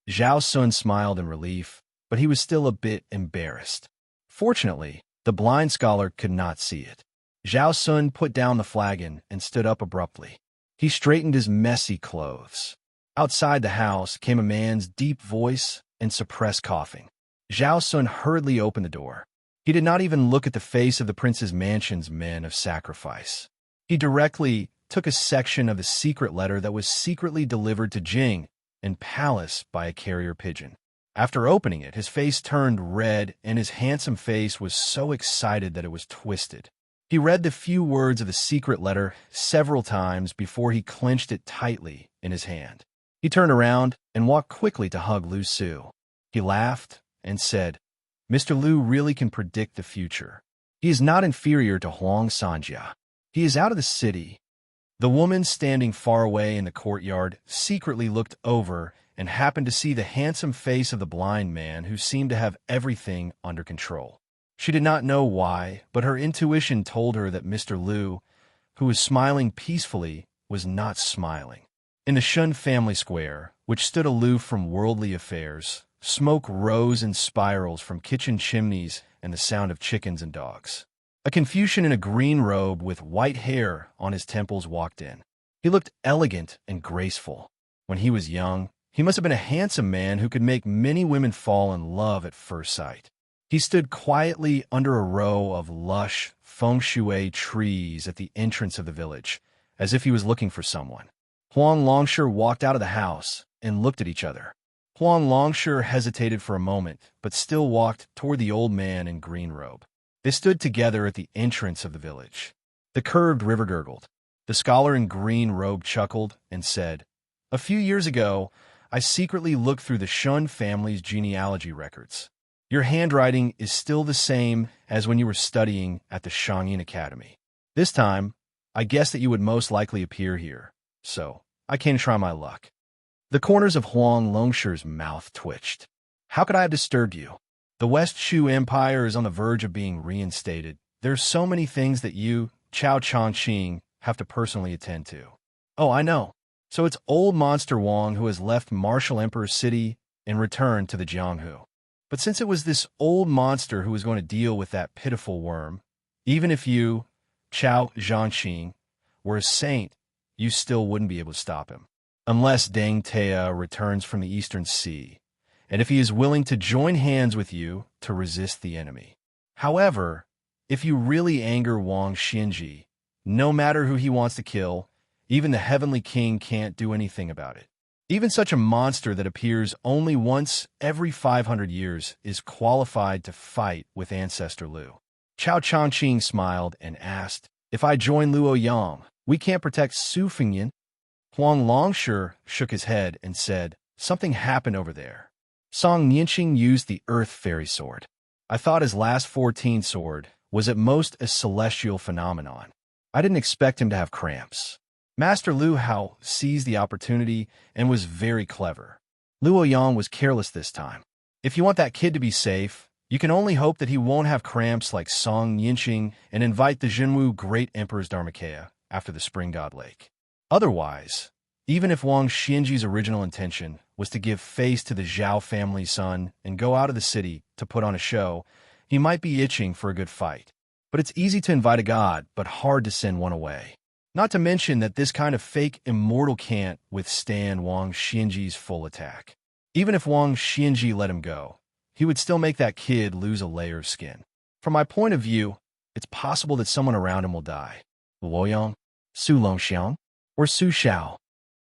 Zhao Sun smiled in relief, but he was still a bit embarrassed. Fortunately, the blind scholar could not see it. Zhao Sun put down the flagon and stood up abruptly. He straightened his messy clothes. Outside the house came a man's deep voice and suppressed coughing. Zhao Sun hurriedly opened the door. He did not even look at the face of the prince's mansion's men of sacrifice. He directly took a section of the secret letter that was secretly delivered to Jing in palace by a carrier pigeon. After opening it, his face turned red and his handsome face was so excited that it was twisted. He read the few words of the secret letter several times before he clenched it tightly in his hand. He turned around and walked quickly to hug Lu Su. He laughed and said, "Mr. Lu really can predict the future. He is not inferior to Huang Sanjia. He is out of the city." The woman standing far away in the courtyard secretly looked over and happened to see the handsome face of the blind man who seemed to have everything under control. She did not know why, but her intuition told her that Mr. Lu, who was smiling peacefully, was not smiling. In the Shun family square, which stood aloof from worldly affairs, smoke rose in spirals from kitchen chimneys and the sound of chickens and dogs. A Confucian in a green robe with white hair on his temples walked in. He looked elegant and graceful. When he was young, he must have been a handsome man who could make many women fall in love at first sight. He stood quietly under a row of lush feng shui trees at the entrance of the village, as if he was looking for someone. Huang Longshi walked out of the house and looked at each other. Huang Longshi hesitated for a moment, but still walked toward the old man in green robe. They stood together at the entrance of the village. The curved river gurgled. The scholar in green robe chuckled and said, "A few years ago, I secretly looked through the Shun family's genealogy records. Your handwriting is still the same as when you were studying at the Shangyin Academy. This time, I guessed that you would most likely appear here, so I came to try my luck." The corners of Huang Longshi's mouth twitched. "How could I have disturbed you? The West Shu Empire is on the verge of being reinstated. There are so many things that you, Chao Changqing, have to personally attend to." "Oh, I know. So it's old monster Wang who has left Martial Emperor City and returned to the Jianghu. But since it was this old monster who was going to deal with that pitiful worm, even if you, Chao Zhangqing, were a saint, you still wouldn't be able to stop him. Unless Deng Tea returns from the Eastern Sea, and if he is willing to join hands with you to resist the enemy. However, if you really anger Wang Xianxia, no matter who he wants to kill, even the Heavenly King can't do anything about it. Even such a monster that appears only once every 500 years is qualified to fight with Ancestor Lu. Chao Changqing smiled and asked, "If I join Luo Yang, we can't protect Su Fengyan?" Huang Longshi shook his head and said, "Something happened over there. Song Nianqing used the Earth Fairy Sword. I thought his last 14 sword was at most a celestial phenomenon. I didn't expect him to have cramps." Master Lu Hao seized the opportunity and was very clever. Luo Yang was careless this time. If you want that kid to be safe, you can only hope that he won't have cramps like Song Nianqing and invite the Jinwu Great Emperor's Dharmakaya after the Spring God Lake. Otherwise, even if Wang Xianji's original intention was to give face to the Zhao family's son and go out of the city to put on a show, he might be itching for a good fight. But it's easy to invite a god, but hard to send one away. Not to mention that this kind of fake immortal can't withstand Wang Xianji's full attack. Even if Wang Xianji let him go, he would still make that kid lose a layer of skin. From my point of view, it's possible that someone around him will die. Luoyang, Su Longxiang, or Su Xiao.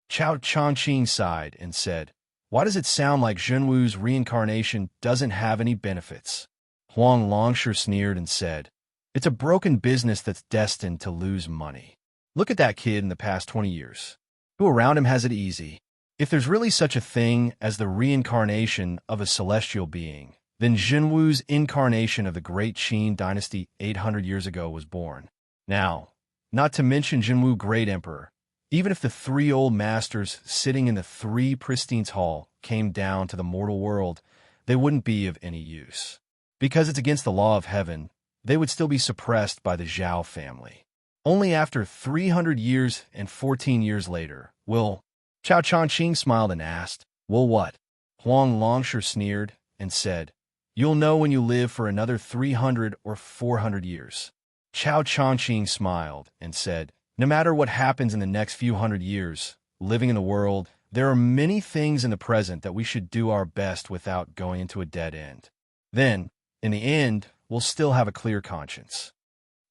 Chao Changqing sighed and said, "Why does it sound like Zhenwu's reincarnation doesn't have any benefits?" Huang Longshi sneered and said, "It's a broken business that's destined to lose money. Look at that kid in the past 20 years. Who around him has it easy? If there's really such a thing as the reincarnation of a celestial being, then Zhenwu's incarnation of the Great Qin dynasty 800 years ago was born. Now, not to mention Jinwu Great Emperor, even if the 3 old masters sitting in the 3 Pristines Hall came down to the mortal world, they wouldn't be of any use. Because it's against the law of heaven, they would still be suppressed by the Zhao family. Only after 300 years and 14 years later will—" Chao Changqing smiled and asked, "Will what?" Huang Longshi sneered and said, "You'll know when you live for another 300 or 400 years. Chao Changqing smiled and said, "No matter what happens in the next few hundred years, living in the world, there are many things in the present that we should do our best without going into a dead end. Then, in the end, we'll still have a clear conscience."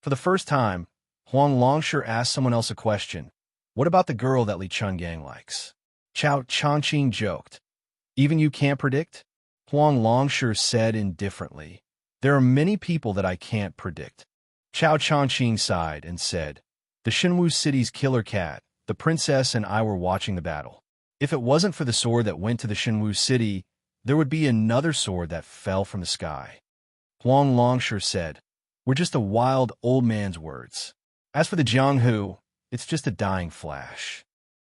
For the first time, Huang Longshi asked someone else a question. "What about the girl that Li Chungang likes?" Chao Changqing joked. "Even you can't predict?" Huang Longshi said indifferently, "There are many people that I can't predict." Chao Changqing sighed and said, "The Shenwu city's killer cat, the princess and I were watching the battle. If it wasn't for the sword that went to the Shenwu city, there would be another sword that fell from the sky." Huang Longshi said, "We're just a wild old man's words. As for the Jianghu, it's just a dying flash."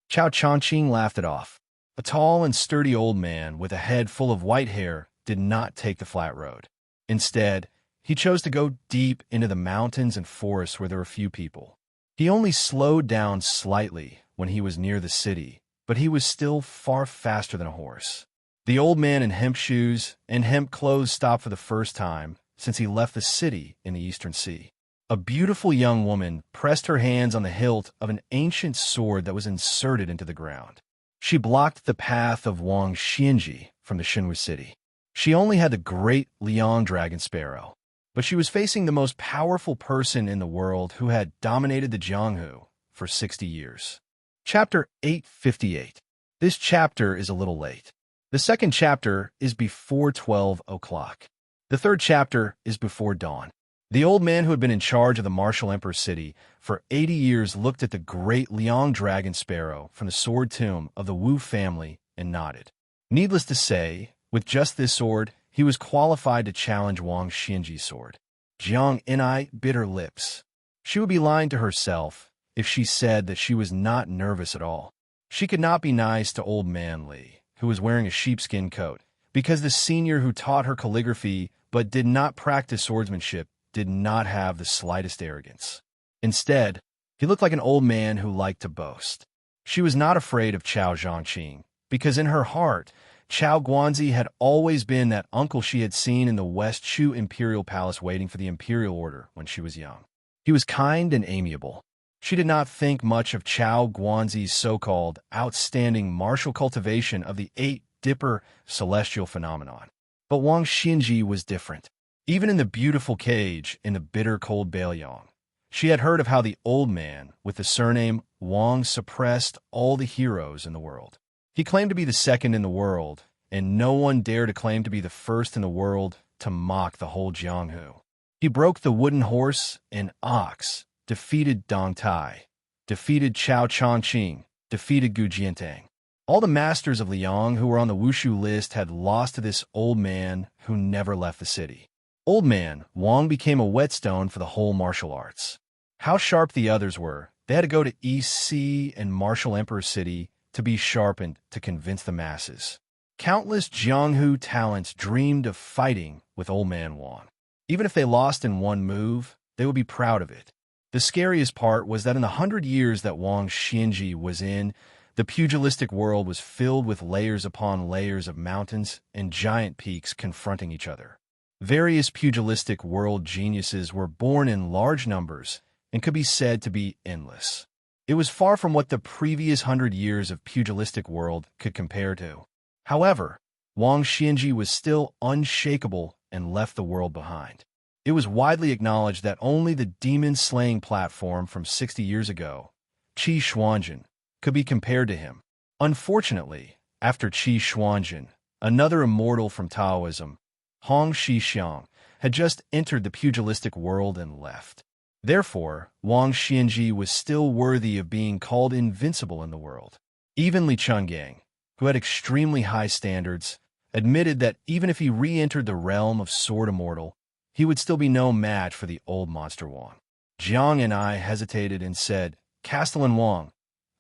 Chao Changqing laughed it off. A tall and sturdy old man with a head full of white hair did not take the flat road. Instead, he chose to go deep into the mountains and forests where there were few people. He only slowed down slightly when he was near the city, but he was still far faster than a horse. The old man in hemp shoes and hemp clothes stopped for the first time since he left the city in the Eastern Sea. A beautiful young woman pressed her hands on the hilt of an ancient sword that was inserted into the ground. She blocked the path of Wang Xianji from the Shenwu city. She only had the great Liang dragon sparrow, but she was facing the most powerful person in the world who had dominated the Jianghu for 60 years. Chapter 858. This chapter is a little late. The second chapter is before 12 o'clock. The third chapter is before dawn. The old man who had been in charge of the martial emperor city for 80 years looked at the great Liang dragon sparrow from the sword tomb of the Wu family and nodded. Needless to say, with just this sword, he was qualified to challenge Wang Xianji's sword. Jiang Enai bit her lips. She would be lying to herself if she said that she was not nervous at all. She could not be nice to old man Li, who was wearing a sheepskin coat, because the senior who taught her calligraphy but did not practice swordsmanship did not have the slightest arrogance. Instead, he looked like an old man who liked to boast. She was not afraid of Chao Zhangqing, because in her heart, Chao Guanzi had always been that uncle she had seen in the West Chu Imperial Palace waiting for the Imperial Order when she was young. He was kind and amiable. She did not think much of Chao Guanzi's so-called outstanding martial cultivation of the 8-dipper celestial phenomenon. But Wang Xianji was different. Even in the beautiful cage in the bitter cold Baiyang, she had heard of how the old man with the surname Wang suppressed all the heroes in the world. He claimed to be the second in the world, and no one dared to claim to be the first in the world to mock the whole Jianghu. He broke the wooden horse and ox, defeated Dong Tai, defeated Chao Chongqing, defeated Gu Jiantang. All the masters of Liang who were on the Wushu list had lost to this old man who never left the city. Old Man Wang became a whetstone for the whole martial arts. How sharp the others were, they had to go to East Sea and Martial Emperor City to be sharpened to convince the masses. Countless Jianghu talents dreamed of fighting with Old Man Wang. Even if they lost in one move, they would be proud of it. The scariest part was that in the 100 years that Wang Xianxia was in, the pugilistic world was filled with layers upon layers of mountains and giant peaks confronting each other. Various pugilistic world geniuses were born in large numbers and could be said to be endless. It was far from what the previous 100 years of pugilistic world could compare to. However, Wang Xianxia was still unshakable and left the world behind. It was widely acknowledged that only the demon-slaying platform from 60 years ago, Qi Xuanjun, could be compared to him. Unfortunately, after Qi Xuanjun, another immortal from Taoism, Hong Shixiang, had just entered the pugilistic world and left. Therefore, Wang Xianxia was still worthy of being called invincible in the world. Even Li Chungang, who had extremely high standards, admitted that even if he re-entered the realm of Sword Immortal, he would still be no match for the old monster Wang. Jiang and I hesitated and said, "Castellan Wang,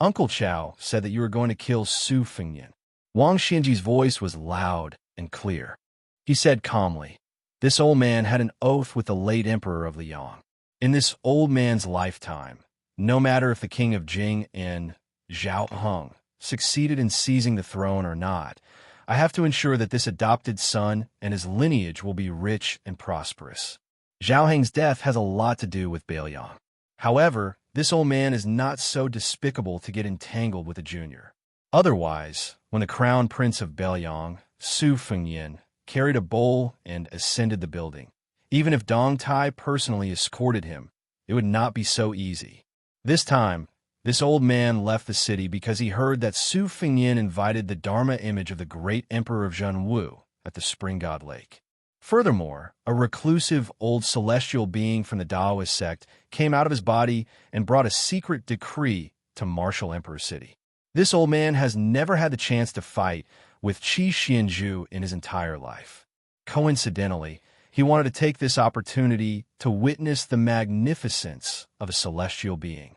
Uncle Chao said that you were going to kill Su Fengyan." Wang Xianji's voice was loud and clear. He said calmly, "This old man had an oath with the late emperor of Liang. In this old man's lifetime, no matter if the king of Jing and Zhao Heng succeeded in seizing the throne or not, I have to ensure that this adopted son and his lineage will be rich and prosperous. Zhao Heng's death has a lot to do with Bailiang. However, this old man is not so despicable to get entangled with a junior. Otherwise, when the crown prince of Bailiang, Su Fengyan, carried a bowl and ascended the building, even if Dong Tai personally escorted him, it would not be so easy. This time, this old man left the city because he heard that Su Fengyan invited the Dharma image of the great emperor of Zhenwu at the Spring God Lake. Furthermore, a reclusive old celestial being from the Taoist sect came out of his body and brought a secret decree to Martial Emperor City. This old man has never had the chance to fight with Qi Xianzhu in his entire life. Coincidentally, he wanted to take this opportunity to witness the magnificence of a celestial being.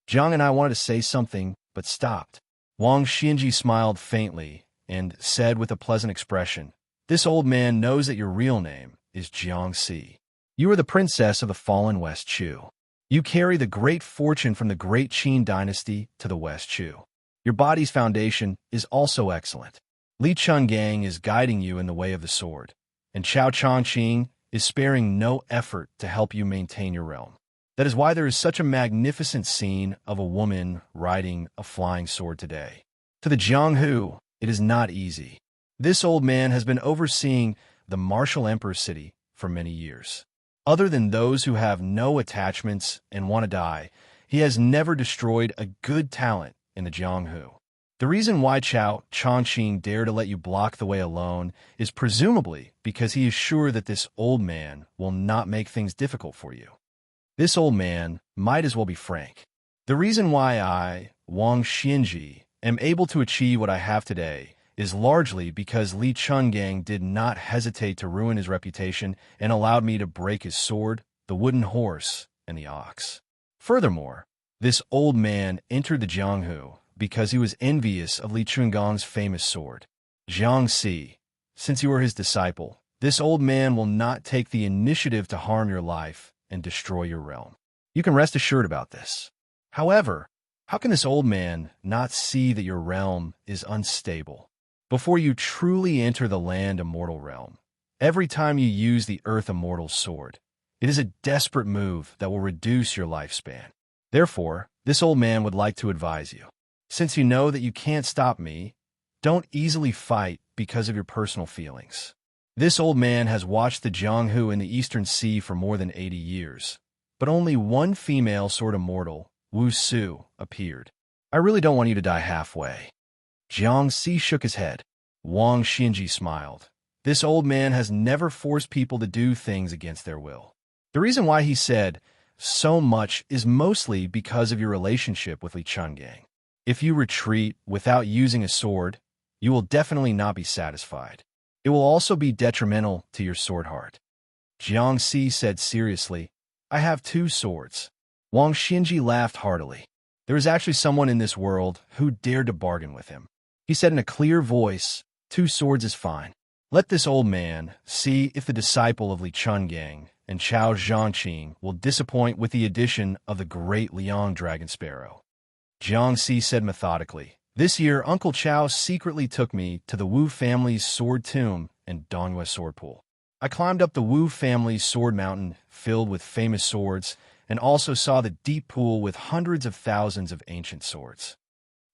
Jiang and I wanted to say something, but stopped. Wang Xianxia smiled faintly and said with a pleasant expression, "This old man knows that your real name is Xianxia. You are the princess of the fallen West Chu. You carry the great fortune from the great Qin dynasty to the West Chu. Your body's foundation is also excellent. Li Chungang is guiding you in the way of the sword, and Chao Chongqing is sparing no effort to help you maintain your realm. That is why there is such a magnificent scene of a woman riding a flying sword today. To the Jianghu, it is not easy. This old man has been overseeing the Martial Emperor City for many years. Other than those who have no attachments and want to die, he has never destroyed a good talent in the Jianghu. The reason why Chao Chongqing dared to let you block the way alone is presumably because he is sure that this old man will not make things difficult for you. This old man might as well be frank. The reason why I, Wang Xianxia, am able to achieve what I have today is largely because Li Chungang did not hesitate to ruin his reputation and allowed me to break his sword, the wooden horse, and the ox. Furthermore, this old man entered the Jianghu because he was envious of Li Chunggang's famous sword. Xianxia, since you are his disciple, this old man will not take the initiative to harm your life and destroy your realm. You can rest assured about this. However, how can this old man not see that your realm is unstable? Before you truly enter the land immortal realm, every time you use the earth immortal sword, it is a desperate move that will reduce your lifespan. Therefore, this old man would like to advise you. Since you know that you can't stop me, don't easily fight because of your personal feelings. This old man has watched the Jianghu in the Eastern Sea for more than 80 years, but only one female sword immortal, Wuxia, appeared. I really don't want you to die halfway. Xianxia shook his head. Wang Xinji smiled. This old man has never forced people to do things against their will. The reason why he said so much is mostly because of your relationship with Li Chungang. If you retreat without using a sword, you will definitely not be satisfied. It will also be detrimental to your sword heart. Xianxia said seriously, I have 2 swords. Wang Xinji laughed heartily. There is actually someone in this world who dared to bargain with him. He said in a clear voice, 2 swords is fine. Let this old man see if the disciple of Li Chungang and Chao Zhangqing will disappoint with the addition of the great Liang Dragon Sparrow. Xianxia said methodically, This year Uncle Chao secretly took me to the Wu family's sword tomb and Dongyue sword pool. I climbed up the Wu family's sword mountain filled with famous swords and also saw the deep pool with hundreds of thousands of ancient swords.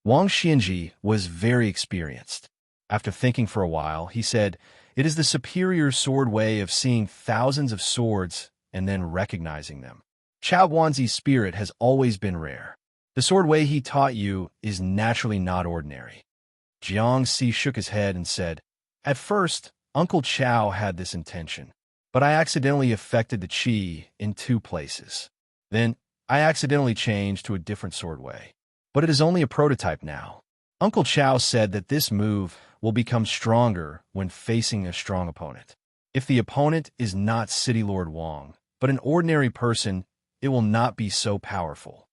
Wang Xinji was very experienced. After thinking for a while, he said, It is the superior sword way of seeing thousands of swords and then recognizing them. Chao Guanzi's spirit has always been rare. The sword way he taught you is naturally not ordinary. Xianxia shook his head and said, At first, Uncle Chao had this intention, but I accidentally affected the qi in 2 places. Then, I accidentally changed to a different sword way. But it is only a prototype now. Uncle Chao said that this move will become stronger when facing a strong opponent. If the opponent is not City Lord Wang, but an ordinary person, it will not be so powerful.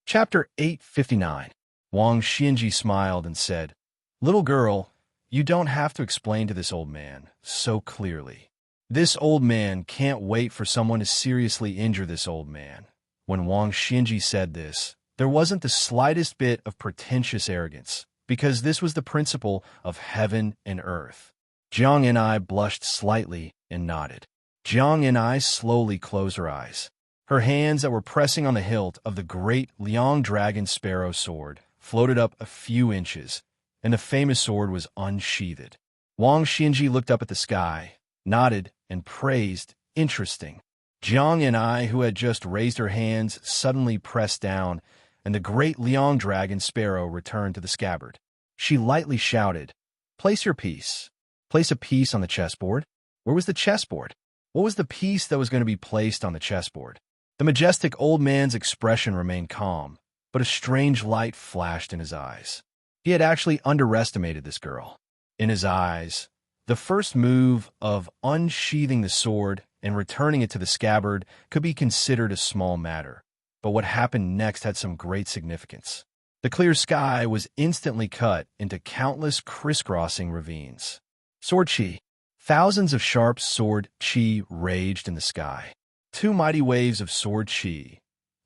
Chapter 859. Wang Xinji smiled and said, Little girl, you don't have to explain to this old man so clearly. This old man can't wait for someone to seriously injure this old man. When Wang Xinji said this, there wasn't the slightest bit of pretentious arrogance, because this was the principle of heaven and earth. Jiang and I blushed slightly and nodded. Jiang and I slowly closed her eyes. Her hands that were pressing on the hilt of the great Liang Dragon Sparrow sword floated up a few inches, and the famous sword was unsheathed. Wang Xinji looked up at the sky, nodded, and praised, Interesting. Jiang and I, who had just raised her hands, suddenly pressed down, and the great Liang Dragon Sparrow returned to the scabbard. She lightly shouted, Place your piece. Place a piece on the chessboard? Where was the chessboard? What was the piece that was going to be placed on the chessboard? The majestic old man's expression remained calm, but a strange light flashed in his eyes. He had actually underestimated this girl. In his eyes, the first move of unsheathing the sword and returning it to the scabbard could be considered a small matter. But what happened next had some great significance. The clear sky was instantly cut into countless crisscrossing ravines. Sword chi. Thousands of sharp sword chi raged in the sky. 2 mighty waves of sword chi,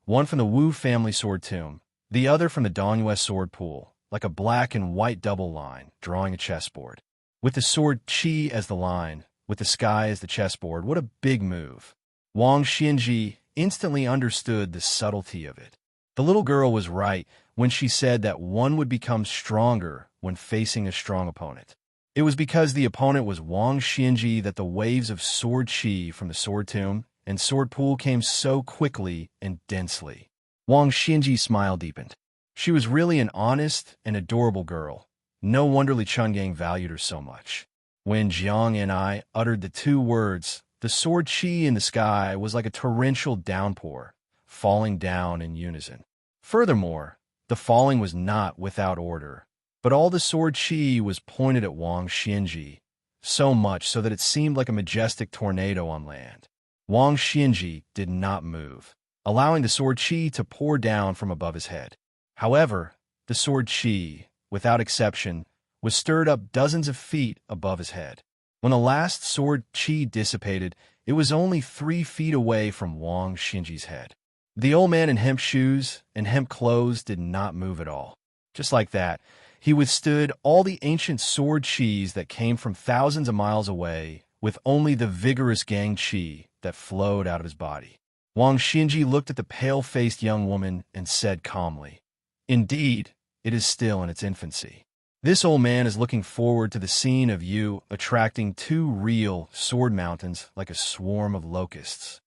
one from the Wu family sword tomb, the other from the Dongyue sword pool, like a black and white double line, drawing a chessboard. With the sword chi as the line, with the sky as the chessboard, what a big move. Wang Xinji instantly understood the subtlety of it. The little girl was right when she said that one would become stronger when facing a strong opponent. It was because the opponent was Wang Xinji that the waves of sword chi from the sword tomb and sword pool came so quickly and densely. Wang Xinji's smile deepened. She was really an honest and adorable girl. No wonder Li Chungang valued her so much. When Jiang and I uttered the 2 words, the sword chi in the sky was like a torrential downpour, falling down in unison. Furthermore, the falling was not without order, but all the sword chi was pointed at Wang Xinji, so much so that it seemed like a majestic tornado on land. Wang Xinji did not move, allowing the sword chi to pour down from above his head. However, the sword chi, without exception, was stirred up dozens of feet above his head. When the last sword chi dissipated, it was only 3 feet away from Wang Xinji's head. The old man in hemp shoes and hemp clothes did not move at all. Just like that, he withstood all the ancient sword chis that came from thousands of miles away with only the vigorous gang chi that flowed out of his body. Wang Xinji looked at the pale-faced young woman and said calmly, Indeed, it is still in its infancy. This old man is looking forward to the scene of you attracting 2 real sword mountains like a swarm of locusts.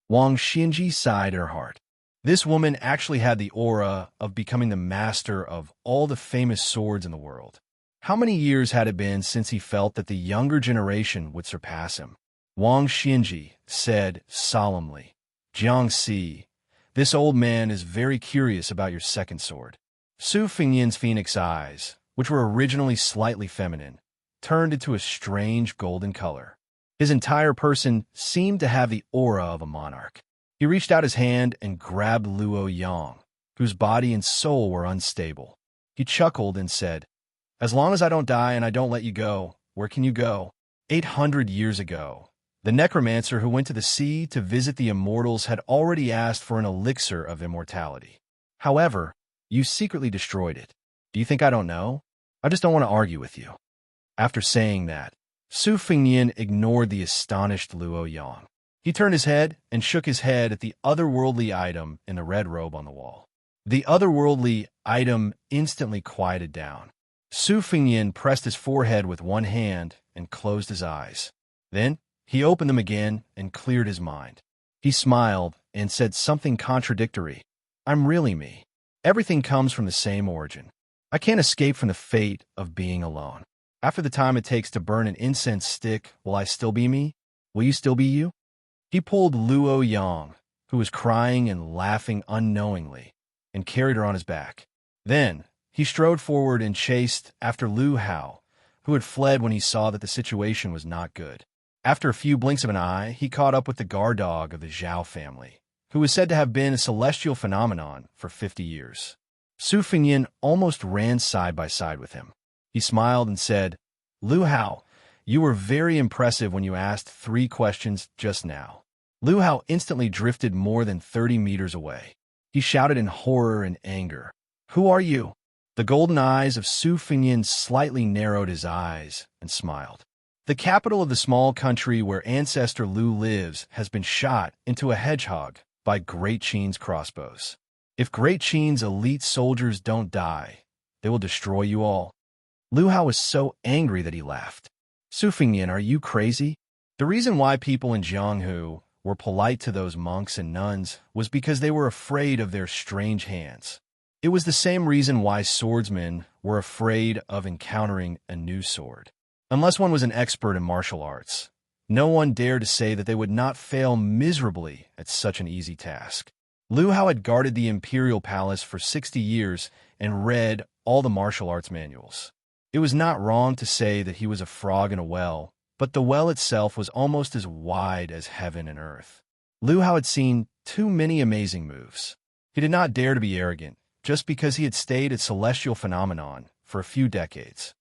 Wang Xinji sighed in her heart. This woman actually had the aura of becoming the master of all the famous swords in the world. How many years had it been since he felt that the younger generation would surpass him? Wang Xinji said solemnly, "Xianxia, this old man is very curious about your second sword." Su Fengyan's phoenix eyes, which were originally slightly feminine, turned into a strange golden color. His entire person seemed to have the aura of a monarch. He reached out his hand and grabbed Luo Yang, whose body and soul were unstable. He chuckled and said, "As long as I don't die and I don't let you go, where can you go?" 800 years ago, the necromancer who went to the sea to visit the immortals had already asked for an elixir of immortality. However, you secretly destroyed it. Do you think I don't know? I just don't want to argue with you. After saying that, Su Fengyan ignored the astonished Luo Yang. He turned his head and shook his head at the otherworldly item in the red robe on the wall. The otherworldly item instantly quieted down. Su Fengyan pressed his forehead with one hand and closed his eyes. Then, he opened them again and cleared his mind. He smiled and said something contradictory. "I'm really me. Everything comes from the same origin. I can't escape from the fate of being alone. After the time it takes to burn an incense stick, will I still be me? Will you still be you?" He pulled Luo Yang, who was crying and laughing unknowingly, and carried her on his back. Then, he strode forward and chased after Lu Hao, who had fled when he saw that the situation was not good. After a few blinks of an eye, he caught up with the guard dog of the Zhao family, who was said to have been a celestial phenomenon for 50 years. Su Fengyan almost ran side by side with him. He smiled and said, "Lu Hao, you were very impressive when you asked 3 questions just now." Lu Hao instantly drifted more than 30 meters away. He shouted in horror and anger, "Who are you?" The golden eyes of Su Fengyan slightly narrowed his eyes and smiled. "The capital of the small country where ancestor Lu lives has been shot into a hedgehog by Great Qin's crossbows. If Great Qin's elite soldiers don't die, they will destroy you all." Lu Hao was so angry that he laughed. "Su Fengyan, are you crazy?" The reason why people in Jianghu were polite to those monks and nuns was because they were afraid of their strange hands. It was the same reason why swordsmen were afraid of encountering a new sword. Unless one was an expert in martial arts, no one dared to say that they would not fail miserably at such an easy task. Lu Hao had guarded the imperial palace for 60 years and read all the martial arts manuals. It was not wrong to say that he was a frog in a well, but the well itself was almost as wide as heaven and earth. Lu Hao had seen too many amazing moves. He did not dare to be arrogant, just because he had stayed at Celestial Phenomenon for a few decades.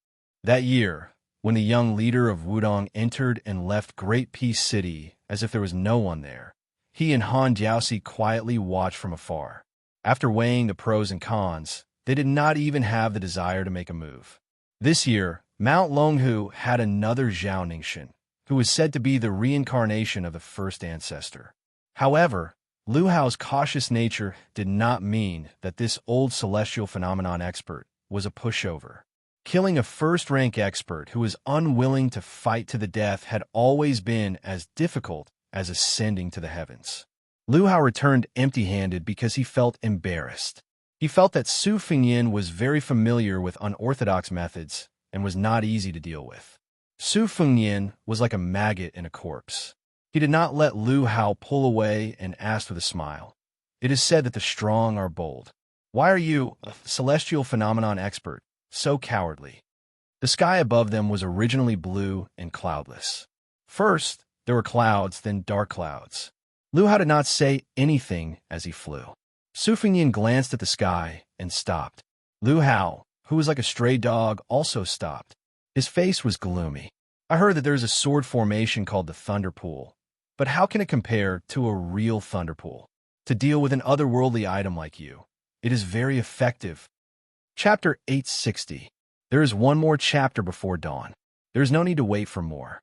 That year, when the young leader of Wudong entered and left Great Peace City as if there was no one there, he and Han Jiaoxi quietly watched from afar. After weighing the pros and cons, they did not even have the desire to make a move. This year, Mount Longhu had another Zhao Ningxin, who was said to be the reincarnation of the first ancestor. However, Lu Hao's cautious nature did not mean that this old celestial phenomenon expert was a pushover. Killing a first-rank expert who was unwilling to fight to the death had always been as difficult as ascending to the heavens. Lu Hao returned empty-handed because he felt embarrassed. He felt that Su Fengyan was very familiar with unorthodox methods and was not easy to deal with. Su Fengyan was like a maggot in a corpse. He did not let Lu Hao pull away and asked with a smile, "It is said that the strong are bold. Why are you, a celestial phenomenon expert, so cowardly?" The sky above them was originally blue and cloudless. First, there were clouds, then dark clouds. Lu Hao did not say anything as he flew. Su Fengyan glanced at the sky and stopped. Lu Hao, who was like a stray dog, also stopped. His face was gloomy. "I heard that there is a sword formation called the Thunder Pool, but how can it compare to a real Thunder Pool? To deal with an otherworldly item like you, it is very effective." Chapter 860. There is one more chapter before dawn. There is no need to wait for more.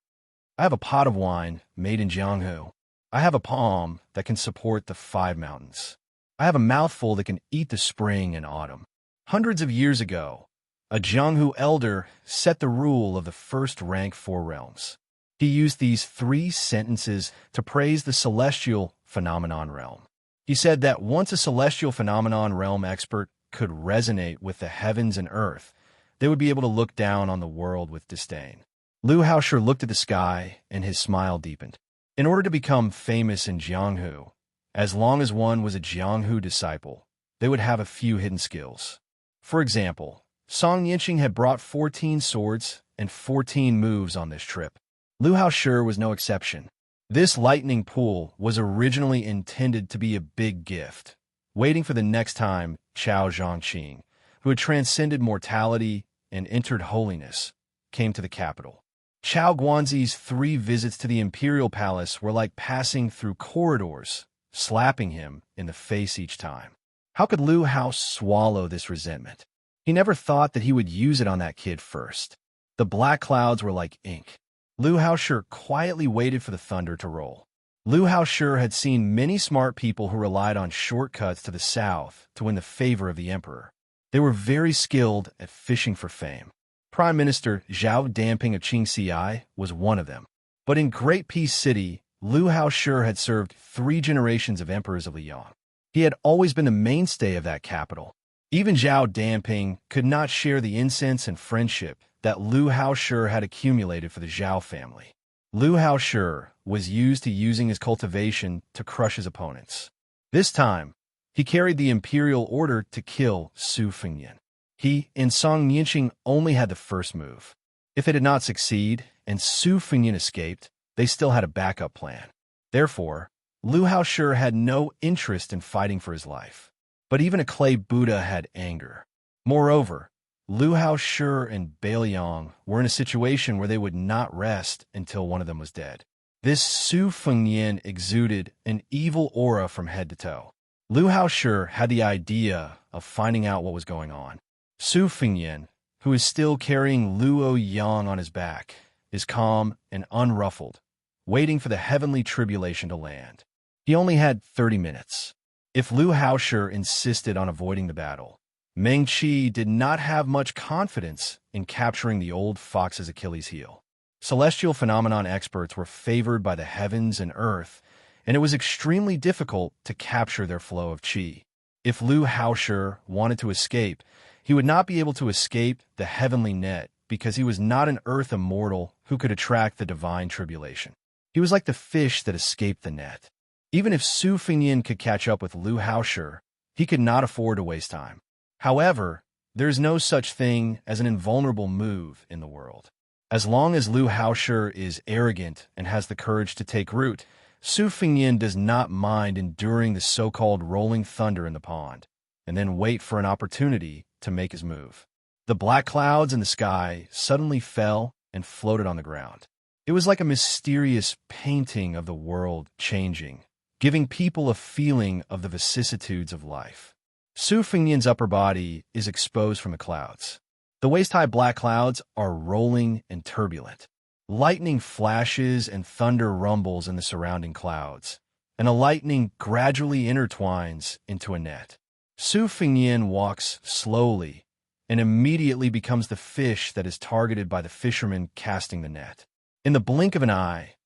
I have a pot of wine made in Jianghu. I have a palm that can support the 5 mountains. I have a mouthful that can eat the spring and autumn. Hundreds of years ago, a Jianghu elder set the rule of the first rank 4 realms. He used these 3 sentences to praise the celestial phenomenon realm. He said that once a celestial phenomenon realm expert could resonate with the heavens and earth, they would be able to look down on the world with disdain. Lu Haoshi looked at the sky, and his smile deepened. In order to become famous in Jianghu, as long as one was a Jianghu disciple, they would have a few hidden skills. For example, Xianxia had brought 14 swords and 14 moves on this trip. Lu Haoshi was no exception. This lightning pool was originally intended to be a big gift, waiting for the next time Chao Zhongqing, who had transcended mortality and entered holiness, came to the capital. Chao Guanzi's 3 visits to the imperial palace were like passing through corridors, slapping him in the face each time. How could Lu Haoshi swallow this resentment? He never thought that he would use it on that kid first. The black clouds were like ink. Lu Haoshi quietly waited for the thunder to roll. Lu Haoshi had seen many smart people who relied on shortcuts to the south to win the favor of the emperor. They were very skilled at fishing for fame. Prime Minister Zhao Damping of Xianxia was one of them. But in Great Peace City, Lu Haoshi had served 3 generations of emperors of Liang. He had always been the mainstay of that capital. Even Zhao Damping could not share the incense and friendship that Lu Haoshi had accumulated for the Zhao family. Lu Haoshi was used to using his cultivation to crush his opponents. This time, he carried the imperial order to kill Su Fengyan. He and Song Nianqing only had the first move. If they did not succeed and Su Fengyan escaped, they still had a backup plan. Therefore, Lu Haoshi had no interest in fighting for his life. But even a clay Buddha had anger. Moreover, Lu Haoshi and Bailiang were in a situation where they would not rest until one of them was dead. This Su Fengyan exuded an evil aura from head to toe. Lu Haoshi had the idea of finding out what was going on. Su Fengyan, who is still carrying Luo Yang on his back, is calm and unruffled, waiting for the heavenly tribulation to land. He only had 30 minutes. If Lu Haoshi insisted on avoiding the battle, Meng Qi did not have much confidence in capturing the old fox's Achilles heel. Celestial phenomenon experts were favored by the heavens and earth, and it was extremely difficult to capture their flow of qi. If Lu Haoshi wanted to escape, he would not be able to escape the heavenly net because he was not an earth immortal who could attract the divine tribulation. He was like the fish that escaped the net. Even if Su Fengyan could catch up with Lu Haoshi, he could not afford to waste time. However, there is no such thing as an invulnerable move in the world. As long as Lu Haoshi is arrogant and has the courage to take root, Su Fengyan does not mind enduring the so-called rolling thunder in the pond, and then wait for an opportunity to make his move. The black clouds in the sky suddenly fell and floated on the ground. It was like a mysterious painting of the world changing, giving people a feeling of the vicissitudes of life. Su Fengyan's upper body is exposed from the clouds. The waist-high black clouds are rolling and turbulent. Lightning flashes and thunder rumbles in the surrounding clouds, and a lightning gradually intertwines into a net. Su Fengyan walks slowly and immediately becomes the fish that is targeted by the fisherman casting the net. In the blink of an eye,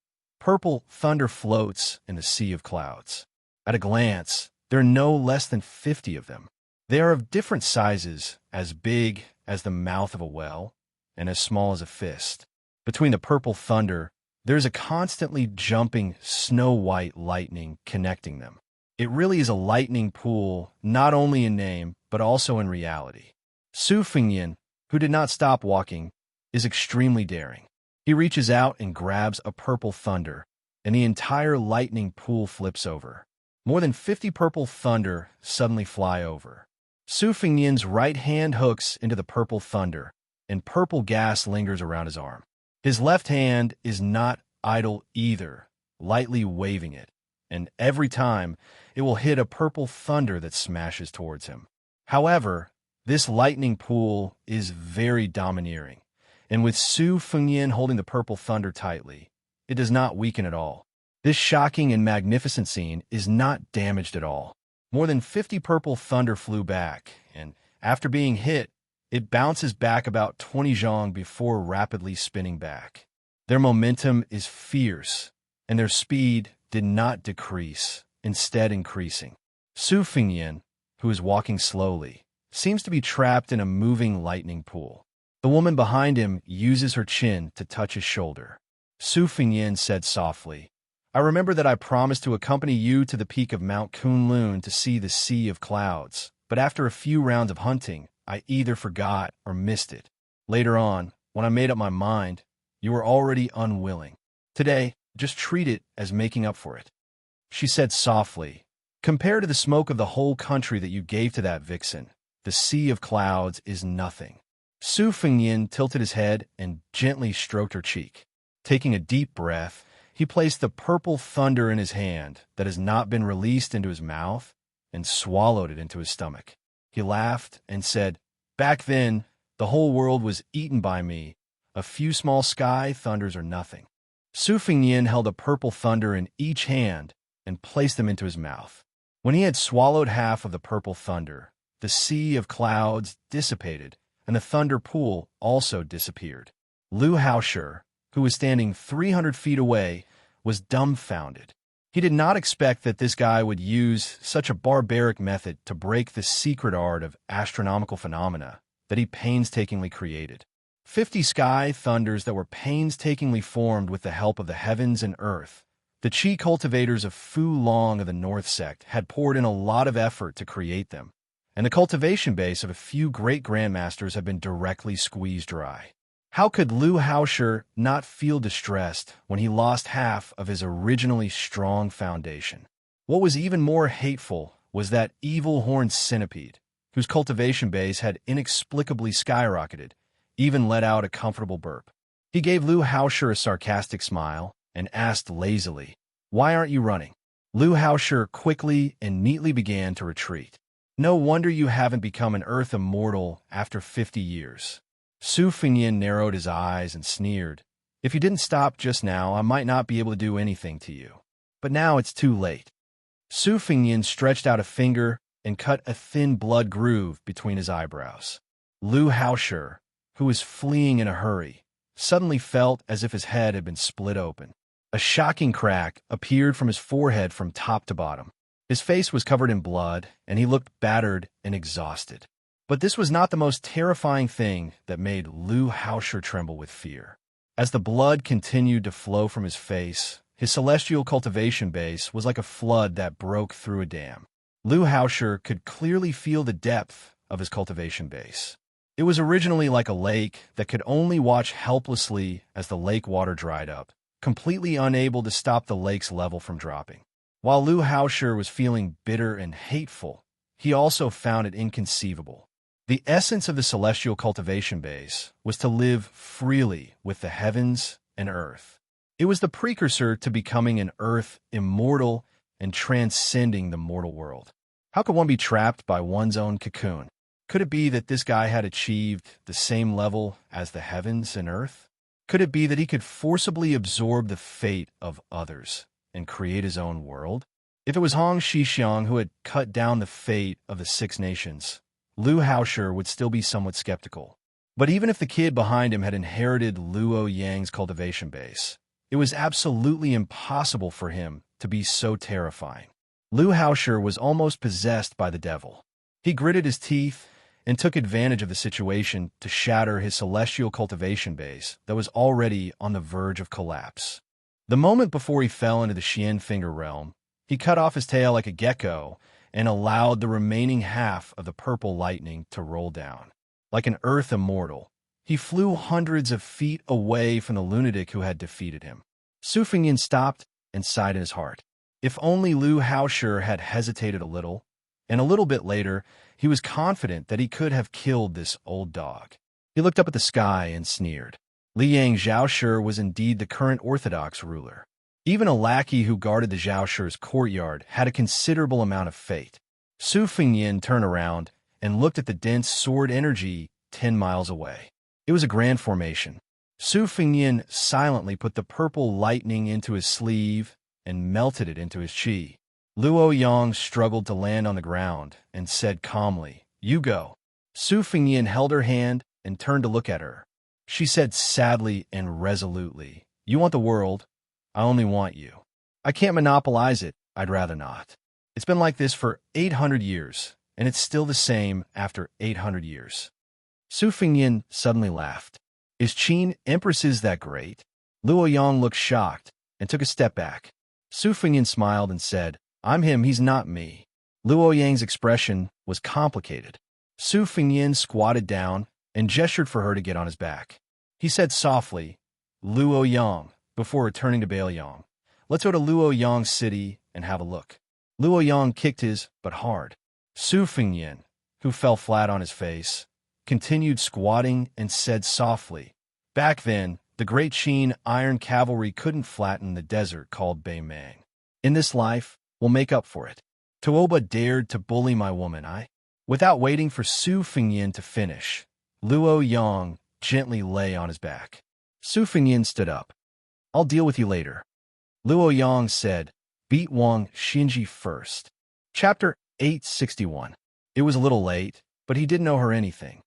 purple thunder floats in the sea of clouds. At a glance, there are no less than 50 of them. They are of different sizes, as big as the mouth of a well and as small as a fist. Between the purple thunder, there is a constantly jumping snow-white lightning connecting them. It really is a lightning pool, not only in name, but also in reality. Su Fengyan, who did not stop walking, is extremely daring. He reaches out and grabs a purple thunder, and the entire lightning pool flips over. More than 50 purple thunder suddenly fly over. Su Fengyan's right hand hooks into the purple thunder, and purple gas lingers around his arm. His left hand is not idle either, lightly waving it, and every time it will hit a purple thunder that smashes towards him. However, this lightning pool is very domineering, and with Su Fengyan holding the purple thunder tightly, it does not weaken at all. This shocking and magnificent scene is not damaged at all. More than 50 purple thunder flew back, and after being hit, it bounces back about 20 zhong before rapidly spinning back. Their momentum is fierce, and their speed did not decrease, instead increasing. Su Fingyan, who is walking slowly, seems to be trapped in a moving lightning pool. The woman behind him uses her chin to touch his shoulder. Su Fingyan said softly, "I remember that I promised to accompany you to the peak of Mount Kunlun to see the Sea of Clouds, but after a few rounds of hunting, I either forgot or missed it. Later on, when I made up my mind, you were already unwilling. Today, just treat it as making up for it." She said softly, "Compared to the smoke of the whole country that you gave to that vixen, the Sea of Clouds is nothing." Su Fingyan tilted his head and gently stroked her cheek. Taking a deep breath, he placed the purple thunder in his hand that has not been released into his mouth and swallowed it into his stomach. He laughed and said, "Back then, the whole world was eaten by me. A few small sky thunders are nothing." Su Fingyan held a purple thunder in each hand and placed them into his mouth. When he had swallowed half of the purple thunder, the Sea of Clouds dissipated, and the thunder pool also disappeared. Lu Haoshi, who was standing 300 feet away, was dumbfounded. He did not expect that this guy would use such a barbaric method to break the secret art of astronomical phenomena that he painstakingly created. 50 sky thunders that were painstakingly formed with the help of the heavens and earth. The Qi cultivators of Fu Long of the North Sect had poured in a lot of effort to create them, and the cultivation base of a few great grandmasters had been directly squeezed dry. How could Lu Haoshi not feel distressed when he lost half of his originally strong foundation? What was even more hateful was that evil horned centipede, whose cultivation base had inexplicably skyrocketed, even let out a comfortable burp. He gave Lu Haoshi a sarcastic smile and asked lazily, "Why aren't you running?" Lu Haoshi quickly and neatly began to retreat. "No wonder you haven't become an Earth immortal after 50 years. Su Fingyan narrowed his eyes and sneered, "If you didn't stop just now, I might not be able to do anything to you. But now it's too late." Su Fingyan stretched out a finger and cut a thin blood groove between his eyebrows. Lu Haoshi, who was fleeing in a hurry, suddenly felt as if his head had been split open. A shocking crack appeared from his forehead from top to bottom. His face was covered in blood, and he looked battered and exhausted. But this was not the most terrifying thing that made Lu Haoshi tremble with fear. As the blood continued to flow from his face, his celestial cultivation base was like a flood that broke through a dam. Lu Haoshi could clearly feel the depth of his cultivation base. It was originally like a lake that could only watch helplessly as the lake water dried up, completely unable to stop the lake's level from dropping. While Lu Haoshi was feeling bitter and hateful, he also found it inconceivable. The essence of the celestial cultivation base was to live freely with the heavens and earth. It was the precursor to becoming an earth immortal and transcending the mortal world. How could one be trapped by one's own cocoon? Could it be that this guy had achieved the same level as the heavens and earth? Could it be that he could forcibly absorb the fate of others and create his own world? If it was Hong Xixiang who had cut down the fate of the 6 nations, Lu Haoshi would still be somewhat skeptical. But even if the kid behind him had inherited Luo Yang's cultivation base, it was absolutely impossible for him to be so terrifying. Lu Haoshi was almost possessed by the devil. He gritted his teeth and took advantage of the situation to shatter his celestial cultivation base that was already on the verge of collapse. The moment before he fell into the Xian Finger realm, he cut off his tail like a gecko and allowed the remaining half of the purple lightning to roll down. Like an earth immortal, he flew hundreds of feet away from the lunatic who had defeated him. Su Fingyan stopped and sighed in his heart. If only Lu Haoshi had hesitated a little, and a little bit later, he was confident that he could have killed this old dog. He looked up at the sky and sneered. Liang Zhaoshi was indeed the current orthodox ruler. Even a lackey who guarded the Zhaoshi's courtyard had a considerable amount of fate. Su Fingyan turned around and looked at the dense sword energy 10 miles away. It was a grand formation. Su Fingyan silently put the purple lightning into his sleeve and melted it into his qi. Luo Yang struggled to land on the ground and said calmly, "You go." Su Fingyan held her hand and turned to look at her. She said sadly and resolutely, "You want the world. I only want you. I can't monopolize it. I'd rather not. It's been like this for 800 years, and it's still the same after 800 years. Su Fengyan suddenly laughed. Is Qin Empresses that great? Luo Yang looked shocked and took a step back. Su Fengyan smiled and said, I'm him, he's not me. Luo Yang's expression was complicated. Su Fengyan squatted down and gestured for her to get on his back. He said softly, Luo Yang, before returning to Baoyang. Let's go to Luo Yang's city and have a look. Luo Yang kicked his butt hard. Su Fengyan, who fell flat on his face, continued squatting and said softly, Back then, the great Qin iron cavalry couldn't flatten the desert called Beimang. In this life, we'll make up for it. Tuoba dared to bully my woman, Without waiting for Su Fengyan to finish, Luo Yang gently lay on his back. Su Fengyan stood up. I'll deal with you later. Luo Yang said, Beat Wang Xinji first. Chapter 861. It was a little late, but he didn't know her anything.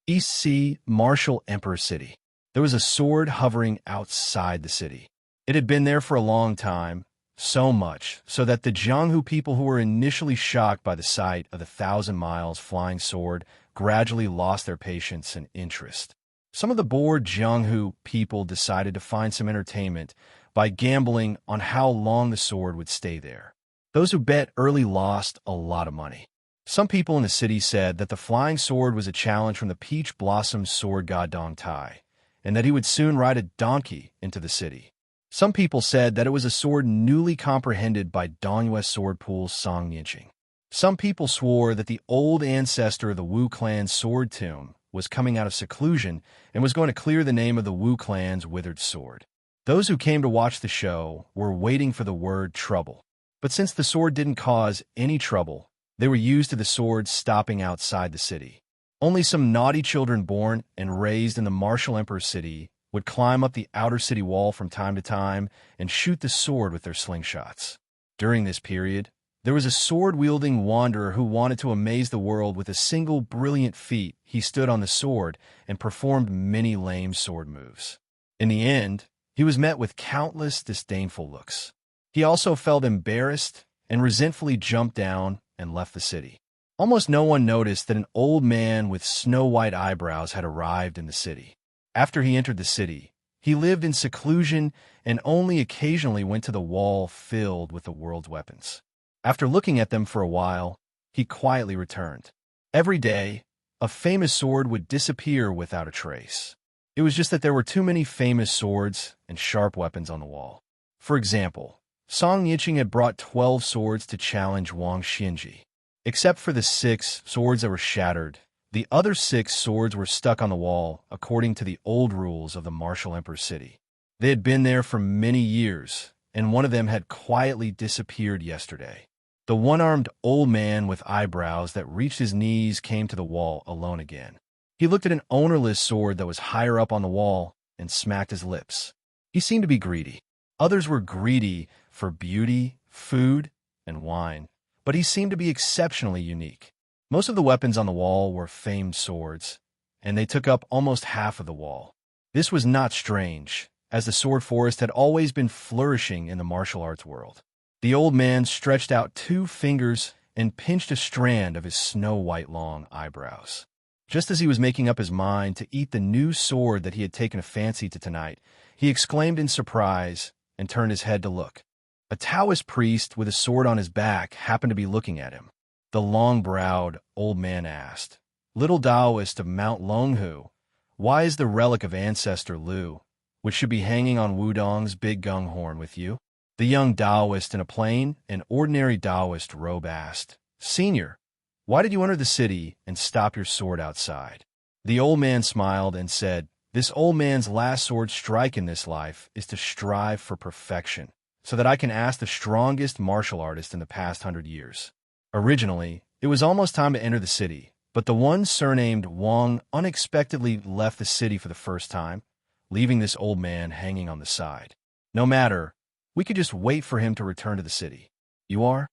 East Sea, Martial Emperor City. There was a sword hovering outside the city. It had been there for a long time, so much so that the Jianghu people who were initially shocked by the sight of the 1,000 miles flying sword gradually lost their patience and interest. Some of the bored Jianghu people decided to find some entertainment by gambling on how long the sword would stay there. Those who bet early lost a lot of money. Some people in the city said that the flying sword was a challenge from the peach blossom sword god Dong Tai, and that he would soon ride a donkey into the city. Some people said that it was a sword newly comprehended by Dongyue's sword pool's Song Yinqing. Some people swore that the old ancestor of the Wu clan's sword tomb was coming out of seclusion and was going to clear the name of the Wu clan's withered sword. Those who came to watch the show were waiting for the word trouble. But since the sword didn't cause any trouble, they were used to the sword stopping outside the city. Only some naughty children born and raised in the Martial Emperor City would climb up the outer city wall from time to time and shoot the sword with their slingshots. During this period, there was a sword-wielding wanderer who wanted to amaze the world with a single brilliant feat. He stood on the sword and performed many lame sword moves. In the end, he was met with countless disdainful looks. He also felt embarrassed and resentfully jumped down and left the city. Almost no one noticed that an old man with snow-white eyebrows had arrived in the city. After he entered the city, he lived in seclusion and only occasionally went to the wall filled with the world's weapons. After looking at them for a while, he quietly returned. Every day, a famous sword would disappear without a trace. It was just that there were too many famous swords and sharp weapons on the wall. For example, Song Yinqing had brought 12 swords to challenge Wang Xinji. Except for the 6 swords that were shattered, the other 6 swords were stuck on the wall according to the old rules of the Martial Emperor City. They had been there for many years, and one of them had quietly disappeared yesterday. The one-armed old man with eyebrows that reached his knees came to the wall alone again. He looked at an ownerless sword that was higher up on the wall and smacked his lips. He seemed to be greedy. Others were greedy for beauty, food, and wine, but he seemed to be exceptionally unique. Most of the weapons on the wall were famed swords, and they took up almost half of the wall. This was not strange, as the sword forest had always been flourishing in the martial arts world. The old man stretched out 2 fingers and pinched a strand of his snow-white long eyebrows. Just as he was making up his mind to eat the new sword that he had taken a fancy to tonight, he exclaimed in surprise and turned his head to look. A Taoist priest with a sword on his back happened to be looking at him. The long-browed old man asked, Little Taoist of Mount Longhu, why is the relic of ancestor Lu, which should be hanging on Wudong's big gung horn with you? The young Taoist in a plain and ordinary Taoist robe asked, Senior, why did you enter the city and stop your sword outside? The old man smiled and said, This old man's last sword strike in this life is to strive for perfection, so that I can ask the strongest martial artist in the past 100 years. Originally, it was almost time to enter the city, but the one surnamed Wang unexpectedly left the city for the first time, leaving this old man hanging on the side. No matter, we could just wait for him to return to the city. You are?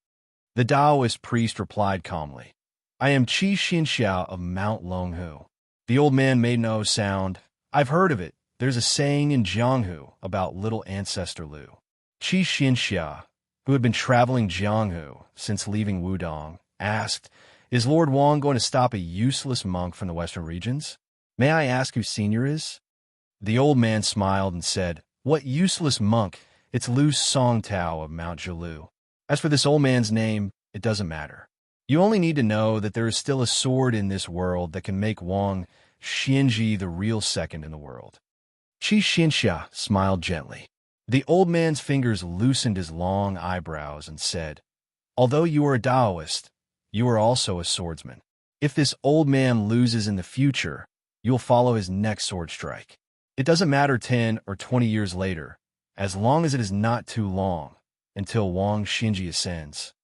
The Taoist priest replied calmly. I am Xianxia of Mount Longhu. The old man made no sound. I've heard of it. There's a saying in Jianghu about little ancestor Lu. Xianxia, who had been traveling Jianghu since leaving Wudong, asked, "Is Lord Wang going to stop a useless monk from the western regions? May I ask who senior is?" The old man smiled and said, "What useless monk? It's Lu Songtao of Mount Zhilu. As for this old man's name, it doesn't matter. You only need to know that there is still a sword in this world that can make Wang Xianxia the real second in the world." Xianxia smiled gently. The old man's fingers loosened his long eyebrows and said, "Although you are a Taoist, you are also a swordsman. If this old man loses in the future, you'll follow his next sword strike. It doesn't matter 10 or 20 years later, as long as it is not too long, until Wang Xinji ascends."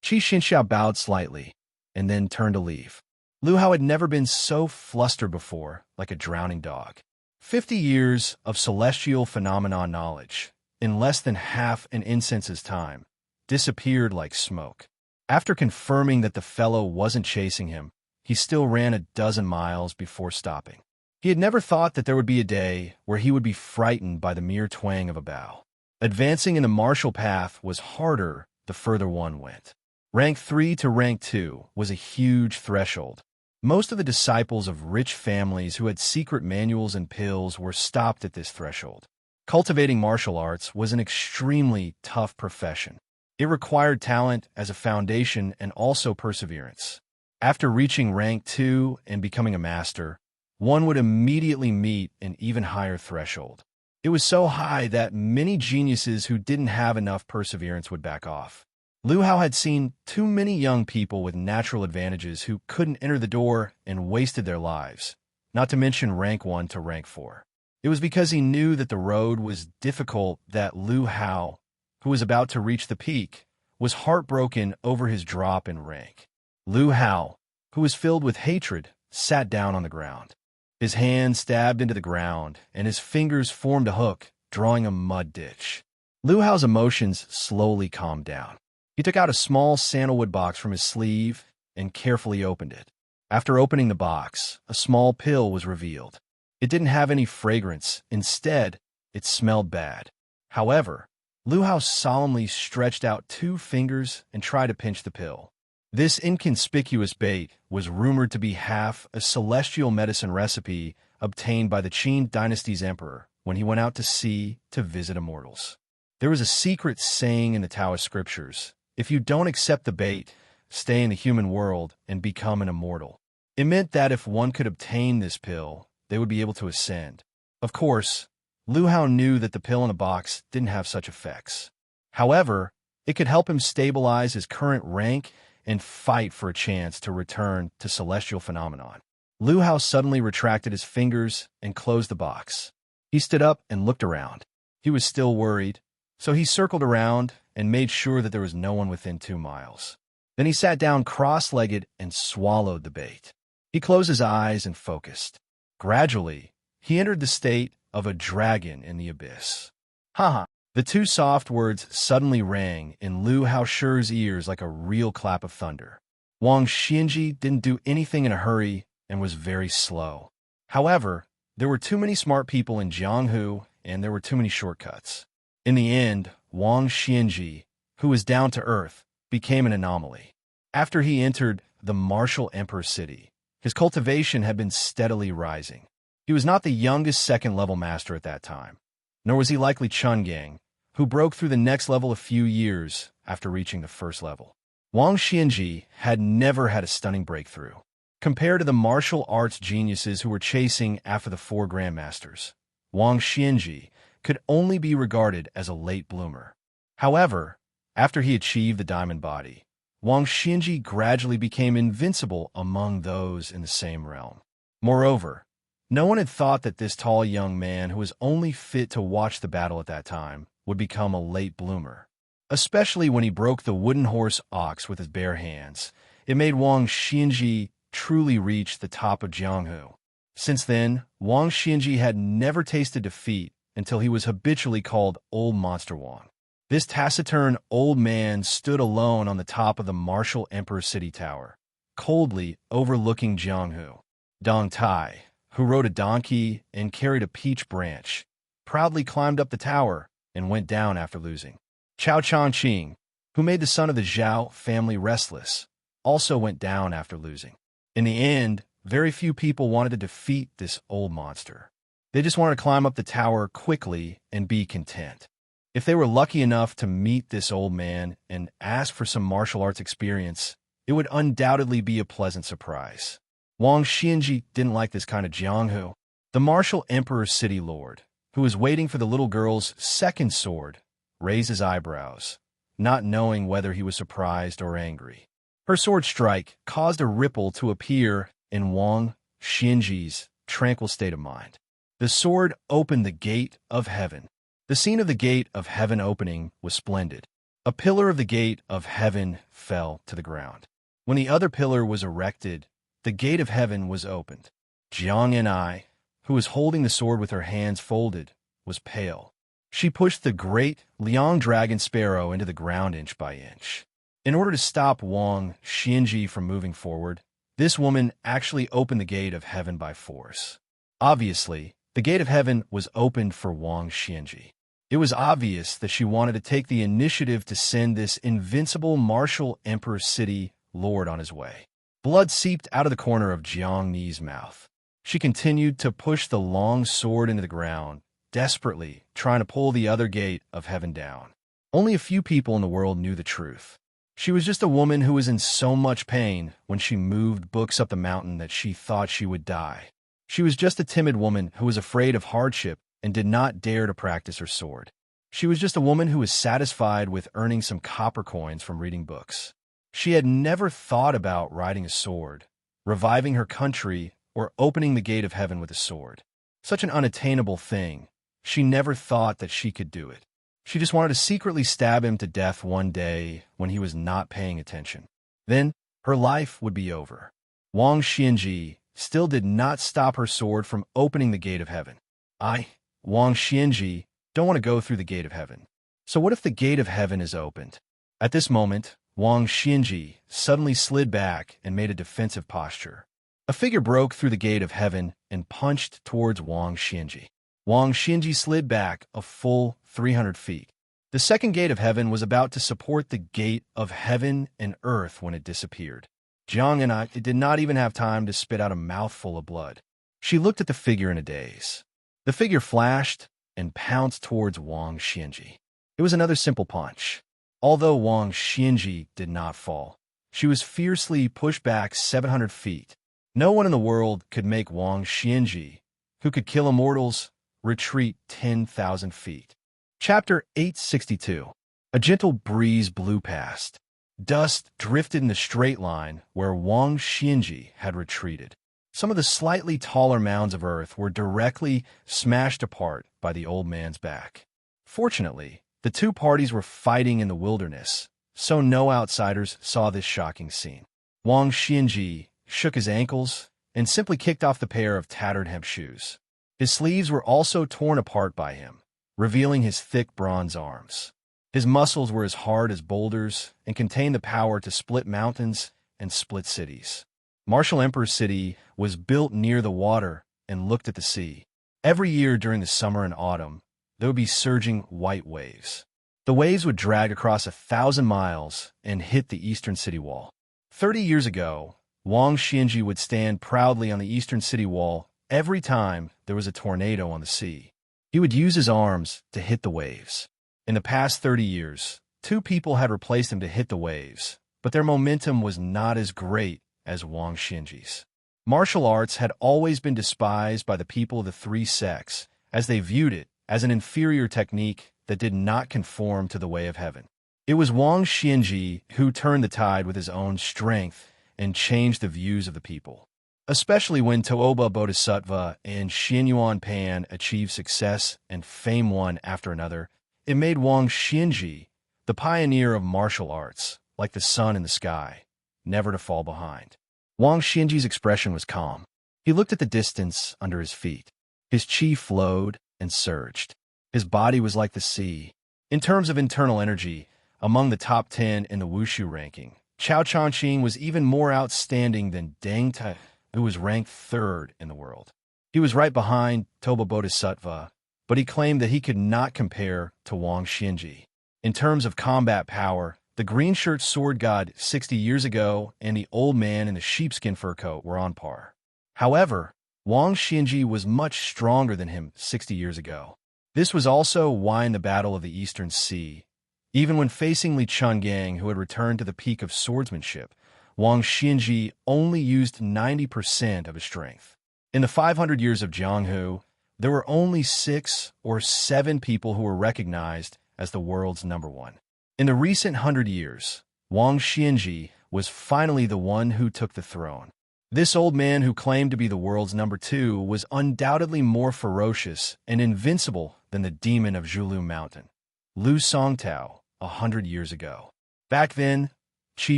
Xianxia bowed slightly, and then turned to leave. Lu Hao had never been so flustered before, like a drowning dog. 50 years of celestial phenomenon knowledge, in less than half an incense's time, disappeared like smoke. After confirming that the fellow wasn't chasing him, he still ran a dozen miles before stopping. He had never thought that there would be a day where he would be frightened by the mere twang of a bow. Advancing in the martial path was harder the further one went. Rank 3 to rank 2 was a huge threshold. Most of the disciples of rich families who had secret manuals and pills were stopped at this threshold. Cultivating martial arts was an extremely tough profession. It required talent as a foundation and also perseverance. After reaching rank 2 and becoming a master, one would immediately meet an even higher threshold. It was so high that many geniuses who didn't have enough perseverance would back off. Lu Hao had seen too many young people with natural advantages who couldn't enter the door and wasted their lives, not to mention rank 1 to rank 4. It was because he knew that the road was difficult that Lu Hao, who was about to reach the peak, was heartbroken over his drop in rank. Lu Hao, who was filled with hatred, sat down on the ground. His hand stabbed into the ground, and his fingers formed a hook, drawing a mud ditch. Lu Hao's emotions slowly calmed down. He took out a small sandalwood box from his sleeve and carefully opened it. After opening the box, a small pill was revealed. It didn't have any fragrance. Instead, it smelled bad. However, Lu Hao solemnly stretched out 2 fingers and tried to pinch the pill. This inconspicuous bait was rumored to be half a celestial medicine recipe obtained by the Qin dynasty's emperor when he went out to sea to visit immortals. There was a secret saying in the Taoist scriptures: if you don't accept the bait, stay in the human world and become an immortal. It meant that if one could obtain this pill, they would be able to ascend. Of course, Lu Hao knew that the pill in the box didn't have such effects. However, it could help him stabilize his current rank and fight for a chance to return to celestial phenomenon. Lu Hao suddenly retracted his fingers and closed the box. He stood up and looked around. He was still worried, so he circled around and made sure that there was no one within 2 miles. Then he sat down cross-legged and swallowed the bait. He closed his eyes and focused. Gradually, he entered the state of a dragon in the abyss. Haha! The 2 soft words suddenly rang in Lu Haoshi's ears like a real clap of thunder. Wang Xinji didn't do anything in a hurry and was very slow. However, there were too many smart people in Jianghu, and there were too many shortcuts. In the end, Wang Xinji, who was down to earth, became an anomaly. After he entered the martial emperor city, his cultivation had been steadily rising. He was not the youngest second-level master at that time, nor was he likely Chungang, who broke through the next level a few years after reaching the first level. Wang Xinji had never had a stunning breakthrough. Compared to the martial arts geniuses who were chasing after the 4 grandmasters, Wang Xinji could only be regarded as a late bloomer. However, after he achieved the diamond body, Wang Xinji gradually became invincible among those in the same realm. Moreover, no one had thought that this tall young man who was only fit to watch the battle at that time would become a late bloomer. Especially when he broke the wooden horse ox with his bare hands, it made Wang Xinji truly reach the top of Jianghu. Since then, Wang Xinji had never tasted defeat until he was habitually called Old Monster Wang. This taciturn old man stood alone on the top of the martial emperor city tower, coldly overlooking Jianghu. Dong Tai, who rode a donkey and carried a peach branch, proudly climbed up the tower and went down after losing. Chao Changqing, who made the son of the Zhao family restless, also went down after losing. In the end, very few people wanted to defeat this old monster. They just wanted to climb up the tower quickly and be content. If they were lucky enough to meet this old man and ask for some martial arts experience, it would undoubtedly be a pleasant surprise. Wang Xianji didn't like this kind of Jianghu. The martial emperor's city lord, who was waiting for the little girl's second sword, raised his eyebrows, not knowing whether he was surprised or angry. Her sword strike caused a ripple to appear in Wang Xianji's tranquil state of mind. The sword opened the gate of heaven. The scene of the gate of heaven opening was splendid. A pillar of the gate of heaven fell to the ground. When the other pillar was erected, the gate of heaven was opened. Jiang Yan'ai, who was holding the sword with her hands folded, was pale. She pushed the great Liang dragon sparrow into the ground inch by inch. In order to stop Wang Xianji from moving forward, this woman actually opened the gate of heaven by force. Obviously, the gate of heaven was opened for Wang Xianji. It was obvious that she wanted to take the initiative to send this invincible martial emperor city lord on his way. Blood seeped out of the corner of Jiang Ni's mouth. She continued to push the long sword into the ground, desperately trying to pull the other gate of heaven down. Only a few people in the world knew the truth. She was just a woman who was in so much pain when she moved books up the mountain that she thought she would die. She was just a timid woman who was afraid of hardship and did not dare to practice her sword. She was just a woman who was satisfied with earning some copper coins from reading books. She had never thought about riding a sword, reviving her country, or opening the gate of heaven with a sword. Such an unattainable thing. She never thought that she could do it. She just wanted to secretly stab him to death one day when he was not paying attention. Then her life would be over. Wang Xianji still did not stop her sword from opening the gate of heaven. Wang Xianji, don't want to go through the gate of heaven. So what if the gate of heaven is opened? At this moment, Wang Xianji suddenly slid back and made a defensive posture. A figure broke through the gate of heaven and punched towards Wang Xianji. Wang Xianji slid back a full 300 feet. The second gate of heaven was about to support the gate of heaven and earth when it disappeared. Jiang Yan'ai did not even have time to spit out a mouthful of blood. She looked at the figure in a daze. The figure flashed and pounced towards Wang Xianji. It was another simple punch. Although Wang Xianji did not fall, she was fiercely pushed back 700 feet. No one in the world could make Wang Xianji, who could kill immortals, retreat 10,000 feet. Chapter 862. A gentle breeze blew past. Dust drifted in the straight line where Wang Xianji had retreated. Some of the slightly taller mounds of earth were directly smashed apart by the old man's back. Fortunately, the two parties were fighting in the wilderness, so no outsiders saw this shocking scene. Wang Xianji shook his ankles and simply kicked off the pair of tattered hemp shoes. His sleeves were also torn apart by him, revealing his thick bronze arms. His muscles were as hard as boulders and contained the power to split mountains and split cities. Martial Emperor's City was built near the water and looked at the sea. Every year during the summer and autumn, there would be surging white waves. The waves would drag across 1,000 miles and hit the eastern city wall. 30 years ago, Wang Xianji would stand proudly on the eastern city wall every time there was a tornado on the sea. He would use his arms to hit the waves. In the past 30 years, two people had replaced him to hit the waves, but their momentum was not as great as Wang Xianji's. Martial arts had always been despised by the people of the three sects, as they viewed it as an inferior technique that did not conform to the way of heaven. It was Wang Xianji who turned the tide with his own strength and changed the views of the people. Especially when Toba Bodhisattva and Xianyuan Pan achieved success and fame one after another, it made Wang Xianji, the pioneer of martial arts, like the sun in the sky, never to fall behind. Wang Xianji's expression was calm. He looked at the distance under his feet. His chi flowed and surged. His body was like the sea. In terms of internal energy, among the top 10 in the Wushu ranking, Chao Changqing was even more outstanding than Deng Tai, who was ranked 3rd in the world. He was right behind Toba Bodhisattva, but he claimed that he could not compare to Wang Xianji. In terms of combat power, The green-shirt sword god 60 years ago and the old man in the sheepskin fur coat were on par. However, Wang Xinji was much stronger than him 60 years ago. This was also why in the Battle of the Eastern Sea, even when facing Li Chungang, who had returned to the peak of swordsmanship, Wang Xinji only used 90% of his strength. In the 500 years of Jianghu, there were only 6 or 7 people who were recognized as the world's number one. In the recent 100 years, Wang Xinji was finally the one who took the throne. This old man who claimed to be the world's number 2 was undoubtedly more ferocious and invincible than the demon of Zhulu Mountain, Lu Songtao, 100 years ago. Back then, Qi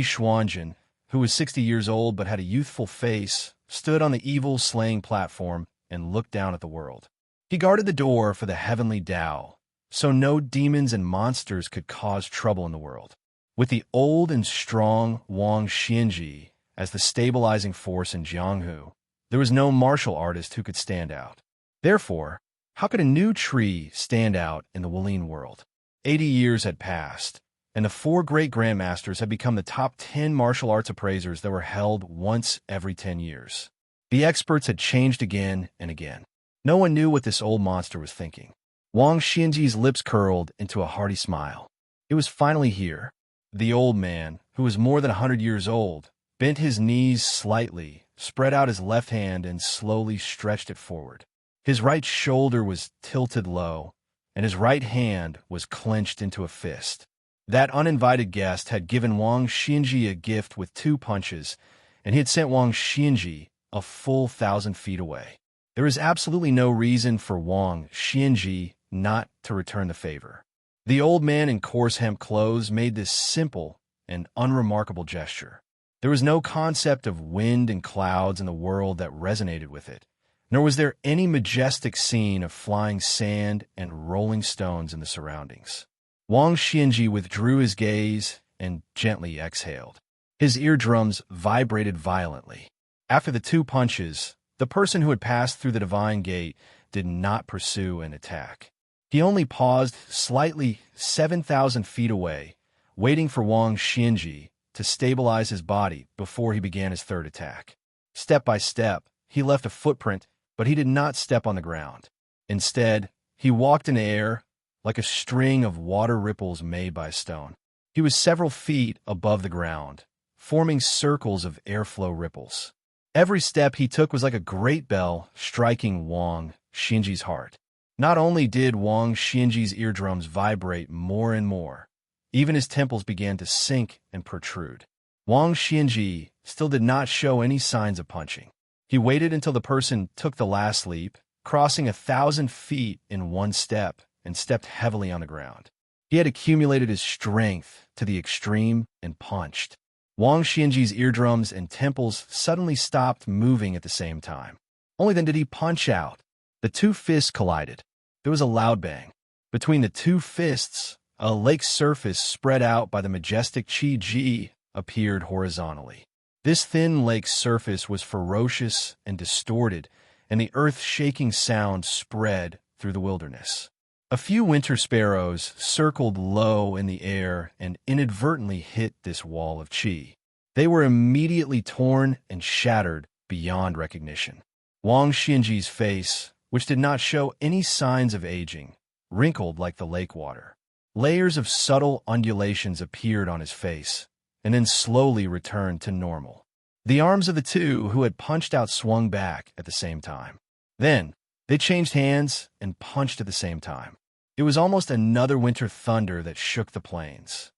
Xuanjin, who was 60 years old but had a youthful face, stood on the evil-slaying platform and looked down at the world. He guarded the door for the heavenly Tao, so no demons and monsters could cause trouble in the world. With the old and strong Wang Xinji as the stabilizing force in Jianghu, there was no martial artist who could stand out. Therefore, how could a new tree stand out in the Wulin world? 80 years had passed, and the 4 great grandmasters had become the top 10 martial arts appraisers that were held once every 10 years. The experts had changed again and again. No one knew what this old monster was thinking. Wang Xinji's lips curled into a hearty smile. It was finally here. The old man, who was more than 100 years old, bent his knees slightly, spread out his left hand, and slowly stretched it forward. His right shoulder was tilted low, and his right hand was clenched into a fist. That uninvited guest had given Wang Xinji a gift with 2 punches, and he had sent Wang Xinji a full 1,000 feet away. There is absolutely no reason for Wang Xinji not to return the favor. The old man in coarse hemp clothes made this simple and unremarkable gesture. There was no concept of wind and clouds in the world that resonated with it, nor was there any majestic scene of flying sand and rolling stones in the surroundings. Wang Xinji withdrew his gaze and gently exhaled. His eardrums vibrated violently. After the 2 punches, the person who had passed through the divine gate did not pursue an attack. He only paused slightly 7,000 feet away, waiting for Wang Xinji to stabilize his body before he began his 3rd attack. Step by step, he left a footprint, but he did not step on the ground. Instead, he walked in air like a string of water ripples made by a stone. He was several feet above the ground, forming circles of airflow ripples. Every step he took was like a great bell striking Wang Xinji's heart. Not only did Wang Xinji's eardrums vibrate more and more, even his temples began to sink and protrude. Wang Xinji still did not show any signs of punching. He waited until the person took the last leap, crossing 1,000 feet in one step, and stepped heavily on the ground. He had accumulated his strength to the extreme and punched. Wang Xinji's eardrums and temples suddenly stopped moving at the same time. Only then did he punch out. The 2 fists collided. There was a loud bang. Between the 2 fists, a lake surface spread out by the majestic Qi Ji appeared horizontally. This thin lake surface was ferocious and distorted, and the earth-shaking sound spread through the wilderness. A few winter sparrows circled low in the air and inadvertently hit this wall of qi. They were immediately torn and shattered beyond recognition. Wang Xinji's face, which did not show any signs of aging, wrinkled like the lake water. Layers of subtle undulations appeared on his face, and then slowly returned to normal. The arms of the 2 who had punched out swung back at the same time. Then, they changed hands and punched at the same time. It was almost another winter thunder that shook the plains.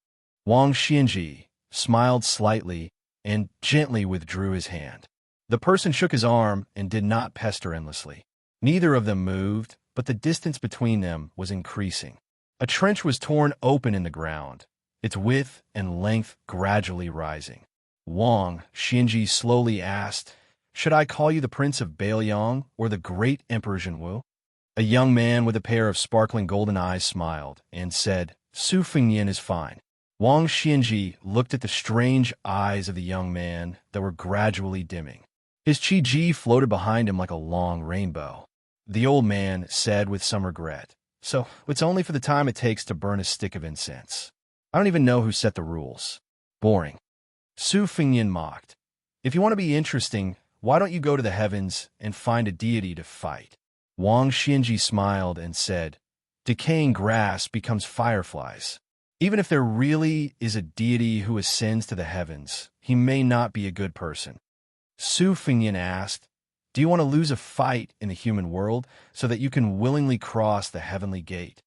Wang Xinji smiled slightly and gently withdrew his hand. The person shook his arm and did not pester endlessly. Neither of them moved, but the distance between them was increasing. A trench was torn open in the ground, its width and length gradually rising. Wang Xinji slowly asked, "Should I call you the Prince of Baoyang or the Great Emperor Zhenwu?" A young man with a pair of sparkling golden eyes smiled and said, "Su Fengnian is fine." Wang Xinji looked at the strange eyes of the young man that were gradually dimming. His Qi Ji floated behind him like a long rainbow. The old man said with some regret, "So it's only for the time it takes to burn a stick of incense." I don't even know who set the rules. Boring. Su Fengyan mocked. If you want to be interesting, why don't you go to the heavens and find a deity to fight? Wang Xianji smiled and said, decaying grass becomes fireflies. Even if there really is a deity who ascends to the heavens, he may not be a good person. Su Fengyan asked, do you want to lose a fight in the human world so that you can willingly cross the heavenly gate?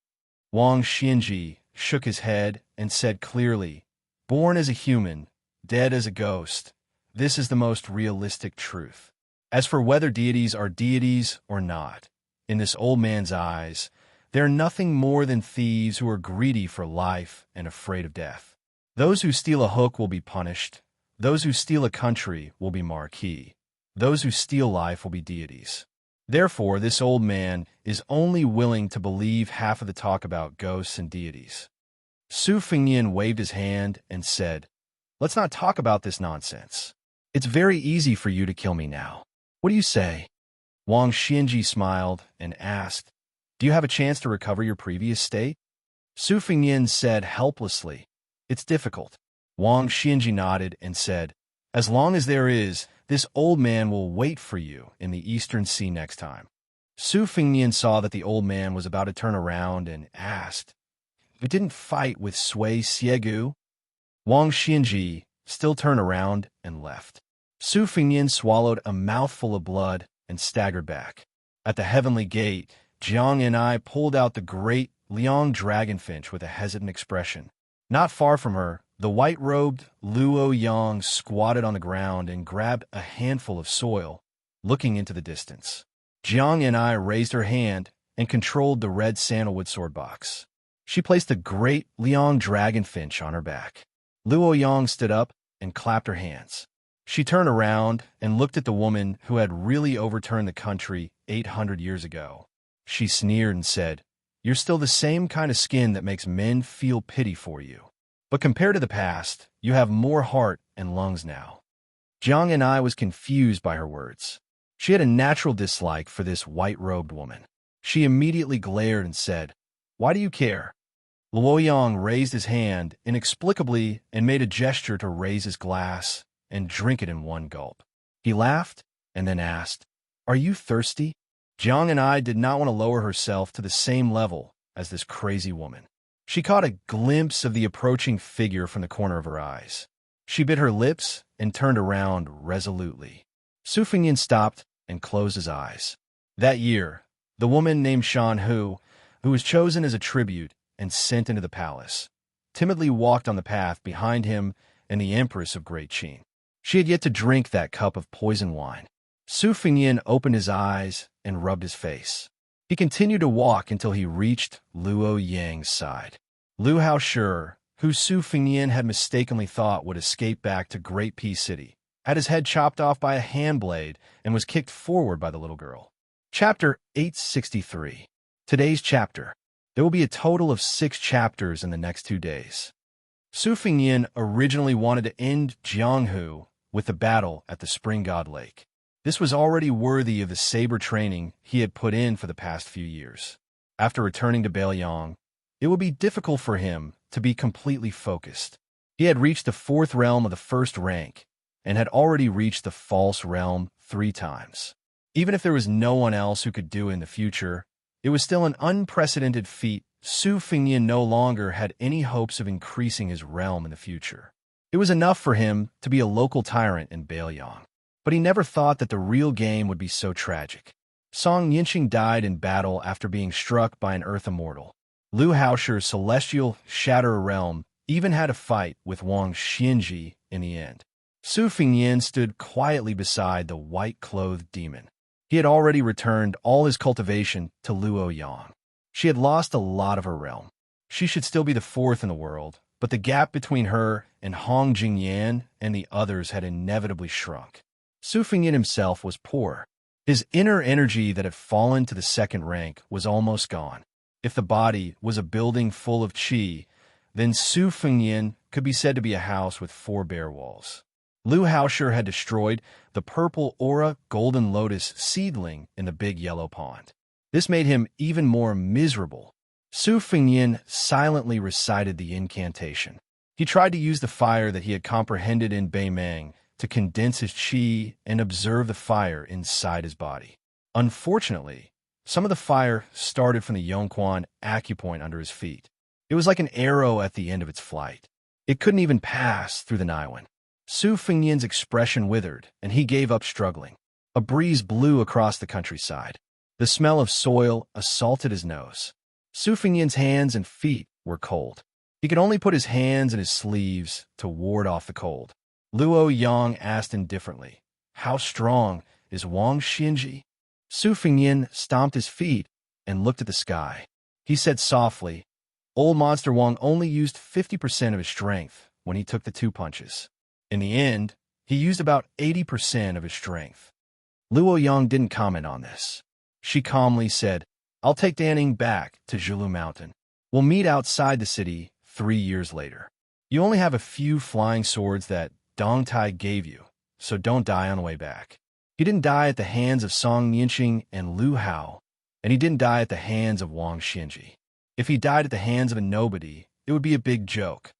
Wang Xianji shook his head and said clearly, born as a human, dead as a ghost, this is the most realistic truth. As for whether deities are deities or not, in this old man's eyes, they are nothing more than thieves who are greedy for life and afraid of death. Those who steal a hook will be punished. Those who steal a country will be marquis. Those who steal life will be deities. Therefore, this old man is only willing to believe half of the talk about ghosts and deities. Su Fengyan waved his hand and said, let's not talk about this nonsense. It's very easy for you to kill me now. What do you say? Wang Xianji smiled and asked, do you have a chance to recover your previous state? Su Fengyan said helplessly, it's difficult. Wang Xianji nodded and said, as long as there is, this old man will wait for you in the Eastern Sea next time. Su Fengyan saw that the old man was about to turn around and asked, you didn't fight with Sui Siegu? Wang Xianji still turned around and left. Su Fengyan swallowed a mouthful of blood and staggered back. At the heavenly gate, Jiang and I pulled out the great Liang dragonfinch with a hesitant expression. Not far from her, the white-robed Luo Yang squatted on the ground and grabbed a handful of soil, looking into the distance. Jiang and I raised her hand and controlled the red sandalwood sword box. She placed the great Liang dragonfinch on her back. Luo Yang stood up and clapped her hands. She turned around and looked at the woman who had really overturned the country 800 years ago. She sneered and said, you're still the same kind of skin that makes men feel pity for you. But compared to the past, you have more heart and lungs now. Jiang and I was confused by her words. She had a natural dislike for this white-robed woman. She immediately glared and said, why do you care? Luo Yang raised his hand inexplicably and made a gesture to raise his glass and drink it in one gulp. He laughed and then asked, are you thirsty? Jiang and I did not want to lower herself to the same level as this crazy woman. She caught a glimpse of the approaching figure from the corner of her eyes. She bit her lips and turned around resolutely. Su Fengyan stopped and closed his eyes. That year, the woman named Shan Hu, who was chosen as a tribute and sent into the palace, timidly walked on the path behind him and the Empress of Great Qin. She had yet to drink that cup of poison wine. Su Fengyan opened his eyes and rubbed his face. He continued to walk until he reached Luo Yang's side. Lu Haoshi, who Su Fengyan had mistakenly thought would escape back to Great Pea City, had his head chopped off by a hand blade and was kicked forward by the little girl. Chapter 863. Today's chapter. There will be a total of 6 chapters in the next 2 days. Su Fengyan originally wanted to end Jianghu with the battle at the Spring God Lake. This was already worthy of the saber training he had put in for the past few years. After returning to Beiliang, it would be difficult for him to be completely focused. He had reached the 4th realm of the 1st rank and had already reached the false realm 3 times. Even if there was no one else who could do it in the future, it was still an unprecedented feat. Su Fengyan no longer had any hopes of increasing his realm in the future. It was enough for him to be a local tyrant in Beiliang. But he never thought that the real game would be so tragic. Song Yinxing died in battle after being struck by an earth immortal. Lu Haoshi's celestial Shatter Realm even had a fight with Wang Xianji in the end. Su Fengyan stood quietly beside the white-clothed demon. He had already returned all his cultivation to Luo Yang. She had lost a lot of her realm. She should still be the 4th in the world, but the gap between her and Hong Jingyan and the others had inevitably shrunk. Su Fengyan himself was poor. His inner energy that had fallen to the 2nd rank was almost gone. If the body was a building full of qi, then Su Fengyan could be said to be a house with 4 bare walls. Lu Haoshi had destroyed the purple aura golden lotus seedling in the big yellow pond. This made him even more miserable. Su Fengyin silently recited the incantation. He tried to use the fire that he had comprehended in Beimeng to condense his qi and observe the fire inside his body. Unfortunately, some of the fire started from the Yongquan acupoint under his feet. It was like an arrow at the end of its flight. It couldn't even pass through the Niwen. Su Fengyin's expression withered, and he gave up struggling. A breeze blew across the countryside. The smell of soil assaulted his nose. Su Fengyin's hands and feet were cold. He could only put his hands in his sleeves to ward off the cold. Luo Yang asked indifferently, "How strong is Wang Xinji?" Su Fengyin stomped his feet and looked at the sky. He said softly, "Old Monster Wang only used 50% of his strength when he took the 2 punches. In the end, he used about 80% of his strength." Luo Yang didn't comment on this. She calmly said, "I'll take Danning back to Zhilu Mountain. We'll meet outside the city 3 years later. You only have a few flying swords that Dong Tai gave you, so don't die on the way back." He didn't die at the hands of Song Nianqing and Lu Hao, and he didn't die at the hands of Wang Xinji. If he died at the hands of a nobody, it would be a big joke.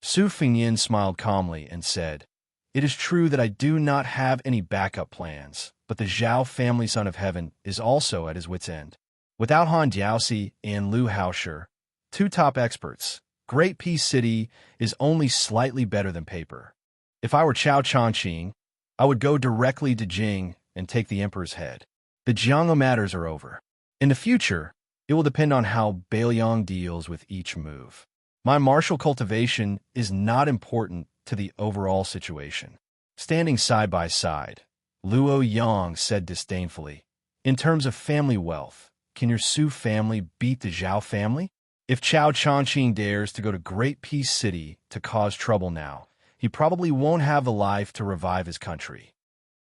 Su Fengyin smiled calmly and said, "It is true that I do not have any backup plans, but the Zhao family son of heaven is also at his wit's end. Without Han Jiaoxi and Lu Haoshi, 2 top experts, Great Peace City is only slightly better than paper. If I were Chao Changqing, I would go directly to Jing and take the emperor's head. The Jianghe matters are over. In the future, it will depend on how Bailiang deals with each move. My martial cultivation is not important to the overall situation." Standing side by side, Luo Yang said disdainfully, "In terms of family wealth, can your Su family beat the Zhao family? If Chao Changqing dares to go to Great Peace City to cause trouble now, he probably won't have the life to revive his country."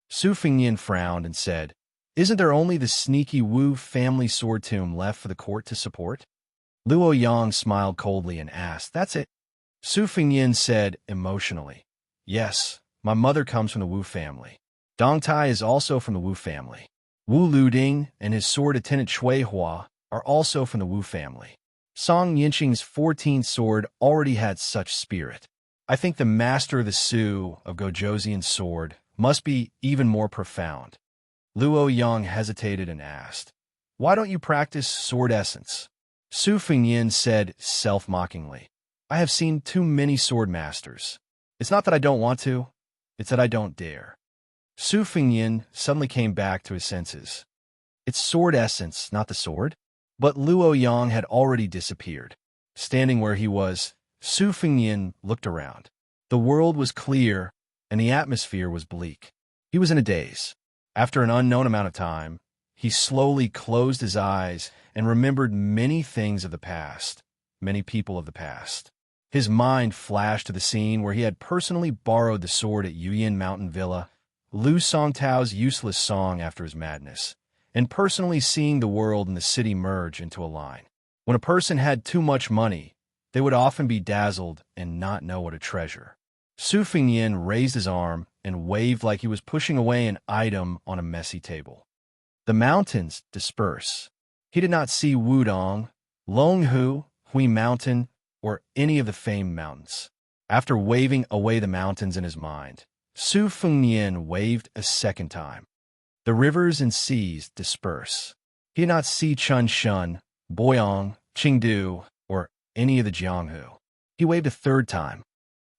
Su Fengyin frowned and said, "Isn't there only the sneaky Wu family sword tomb left for the court to support?" Luo Yang smiled coldly and asked, "That's it?" Su Fengyin said emotionally, "Yes, my mother comes from the Wu family. Dong Tai is also from the Wu family. Wu Luding and his sword attendant Chui Hua are also from the Wu family. Song Yinqing's 14th sword already had such spirit. I think the master of the Su of Gojoseon's sword must be even more profound." Luo Yang hesitated and asked, "Why don't you practice sword essence?" Su Fengyin said self-mockingly, "I have seen too many sword masters. It's not that I don't want to, it's that I don't dare." Su Fengyin suddenly came back to his senses. It's sword essence, not the sword. But Luo Yang had already disappeared. Standing where he was, Su Fengyin looked around. The world was clear, and the atmosphere was bleak. He was in a daze. After an unknown amount of time, he slowly closed his eyes and remembered many things of the past, many people of the past. His mind flashed to the scene where he had personally borrowed the sword at Yuyin Mountain Villa, Lu Songtao's useless song after his madness, and personally seeing the world and the city merge into a line. When a person had too much money, they would often be dazzled and not know what to treasure. Su Fengyin raised his arm and waved like he was pushing away an item on a messy table. The mountains disperse. He did not see Wudong, Longhu, Hui Mountain, or any of the famed mountains. After waving away the mountains in his mind, Su Fengyin waved a second time. The rivers and seas disperse. He did not see Chunshun, Boyang, Qingdu, or any of the Jianghu. He waved a third time.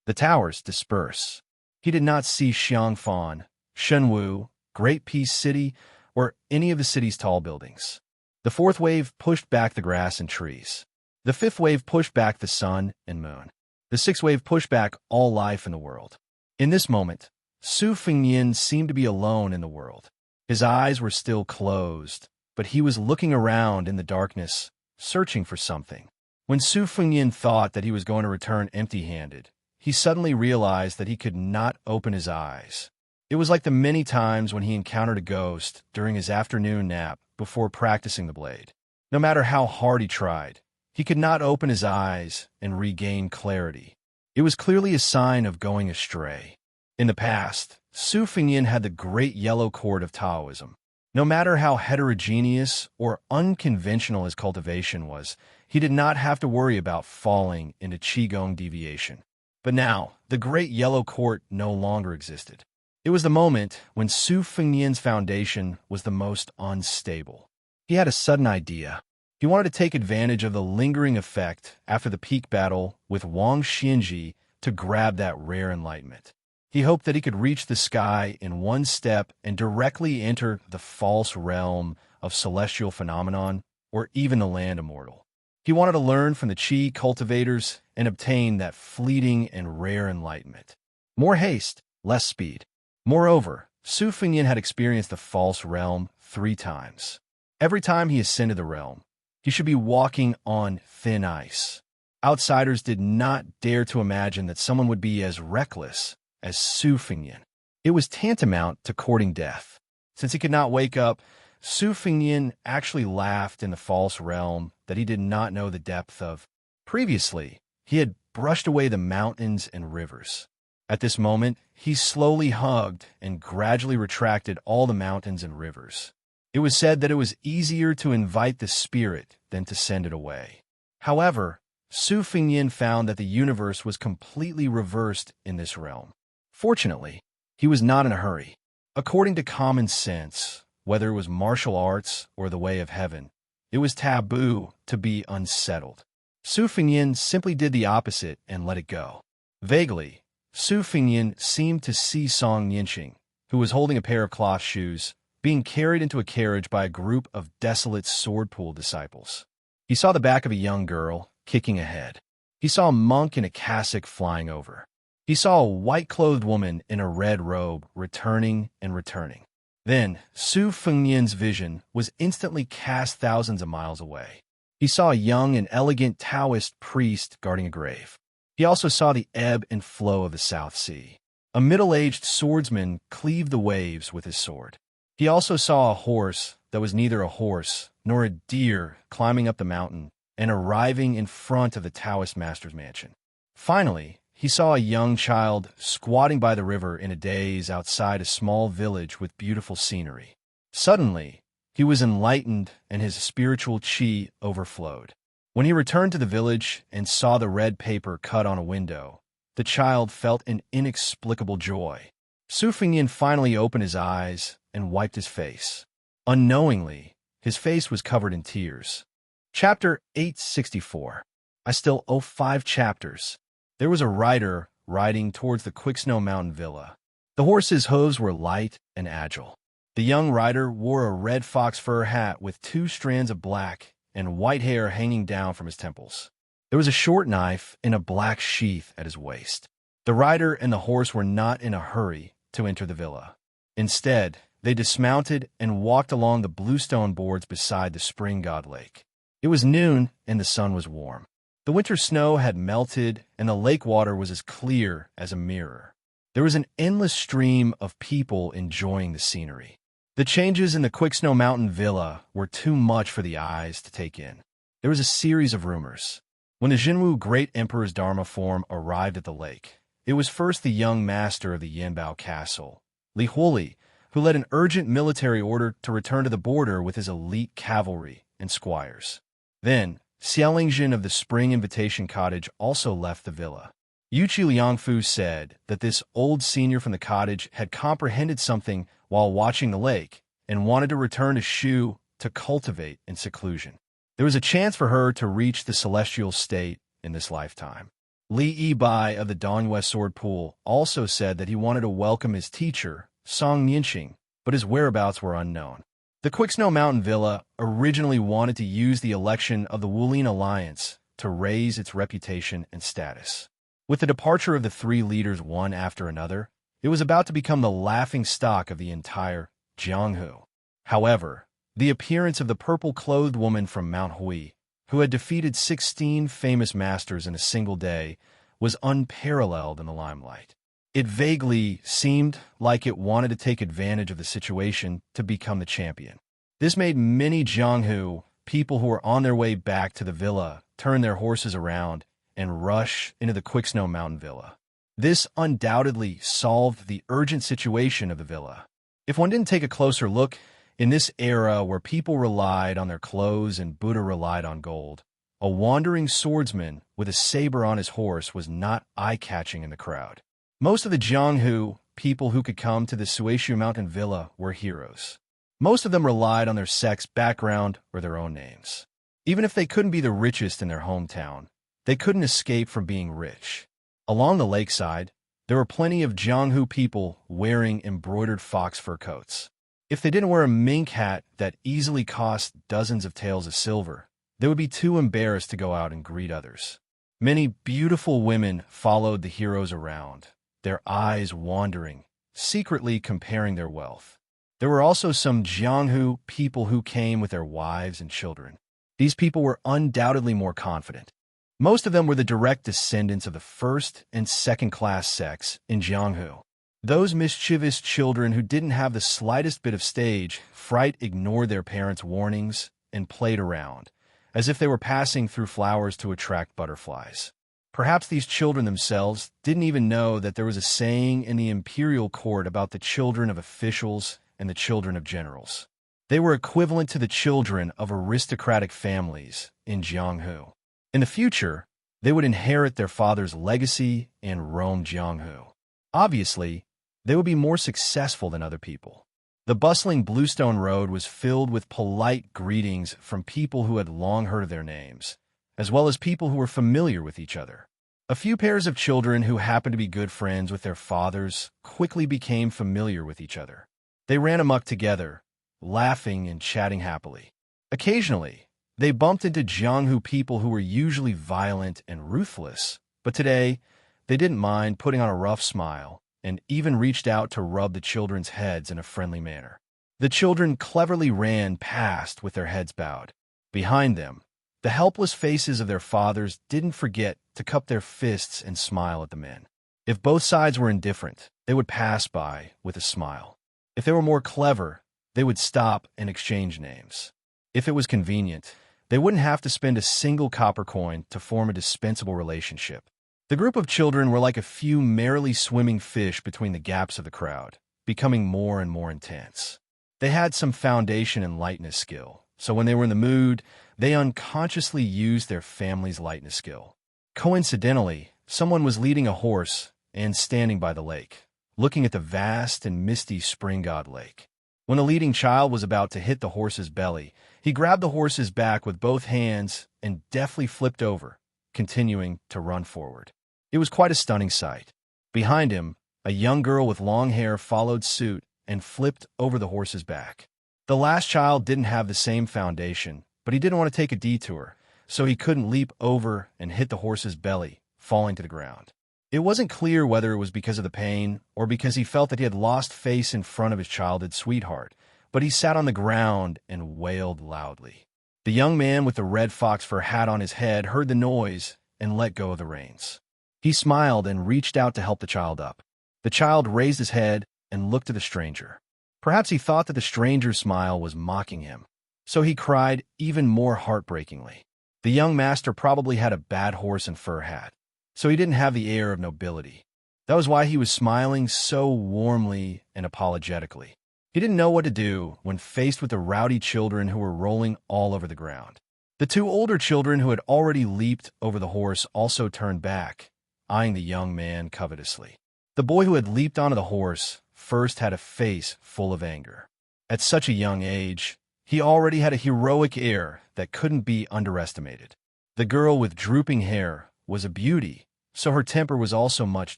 The towers disperse. He did not see Xiangfan, Shenwu, Great Peace City, or any of the city's tall buildings. The fourth wave pushed back the grass and trees. The fifth wave pushed back the sun and moon. The sixth wave pushed back all life in the world. In this moment, Su Fengyin seemed to be alone in the world. His eyes were still closed, but he was looking around in the darkness, searching for something. When Su Fengyin thought that he was going to return empty-handed, he suddenly realized that he could not open his eyes. It was like the many times when he encountered a ghost during his afternoon nap before practicing the blade. No matter how hard he tried, he could not open his eyes and regain clarity. It was clearly a sign of going astray. In the past, Su Fengyin had the great yellow cord of Taoism. No matter how heterogeneous or unconventional his cultivation was, He did not have to worry about falling into Qigong deviation. But now, the Great Yellow Court no longer existed. It was the moment when Su Fengnian's foundation was the most unstable. He had a sudden idea. He wanted to take advantage of the lingering effect after the peak battle with Wang Xianji to grab that rare enlightenment. He hoped that he could reach the sky in one step and directly enter the false realm of celestial phenomenon or even the land immortal. He wanted to learn from the Qi cultivators and obtain that fleeting and rare enlightenment. More haste, less speed. Moreover, Su Fengnian had experienced the false realm 3 times. Every time he ascended the realm, he should be walking on thin ice. Outsiders did not dare to imagine that someone would be as reckless as Su Fengnian. It was tantamount to courting death. Since he could not wake up, Su Fengnian actually laughed in the false realm that he did not know the depth of. Previously, he had brushed away the mountains and rivers. At this moment, he slowly hugged and gradually retracted all the mountains and rivers. It was said that it was easier to invite the spirit than to send it away. However, Su Fengnian found that the universe was completely reversed in this realm. Fortunately, he was not in a hurry. According to common sense, whether it was martial arts or the way of heaven, it was taboo to be unsettled. Su Fengnian simply did the opposite and let it go. Vaguely, Su Fengnian seemed to see Song Nianqing, who was holding a pair of cloth shoes, being carried into a carriage by a group of desolate sword pool disciples. He saw the back of a young girl kicking ahead. He saw a monk in a cassock flying over. He saw a white-clothed woman in a red robe returning and returning. Then, Su Fengnian's vision was instantly cast thousands of miles away. He saw a young and elegant Taoist priest guarding a grave. He also saw the ebb and flow of the South Sea. A middle-aged swordsman cleaved the waves with his sword. He also saw a horse that was neither a horse nor a deer climbing up the mountain and arriving in front of the Taoist master's mansion. Finally, he saw a young child squatting by the river in a daze outside a small village with beautiful scenery. Suddenly, he was enlightened and his spiritual qi overflowed. When he returned to the village and saw the red paper cut on a window, the child felt an inexplicable joy. Su Fengnian finally opened his eyes and wiped his face. Unknowingly, his face was covered in tears. Chapter 864. I still owe 5 chapters. There was a rider riding towards the Quicksnow Mountain Villa. The horse's hooves were light and agile. The young rider wore a red fox fur hat with 2 strands of black and white hair hanging down from his temples. There was a short knife in a black sheath at his waist. The rider and the horse were not in a hurry to enter the villa. Instead, they dismounted and walked along the bluestone boards beside the spring god lake. It was noon and the sun was warm. The winter snow had melted and the lake water was as clear as a mirror. There was an endless stream of people enjoying the scenery. The changes in the Quicksnow Mountain Villa were too much for the eyes to take in. There was a series of rumors. When the Jinwu Great Emperor's Dharma form arrived at the lake, it was first the young master of the Yanbao Castle, Li Huoli, who led an urgent military order to return to the border with his elite cavalry and squires. Then, Xianxia of the Spring Invitation Cottage also left the villa. Yuchi Liangfu said that this old senior from the cottage had comprehended something while watching the lake and wanted to return to Shu to cultivate in seclusion. There was a chance for her to reach the celestial state in this lifetime. Li Yibai of the Dongyue Sword Pool also said that he wanted to welcome his teacher, Song Nianqing, but his whereabouts were unknown. The Quicksnow Mountain Villa originally wanted to use the election of the Wulin Alliance to raise its reputation and status. With the departure of the 3 leaders one after another, it was about to become the laughing stock of the entire Jianghu. However, the appearance of the purple-clothed woman from Mount Hui, who had defeated 16 famous masters in a single day, was unparalleled in the limelight. It vaguely seemed like it wanted to take advantage of the situation to become the champion. This made many Jianghu, people who were on their way back to the villa, turn their horses around and rush into the Quicksnow Mountain Villa. This undoubtedly solved the urgent situation of the villa. If one didn't take a closer look, in this era where people relied on their clothes and Buddha relied on gold, A wandering swordsman with a saber on his horse was not eye-catching in the crowd. Most of the Jianghu, people who could come to the Suishu Mountain Villa, were heroes. Most of them relied on their sex, background, or their own names. Even if they couldn't be the richest in their hometown, they couldn't escape from being rich. Along the lakeside, there were plenty of Jianghu people wearing embroidered fox fur coats. If they didn't wear a mink hat that easily cost dozens of taels of silver, they would be too embarrassed to go out and greet others. Many beautiful women followed the heroes around, their eyes wandering, secretly comparing their wealth. There were also some Jianghu people who came with their wives and children. These people were undoubtedly more confident. Most of them were the direct descendants of the first and second-class sects in Jianghu. Those mischievous children who didn't have the slightest bit of stage fright ignored their parents' warnings and played around, as if they were passing through flowers to attract butterflies. Perhaps these children themselves didn't even know that there was a saying in the imperial court about the children of officials and the children of generals. They were equivalent to the children of aristocratic families in Jianghu. In the future, they would inherit their father's legacy and roam Jianghu. Obviously, they would be more successful than other people. The bustling Bluestone Road was filled with polite greetings from people who had long heard of their names, as well as people who were familiar with each other. A few pairs of children who happened to be good friends with their fathers quickly became familiar with each other. They ran amok together, laughing and chatting happily. Occasionally, they bumped into Jianghu people who were usually violent and ruthless, but today, they didn't mind putting on a rough smile and even reached out to rub the children's heads in a friendly manner. The children cleverly ran past with their heads bowed. Behind them, the helpless faces of their fathers didn't forget to cup their fists and smile at the men. If both sides were indifferent, they would pass by with a smile. If they were more clever, they would stop and exchange names. If it was convenient, they wouldn't have to spend a single copper coin to form a dispensable relationship. The group of children were like a few merrily swimming fish between the gaps of the crowd, becoming more and more intense. They had some foundation in lightness skill, so when they were in the mood, they unconsciously used their family's lightness skill. Coincidentally, someone was leading a horse and standing by the lake, looking at the vast and misty spring god lake. When the leading child was about to hit the horse's belly, he grabbed the horse's back with both hands and deftly flipped over, continuing to run forward. It was quite a stunning sight. Behind him, a young girl with long hair followed suit and flipped over the horse's back. The last child didn't have the same foundation, but he didn't want to take a detour, so he couldn't leap over and hit the horse's belly, falling to the ground. It wasn't clear whether it was because of the pain or because he felt that he had lost face in front of his childhood sweetheart, but he sat on the ground and wailed loudly. The young man with the red fox fur hat on his head heard the noise and let go of the reins. He smiled and reached out to help the child up. The child raised his head and looked at the stranger. Perhaps he thought that the stranger's smile was mocking him, so he cried even more heartbreakingly. The young master probably had a bad horse and fur hat, so he didn't have the air of nobility. That was why he was smiling so warmly and apologetically. He didn't know what to do when faced with the rowdy children who were rolling all over the ground. The two older children who had already leaped over the horse also turned back, eyeing the young man covetously. The boy who had leaped onto the horse first had a face full of anger. At such a young age, he already had a heroic air that couldn't be underestimated. The girl with drooping hair was a beauty, so her temper was also much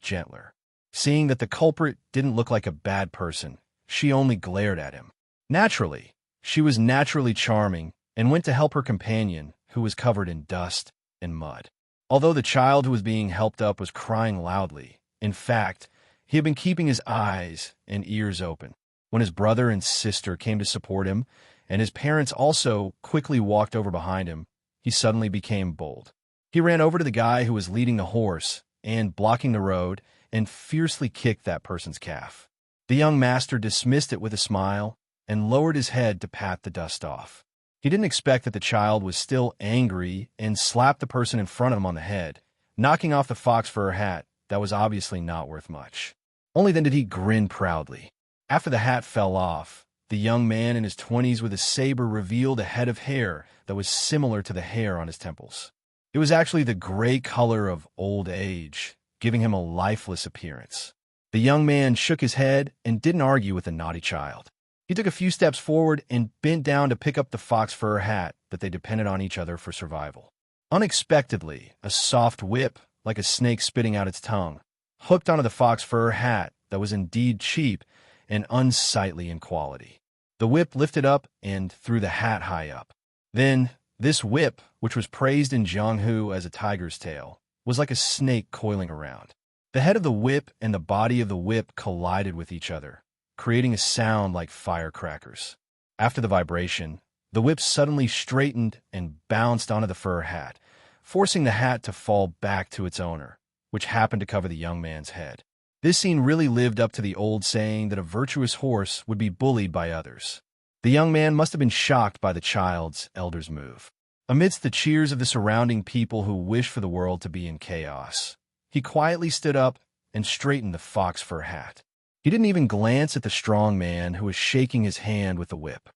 gentler. Seeing that the culprit didn't look like a bad person, she only glared at him. Naturally, she was naturally charming and went to help her companion, who was covered in dust and mud. Although the child who was being helped up was crying loudly, in fact, he had been keeping his eyes and ears open. When his brother and sister came to support him, and his parents also quickly walked over behind him, he suddenly became bold. He ran over to the guy who was leading the horse and, blocking the road, and fiercely kicked that person's calf. The young master dismissed it with a smile and lowered his head to pat the dust off. He didn't expect that the child was still angry and slapped the person in front of him on the head, knocking off the fox fur hat that was obviously not worth much. Only then did he grin proudly. After the hat fell off, the young man in his 20s with a saber revealed a head of hair that was similar to the hair on his temples. It was actually the gray color of old age, giving him a lifeless appearance. The young man shook his head and didn't argue with the naughty child. He took a few steps forward and bent down to pick up the fox fur hat that they depended on each other for survival. Unexpectedly, a soft whip, like a snake spitting out its tongue, hooked onto the fox fur hat that was indeed cheap and unsightly in quality. The whip lifted up and threw the hat high up. Then, this whip, which was praised in Jianghu as a tiger's tail, was like a snake coiling around. The head of the whip and the body of the whip collided with each other, creating a sound like firecrackers. After the vibration, the whip suddenly straightened and bounced onto the fur hat, forcing the hat to fall back to its owner, which happened to cover the young man's head. This scene really lived up to the old saying that a virtuous horse would be bullied by others. The young man must have been shocked by the child's elder's move. Amidst the cheers of the surrounding people who wished for the world to be in chaos, he quietly stood up and straightened the fox fur hat. He didn't even glance at the strong man who was shaking his hand with the whip.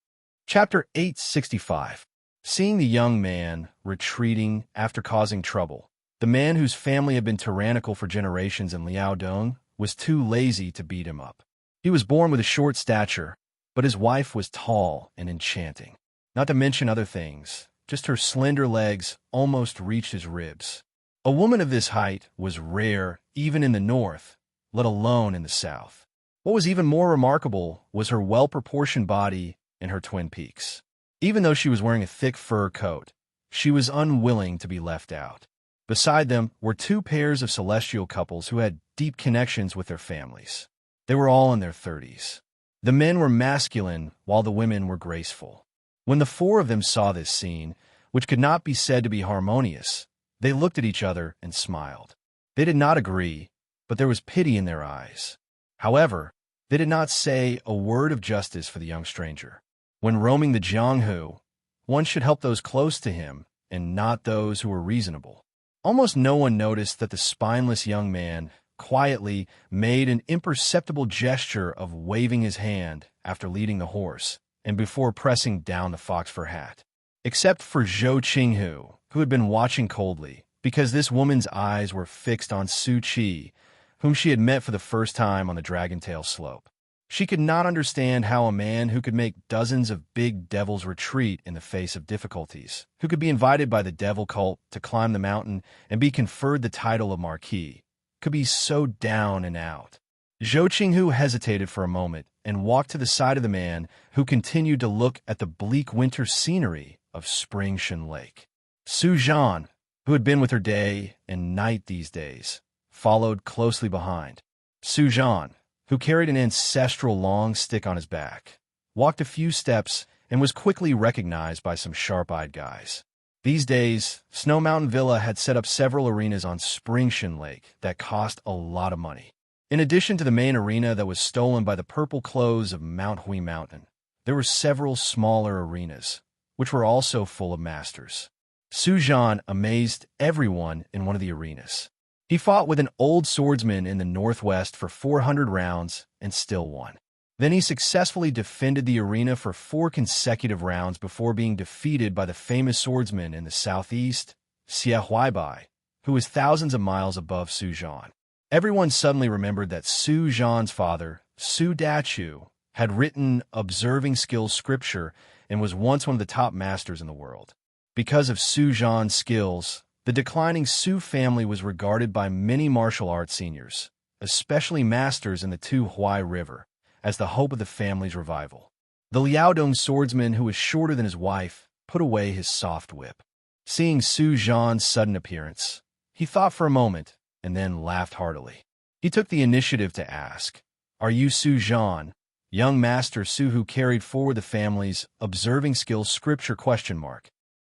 Chapter 865. Seeing the young man retreating after causing trouble, the man whose family had been tyrannical for generations in Liaodong was too lazy to beat him up. He was born with a short stature, but his wife was tall and enchanting. Not to mention other things, just her slender legs almost reached his ribs. A woman of this height was rare even in the north, let alone in the south. What was even more remarkable was her well-proportioned body and her twin peaks. Even though she was wearing a thick fur coat, she was unwilling to be left out. Beside them were two pairs of celestial couples who had deep connections with their families. They were all in their 30s. The men were masculine while the women were graceful. When the four of them saw this scene, which could not be said to be harmonious, they looked at each other and smiled. They did not agree, but there was pity in their eyes. However, they did not say a word of justice for the young stranger. When roaming the Jianghu, one should help those close to him and not those who were reasonable. Almost no one noticed that the spineless young man quietly made an imperceptible gesture of waving his hand after leading the horse and before pressing down the fox fur hat. Except for Zhou Qinghu, who had been watching coldly, because this woman's eyes were fixed on Su Qi, whom she had met for the first time on the Dragon Tail slope. She could not understand how a man who could make dozens of big devils retreat in the face of difficulties, who could be invited by the devil cult to climb the mountain and be conferred the title of Marquis, could be so down and out. Zhou Qinghu hesitated for a moment and walked to the side of the man who continued to look at the bleak winter scenery of Springshin Lake. Su Zhan, who had been with her day and night these days, followed closely behind. Su Zhan, who carried an ancestral long stick on his back, walked a few steps and was quickly recognized by some sharp-eyed guys. These days, Snow Mountain Villa had set up several arenas on Springshin Lake that cost a lot of money. In addition to the main arena that was stolen by the purple clothes of Mount Hui Mountain, there were several smaller arenas, which were also full of masters. Su Zhan amazed everyone in one of the arenas. He fought with an old swordsman in the northwest for 400 rounds and still won. Then he successfully defended the arena for 4 consecutive rounds before being defeated by the famous swordsman in the southeast, Xie Huaibai, who was thousands of miles above Su Zhan. Everyone suddenly remembered that Su Zhan's father, Su Dachu, had written observing skills scripture and was once one of the top masters in the world. Because of Su Zhan's skills, the declining Su family was regarded by many martial arts seniors, especially masters in the Tuhuai River, as the hope of the family's revival. The Liaodong swordsman, who was shorter than his wife, put away his soft whip. Seeing Su Zhan's sudden appearance, he thought for a moment and then laughed heartily. He took the initiative to ask, "Are you Su Zhan, young master Su who carried forward the family's observing skills scripture?"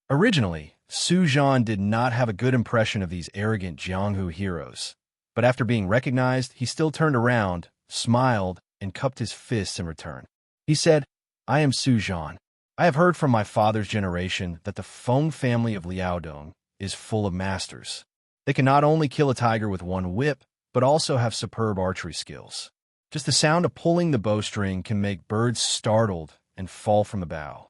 Originally, Su Zhan did not have a good impression of these arrogant Jianghu heroes, but after being recognized, he still turned around, smiled, and cupped his fists in return. He said, "I am Su Zhan. I have heard from my father's generation that the Feng family of Liaodong is full of masters. They can not only kill a tiger with one whip, but also have superb archery skills. Just the sound of pulling the bowstring can make birds startled and fall from the bough."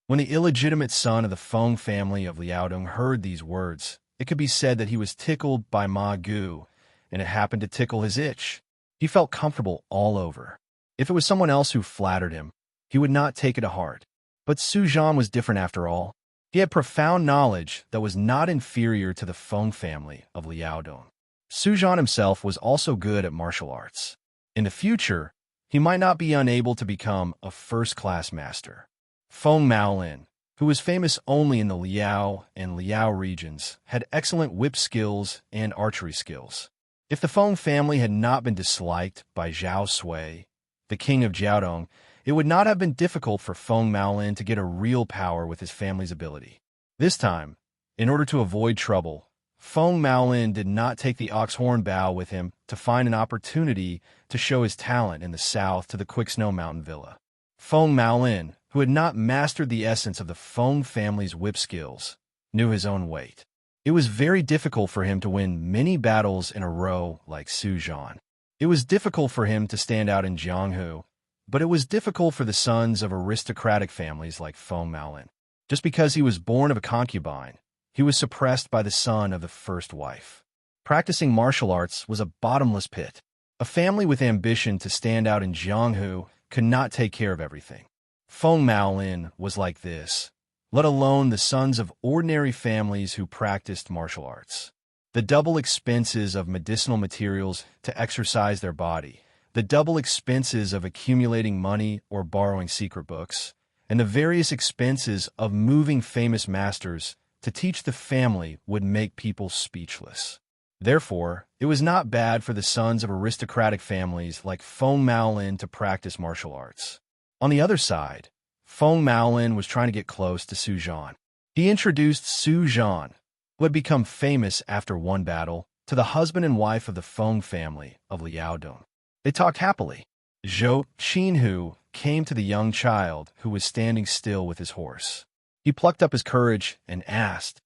When the illegitimate son of the Feng family of Liaodong heard these words, It could be said that he was tickled by Ma Gu, and it happened to tickle his itch. He felt comfortable all over. If it was someone else who flattered him, he would not take it to heart. But Su Zhan was different after all. He had profound knowledge that was not inferior to the Feng family of Liaodong. Su Zhan himself was also good at martial arts. In the future, he might not be unable to become a first-class master. Feng Maolin, who was famous only in the Liao and Liao regions, had excellent whip skills and archery skills. If the Feng family had not been disliked by Zhao Sui, the king of Jiaodong, it would not have been difficult for Feng Maolin to get a real power with his family's ability. This time, in order to avoid trouble, Feng Maolin did not take the ox-horn bow with him to find an opportunity to show his talent in the south to the Quicksnow Mountain Villa. Feng Maolin, who had not mastered the essence of the Feng family's whip skills, knew his own weight. It was very difficult for him to win many battles in a row like Su Zhan. It was difficult for him to stand out in Jianghu, but it was difficult for the sons of aristocratic families like Feng Maolin. Just because he was born of a concubine, he was suppressed by the son of the first wife. Practicing martial arts was a bottomless pit. A family with ambition to stand out in Jianghu could not take care of everything. Feng Maolin was like this, let alone the sons of ordinary families who practiced martial arts. The double expenses of medicinal materials to exercise their body, the double expenses of accumulating money or borrowing secret books, and the various expenses of moving famous masters to teach the family would make people speechless. Therefore, it was not bad for the sons of aristocratic families like Feng Maolin to practice martial arts. On the other side, Feng Maolin was trying to get close to Su Zhan. He introduced Su Zhan, who had become famous after one battle, to the husband and wife of the Feng family of Liaodong. They talked happily. Zhou Qinhu came to the young child who was standing still with his horse. He plucked up his courage and asked,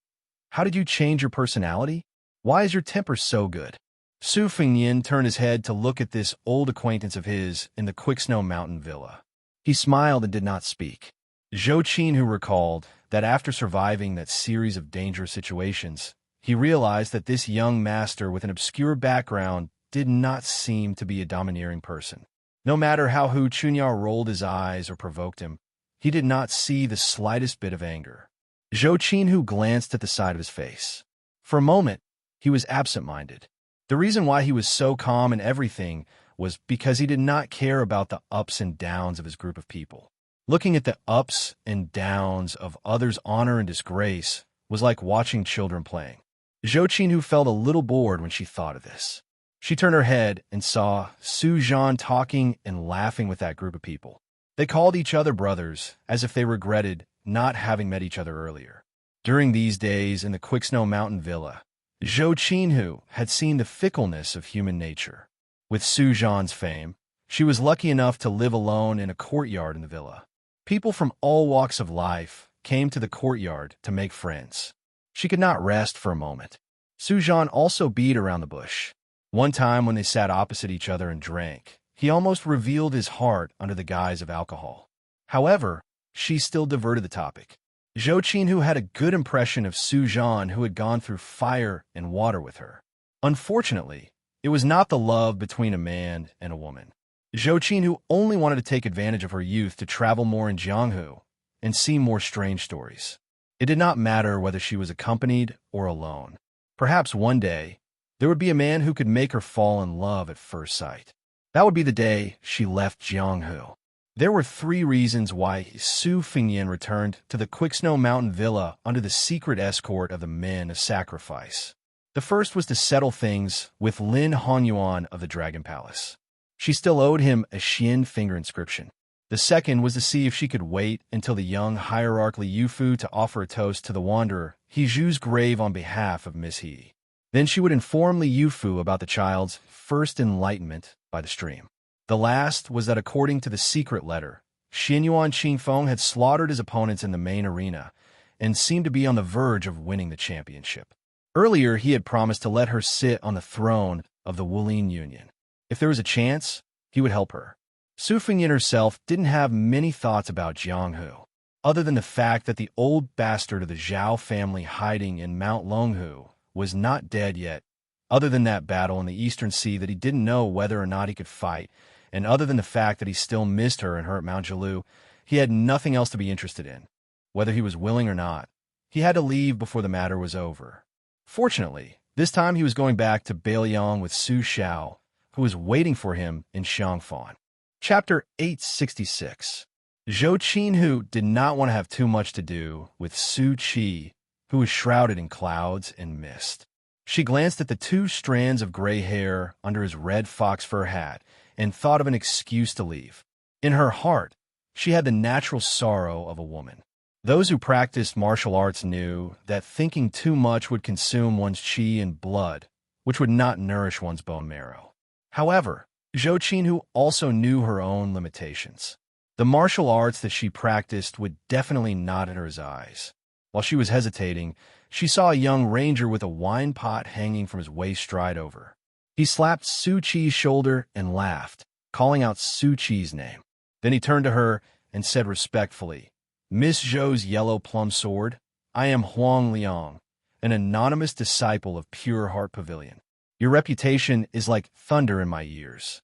"How did you change your personality? Why is your temper so good?" Su Fengyin turned his head to look at this old acquaintance of his in the Quicksnow Mountain Villa. He smiled and did not speak. Zhou Qinhu recalled that after surviving that series of dangerous situations, he realized that this young master with an obscure background did not seem to be a domineering person. No matter how Hu Chunyao rolled his eyes or provoked him, he did not see the slightest bit of anger. Zhou Qinhu glanced at the side of his face. For a moment, he was absent-minded. The reason why he was so calm in everything was because he did not care about the ups and downs of his group of people. Looking at the ups and downs of others' honor and disgrace was like watching children playing. Zhou Qinhu felt a little bored when she thought of this. She turned her head and saw Su Zhan talking and laughing with that group of people. They called each other brothers, as if they regretted not having met each other earlier. During these days in the Quicksnow Mountain Villa, Zhou Qinhu had seen the fickleness of human nature. With Su Zhan's fame, she was lucky enough to live alone in a courtyard in the villa. People from all walks of life came to the courtyard to make friends. She could not rest for a moment. Su Zhan also beat around the bush. One time when they sat opposite each other and drank, he almost revealed his heart under the guise of alcohol. However, she still diverted the topic. Zhou Qinhu had a good impression of Su Zhan, who had gone through fire and water with her. Unfortunately, it was not the love between a man and a woman. Zhou Qinhu only wanted to take advantage of her youth to travel more in Jianghu and see more strange stories. It did not matter whether she was accompanied or alone. Perhaps one day, there would be a man who could make her fall in love at first sight. That would be the day she left Jianghu. There were 3 reasons why Su Fengyin returned to the Quicksnow Mountain Villa under the secret escort of the men of sacrifice. The first was to settle things with Lin Honyuan of the Dragon Palace. She still owed him a Xian finger inscription. The second was to see if she could wait until the young hierarch Li Yufu to offer a toast to the wanderer, He Zhu's grave on behalf of Miss He. Then she would inform Li Yufu about the child's first enlightenment by the stream. The last was that according to the secret letter, Xianyuan Qingfeng had slaughtered his opponents in the main arena and seemed to be on the verge of winning the championship. Earlier, he had promised to let her sit on the throne of the Wulin Union. If there was a chance, he would help her. Su Fengyin herself didn't have many thoughts about Jianghu, other than the fact that the old bastard of the Zhao family hiding in Mount Longhu was not dead yet. Other than that battle in the Eastern Sea that he didn't know whether or not he could fight, and other than the fact that he still missed her and her at Mount Jalu, he had nothing else to be interested in. Whether he was willing or not, he had to leave before the matter was over. Fortunately, this time he was going back to Bailiang with Su Xiao, who was waiting for him in Xiangfan. Chapter 866. Zhou Qinhu did not want to have too much to do with Su Qi, who was shrouded in clouds and mist. She glanced at the 2 strands of gray hair under his red fox fur hat and thought of an excuse to leave. In her heart, she had the natural sorrow of a woman. Those who practiced martial arts knew that thinking too much would consume one's qi and blood, which would not nourish one's bone marrow. However, Zhou Qinhu also knew her own limitations. The martial arts that she practiced would definitely not enter his eyes. While she was hesitating, she saw a young ranger with a wine pot hanging from his waist stride over. He slapped Su Qi's shoulder and laughed, calling out Su Qi's name. Then he turned to her and said respectfully, "Miss Zhou's yellow plum sword, I am Huang Liang, an anonymous disciple of Pure Heart Pavilion. Your reputation is like thunder in my ears."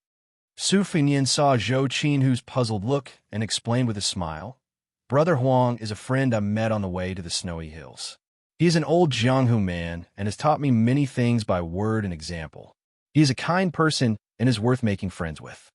Su Fengnian saw Zhou Qinhu's puzzled look and explained with a smile, "Brother Huang is a friend I met on the way to the snowy hills. He is an old Jianghu man and has taught me many things by word and example. He is a kind person and is worth making friends with."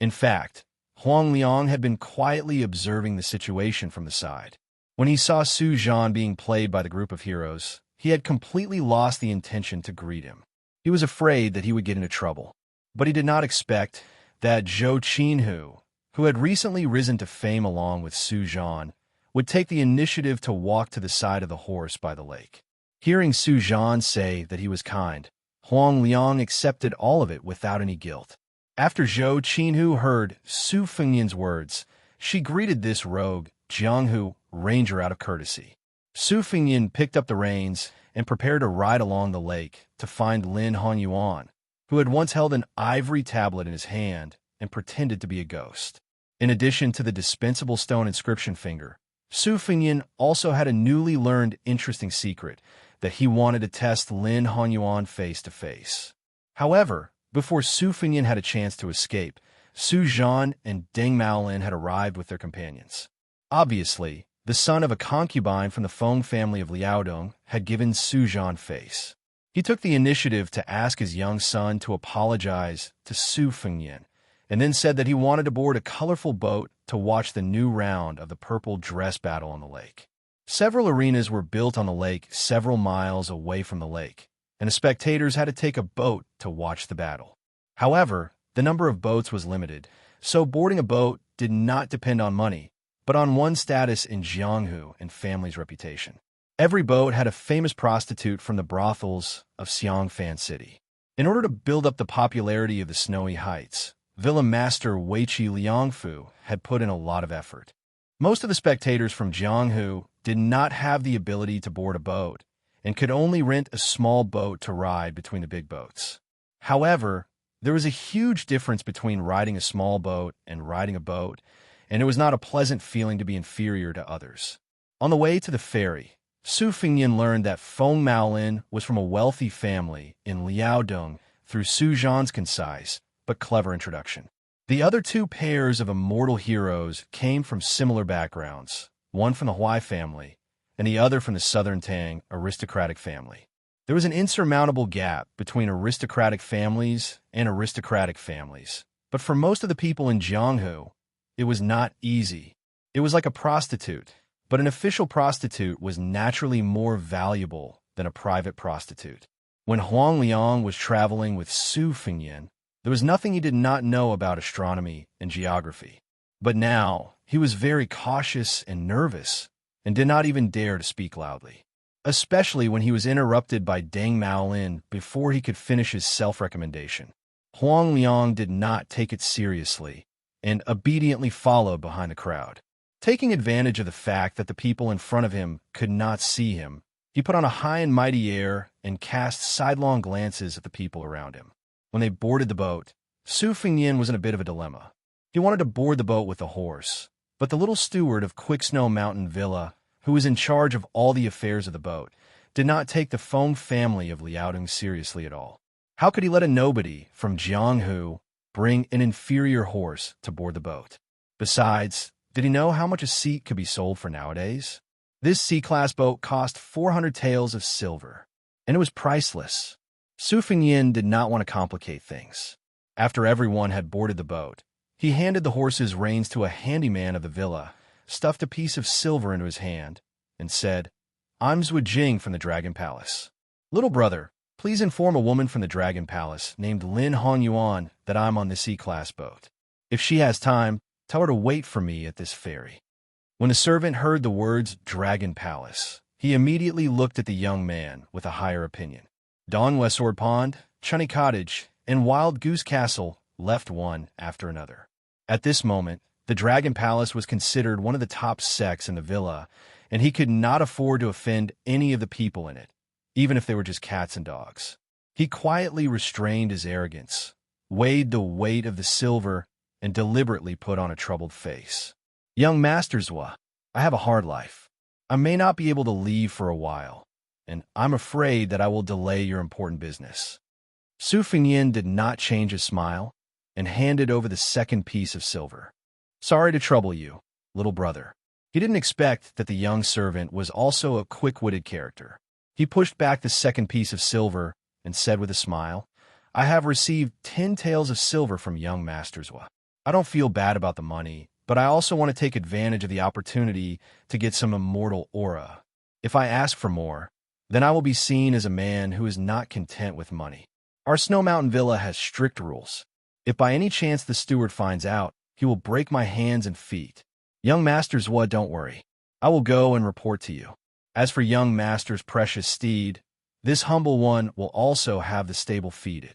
In fact, Huang Liang had been quietly observing the situation from the side. When he saw Su Zhan being played by the group of heroes, he had completely lost the intention to greet him. He was afraid that he would get into trouble, but he did not expect that Zhou Qinhu, who had recently risen to fame along with Su Zhan, would take the initiative to walk to the side of the horse by the lake. Hearing Su Zhan say that he was kind, Huang Liang accepted all of it without any guilt. After Zhou Qinhu heard Su Fengnian's words, she greeted this rogue Jianghu ranger out of courtesy. Su Fengnian picked up the reins and prepared to ride along the lake to find Lin Honyuan, who had once held an ivory tablet in his hand and pretended to be a ghost. In addition to the dispensable stone inscription finger, Su Fengnian also had a newly learned interesting secret that he wanted to test Lin Honyuan face to face. However, before Su Fengnian had a chance to escape, Su Zhan and Deng Maolin had arrived with their companions. Obviously, the son of a concubine from the Feng family of Liaodong had given Su Zhan face. He took the initiative to ask his young son to apologize to Su Fengnian, and then said that he wanted to board a colorful boat to watch the new round of the purple dress battle on the lake. Several arenas were built on the lake several miles away from the lake, and the spectators had to take a boat to watch the battle. However, the number of boats was limited, so boarding a boat did not depend on money, but on one's status in Jianghu and family's reputation. Every boat had a famous prostitute from the brothels of Xiangfan City. In order to build up the popularity of the Snowy Heights, Villa Master Weiqi Liangfu had put in a lot of effort. Most of the spectators from Jianghu did not have the ability to board a boat, and could only rent a small boat to ride between the big boats. However, there was a huge difference between riding a small boat and riding a boat, and it was not a pleasant feeling to be inferior to others. On the way to the ferry, Su Fengnian learned that Feng Maolin was from a wealthy family in Liaodong through Su Zhan's concise but clever introduction. The other 2 pairs of immortal heroes came from similar backgrounds, one from the Huai family, and the other from the Southern Tang aristocratic family. There was an insurmountable gap between aristocratic families and aristocratic families, but for most of the people in Jianghu, it was not easy. It was like a prostitute, but an official prostitute was naturally more valuable than a private prostitute. When Huang Liang was traveling with Su Fengnian, there was nothing he did not know about astronomy and geography. But now, he was very cautious and nervous, and did not even dare to speak loudly, especially when he was interrupted by Deng Maolin before he could finish his self-recommendation. Huang Liang did not take it seriously, and obediently followed behind the crowd. Taking advantage of the fact that the people in front of him could not see him, he put on a high and mighty air and cast sidelong glances at the people around him. When they boarded the boat, Su Fengnian was in a bit of a dilemma. He wanted to board the boat with the horse, but the little steward of Quicksnow Mountain Villa, who was in charge of all the affairs of the boat, did not take the Feng family of Liaodong seriously at all. How could he let a nobody from Jianghu bring an inferior horse to board the boat? Besides, did he know how much a seat could be sold for nowadays? This C-class boat cost 400 taels of silver, and it was priceless. Su Fengyin did not want to complicate things. After everyone had boarded the boat, he handed the horse's reins to a handyman of the villa, stuffed a piece of silver into his hand, and said, "I'm Zhu Jing from the Dragon Palace. Little brother, please inform a woman from the Dragon Palace named Lin Hongyuan that I'm on the C-class boat. If she has time, tell her to wait for me at this ferry." When the servant heard the words Dragon Palace, he immediately looked at the young man with a higher opinion. Dong Sword Pond, Chunny Cottage, and Wild Goose Castle left one after another. At this moment, the Dragon Palace was considered one of the top sects in the villa, and he could not afford to offend any of the people in it, even if they were just cats and dogs. He quietly restrained his arrogance, weighed the weight of the silver, and deliberately put on a troubled face. "Young Master Zhua, I have a hard life. I may not be able to leave for a while, and I'm afraid that I will delay your important business." Su Fengyin did not change his smile and handed over the second piece of silver. "Sorry to trouble you, little brother." He didn't expect that the young servant was also a quick-witted character. He pushed back the second piece of silver and said with a smile, "I have received 10 taels of silver from young Master Zhua. I don't feel bad about the money, but I also want to take advantage of the opportunity to get some immortal aura. If I ask for more, then I will be seen as a man who is not content with money. Our Snow Mountain Villa has strict rules. If by any chance the steward finds out, he will break my hands and feet. Young Master Zhua, don't worry. I will go and report to you. As for young Master's precious steed, this humble one will also have the stable feeded."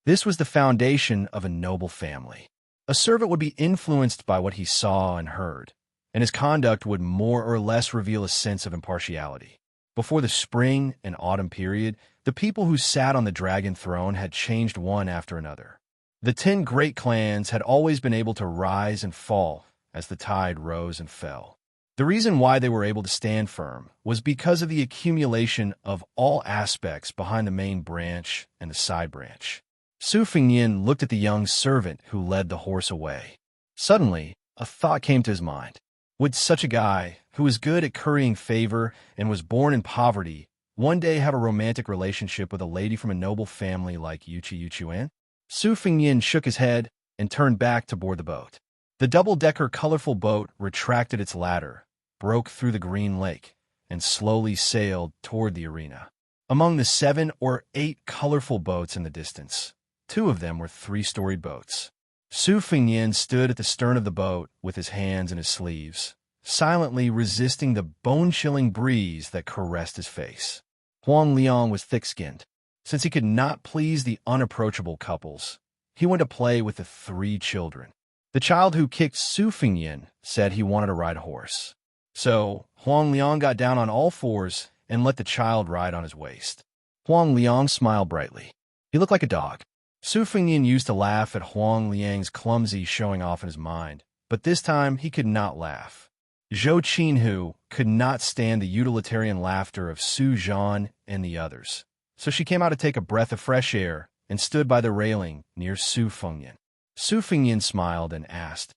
This was the foundation of a noble family. A servant would be influenced by what he saw and heard, and his conduct would more or less reveal a sense of impartiality. Before the spring and autumn period, the people who sat on the dragon throne had changed one after another. The 10 great clans had always been able to rise and fall as the tide rose and fell. The reason why they were able to stand firm was because of the accumulation of all aspects behind the main branch and the side branch. Su Fengyin looked at the young servant who led the horse away. Suddenly, a thought came to his mind. Would such a guy, who was good at currying favor and was born in poverty, one day have a romantic relationship with a lady from a noble family like Yuchuan? Su Fengyin shook his head and turned back to board the boat. The double-decker colorful boat retracted its ladder, broke through the green lake, and slowly sailed toward the arena. Among the 7 or 8 colorful boats in the distance, 2 of them were 3-storied boats. Su Fengyin stood at the stern of the boat with his hands in his sleeves, silently resisting the bone-chilling breeze that caressed his face. Huang Liang was thick-skinned. Since he could not please the unapproachable couples, he went to play with the 3 children. The child who kicked Su Fengyin said he wanted to ride a horse. So Huang Liang got down on all fours and let the child ride on his waist. Huang Liang smiled brightly. He looked like a dog. Su Fengyin used to laugh at Huang Liang's clumsy showing off in his mind, but this time he could not laugh. Zhou Qinhu could not stand the utilitarian laughter of Su Zhan and the others, so she came out to take a breath of fresh air and stood by the railing near Su Fengyin. Su Fengyin smiled and asked,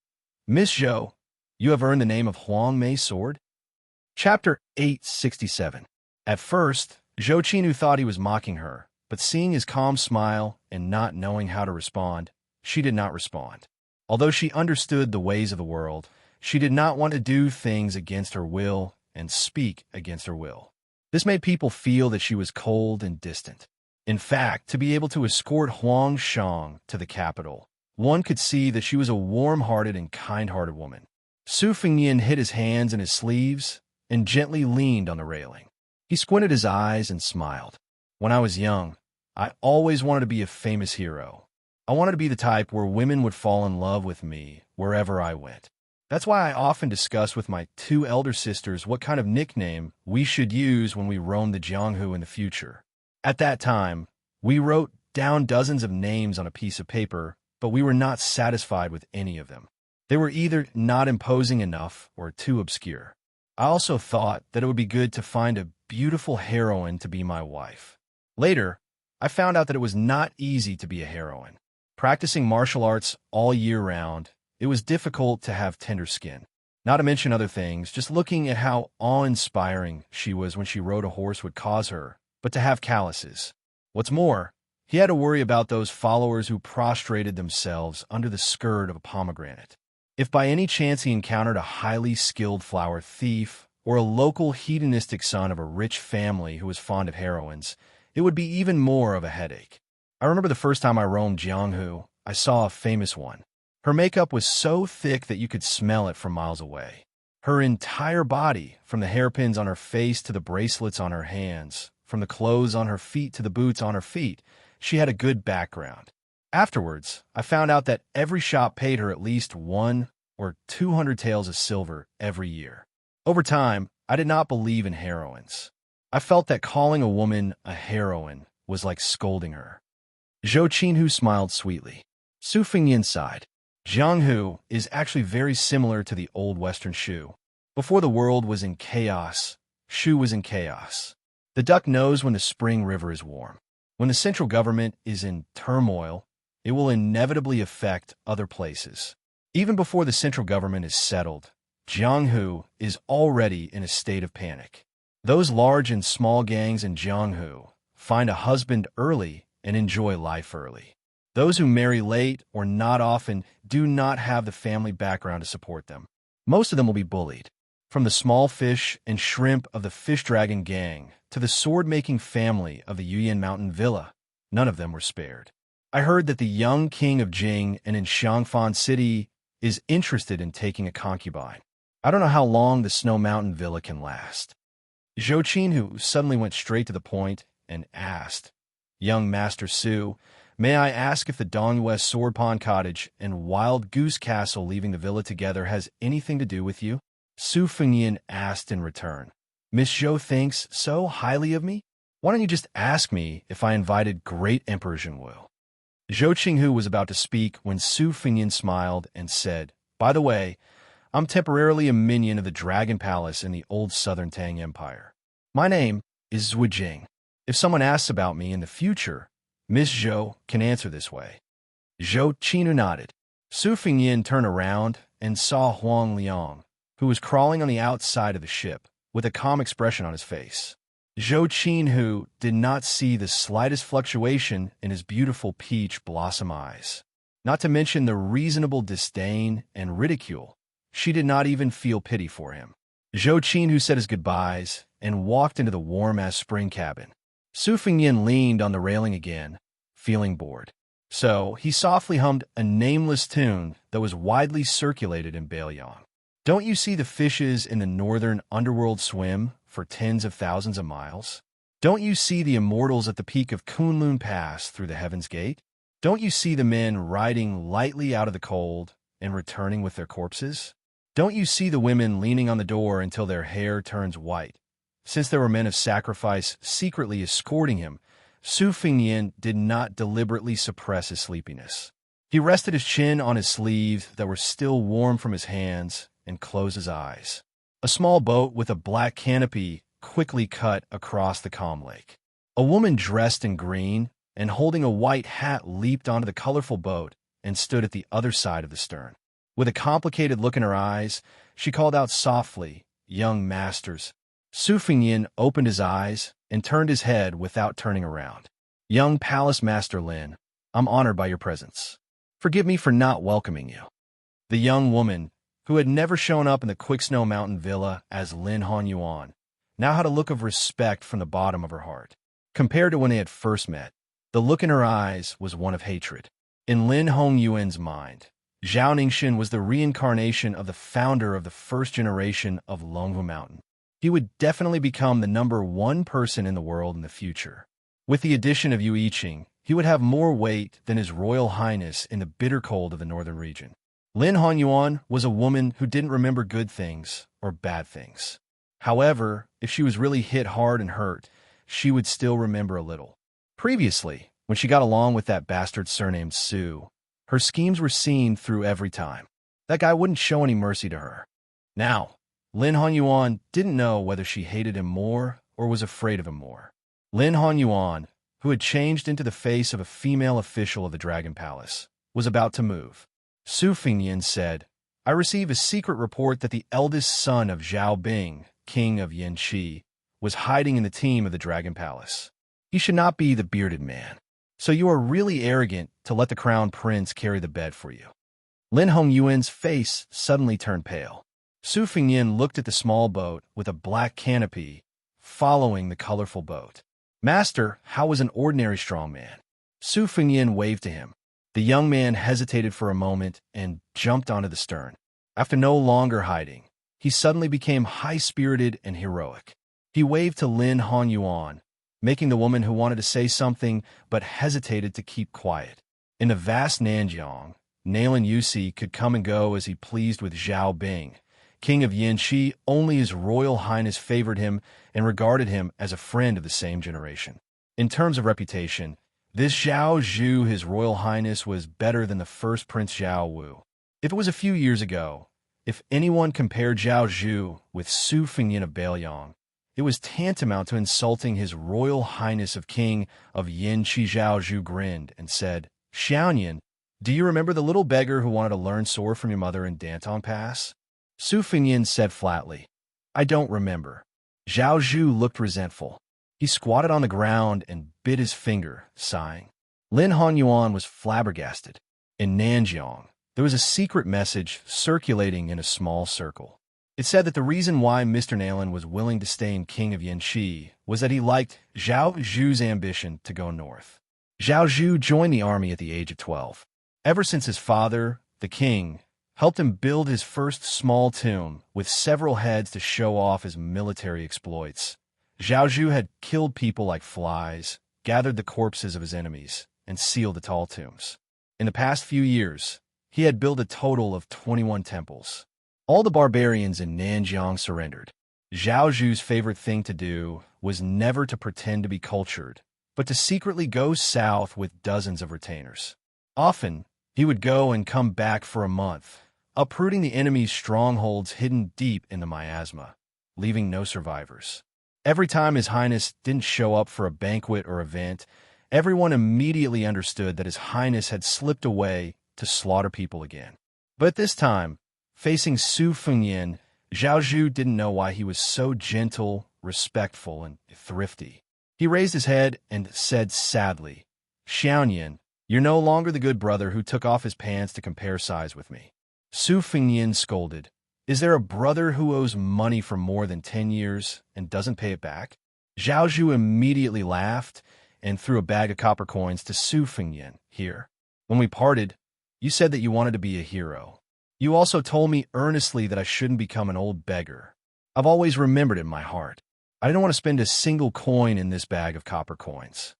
"Miss Zhou, you have earned the name of Huang Mei Sword?" Chapter 867. At first, Zhou Qinhu thought he was mocking her, but seeing his calm smile and not knowing how to respond, she did not respond. Although she understood the ways of the world, she did not want to do things against her will and speak against her will. This made people feel that she was cold and distant. In fact, to be able to escort Huang Shang to the capital, one could see that she was a warm-hearted and kind-hearted woman. Su Fengyin hid his hands in his sleeves and gently leaned on the railing. He squinted his eyes and smiled. "When I was young, I always wanted to be a famous hero. I wanted to be the type where women would fall in love with me wherever I went. That's why I often discuss with my 2 elder sisters what kind of nickname we should use when we roam the Jianghu in the future. At that time, we wrote down dozens of names on a piece of paper, but we were not satisfied with any of them. They were either not imposing enough or too obscure. I also thought that it would be good to find a beautiful heroine to be my wife. Later, I found out that it was not easy to be a heroine. Practicing martial arts all year round, it was difficult to have tender skin. Not to mention other things, just looking at how awe-inspiring she was when she rode a horse would cause her, but to have calluses. What's more, he had to worry about those followers who prostrated themselves under the skirt of a pomegranate. If by any chance he encountered a highly skilled flower thief or a local hedonistic son of a rich family who was fond of heroines, it would be even more of a headache. I remember the first time I roamed Jianghu, I saw a famous one. Her makeup was so thick that you could smell it from miles away. Her entire body, from the hairpins on her face to the bracelets on her hands, from the clothes on her feet to the boots on her feet, she had a good background. Afterwards, I found out that every shop paid her at least 1 or 200 taels of silver every year. Over time, I did not believe in heroines. I felt that calling a woman a heroine was like scolding her. Zhou Qinhu smiled sweetly. Su Fengyin sighed. Jianghu is actually very similar to the old Western Shu. Before the world was in chaos, Shu was in chaos. The duck knows when the spring river is warm. When the central government is in turmoil, it will inevitably affect other places. Even before the central government is settled, Jianghu is already in a state of panic. Those large and small gangs in Jianghu find a husband early and enjoy life early. Those who marry late or not often do not have the family background to support them. Most of them will be bullied. From the small fish and shrimp of the fish dragon gang to the sword-making family of the Yuyan Mountain Villa, none of them were spared. I heard that the young king of Jing and in Xianxia City is interested in taking a concubine. I don't know how long the Snow Mountain Villa can last. Zhou Qinhu suddenly went straight to the point and asked, "Young Master Su, may I ask if the Dongyue Sword Pond Cottage and Wild Goose Castle leaving the villa together has anything to do with you?" Su Fengyin asked in return. "Miss Zhou thinks so highly of me? Why don't you just ask me if I invited great Emperor Zhenwu?" Zhou Qinghu was about to speak when Su Fengyin smiled and said, "By the way, I'm temporarily a minion of the Dragon Palace in the old Southern Tang Empire. My name is Zhuijing. If someone asks about me in the future, Miss Zhou can answer this way." Zhou Qinhu nodded. Su Fengyin turned around and saw Huang Liang, who was crawling on the outside of the ship, with a calm expression on his face. Zhou Qinhu did not see the slightest fluctuation in his beautiful peach blossom eyes. Not to mention the reasonable disdain and ridicule. She did not even feel pity for him. Zhou Qinhu said his goodbyes and walked into the warm-as spring cabin. Su Fengyin leaned on the railing again, feeling bored. So he softly hummed a nameless tune that was widely circulated in Baiyang. Don't you see the fishes in the northern underworld swim for tens of thousands of miles? Don't you see the immortals at the peak of Kunlun pass through the Heaven's Gate? Don't you see the men riding lightly out of the cold and returning with their corpses? Don't you see the women leaning on the door until their hair turns white? Since there were men of sacrifice secretly escorting him, Su Fengyin did not deliberately suppress his sleepiness. He rested his chin on his sleeves that were still warm from his hands and closed his eyes. A small boat with a black canopy quickly cut across the calm lake. A woman dressed in green and holding a white hat leaped onto the colorful boat and stood at the other side of the stern. With a complicated look in her eyes, she called out softly, "Young masters." Su Fengyin opened his eyes and turned his head without turning around. "Young Palace Master Lin, I'm honored by your presence. Forgive me for not welcoming you." The young woman, who had never shown up in the Quicksnow Mountain Villa as Lin Honyuan, now had a look of respect from the bottom of her heart. Compared to when they had first met, the look in her eyes was one of hatred. In Lin Hongyuan's mind, Zhao Ningxin was the reincarnation of the founder of the first generation of Longwu Mountain. He would definitely become the #1 person in the world in the future. With the addition of Yu Yiqing, he would have more weight than His Royal Highness in the bitter cold of the northern region. Lin Honyuan was a woman who didn't remember good things or bad things. However, if she was really hit hard and hurt, she would still remember a little. Previously, when she got along with that bastard surnamed Su, her schemes were seen through every time. That guy wouldn't show any mercy to her. Now, Lin Honyuan didn't know whether she hated him more or was afraid of him more. Lin Honyuan, who had changed into the face of a female official of the Dragon Palace, was about to move. Su Fengnian said, I receive a secret report that the eldest son of Zhao Bing, king of Yanqi, was hiding in the team of the Dragon Palace. He should not be the bearded man. So you are really arrogant to let the crown prince carry the bed for you. Lin Hongyuan's face suddenly turned pale. Su Fengnian looked at the small boat with a black canopy following the colorful boat. Master, how was an ordinary strong man? Su Fengnian waved to him. The young man hesitated for a moment and jumped onto the stern. After no longer hiding, he suddenly became high-spirited and heroic. He waved to Lin Honyuan, making the woman who wanted to say something but hesitated to keep quiet. In the vast Nanjiang, Nailan Yusi could come and go as he pleased with Zhao Bing, king of Yanqi. Only His Royal Highness favored him and regarded him as a friend of the same generation. In terms of reputation, this Zhao Zhu, His Royal Highness, was better than the first Prince Zhao Wu. If it was a few years ago, if anyone compared Zhao Zhu with Su Fengnian of Bailiang, it was tantamount to insulting His Royal Highness of King of Yanqi. Zhao Zhu grinned and said, Xianxia, do you remember the little beggar who wanted to learn sword from your mother in Danton Pass? Su Fengnian said flatly, I don't remember. Zhao Zhu looked resentful. He squatted on the ground and bit his finger, sighing. Lin Honyuan was flabbergasted. In Nanjiang, there was a secret message circulating in a small circle. It said that the reason why Mr. Nailan was willing to stay in King of Yanqi was that he liked Zhao Zhu's ambition to go north. Zhao Zhu joined the army at the age of 12. Ever since his father, the king, helped him build his first small tomb with several heads to show off his military exploits, Zhao Zhu had killed people like flies, gathered the corpses of his enemies, and sealed the tall tombs. In the past few years, he had built a total of 21 temples. All the barbarians in Nanjiang surrendered. Zhao Zhu's favorite thing to do was never to pretend to be cultured, but to secretly go south with dozens of retainers. Often, he would go and come back for a month, uprooting the enemy's strongholds hidden deep in the miasma, leaving no survivors. Every time His Highness didn't show up for a banquet or event, everyone immediately understood that His Highness had slipped away to slaughter people again. But this time, facing Su Fengnian, Zhao Zhu didn't know why he was so gentle, respectful, and thrifty. He raised his head and said sadly, Xianxia, you're no longer the good brother who took off his pants to compare size with me. Su Fengnian scolded, Is there a brother who owes money for more than 10 years and doesn't pay it back? Zhao Zhu immediately laughed and threw a bag of copper coins to Su Fengnian. Here, when we parted, you said that you wanted to be a hero. You also told me earnestly that I shouldn't become an old beggar. I've always remembered it in my heart. I didn't want to spend a single coin in this bag of copper coins.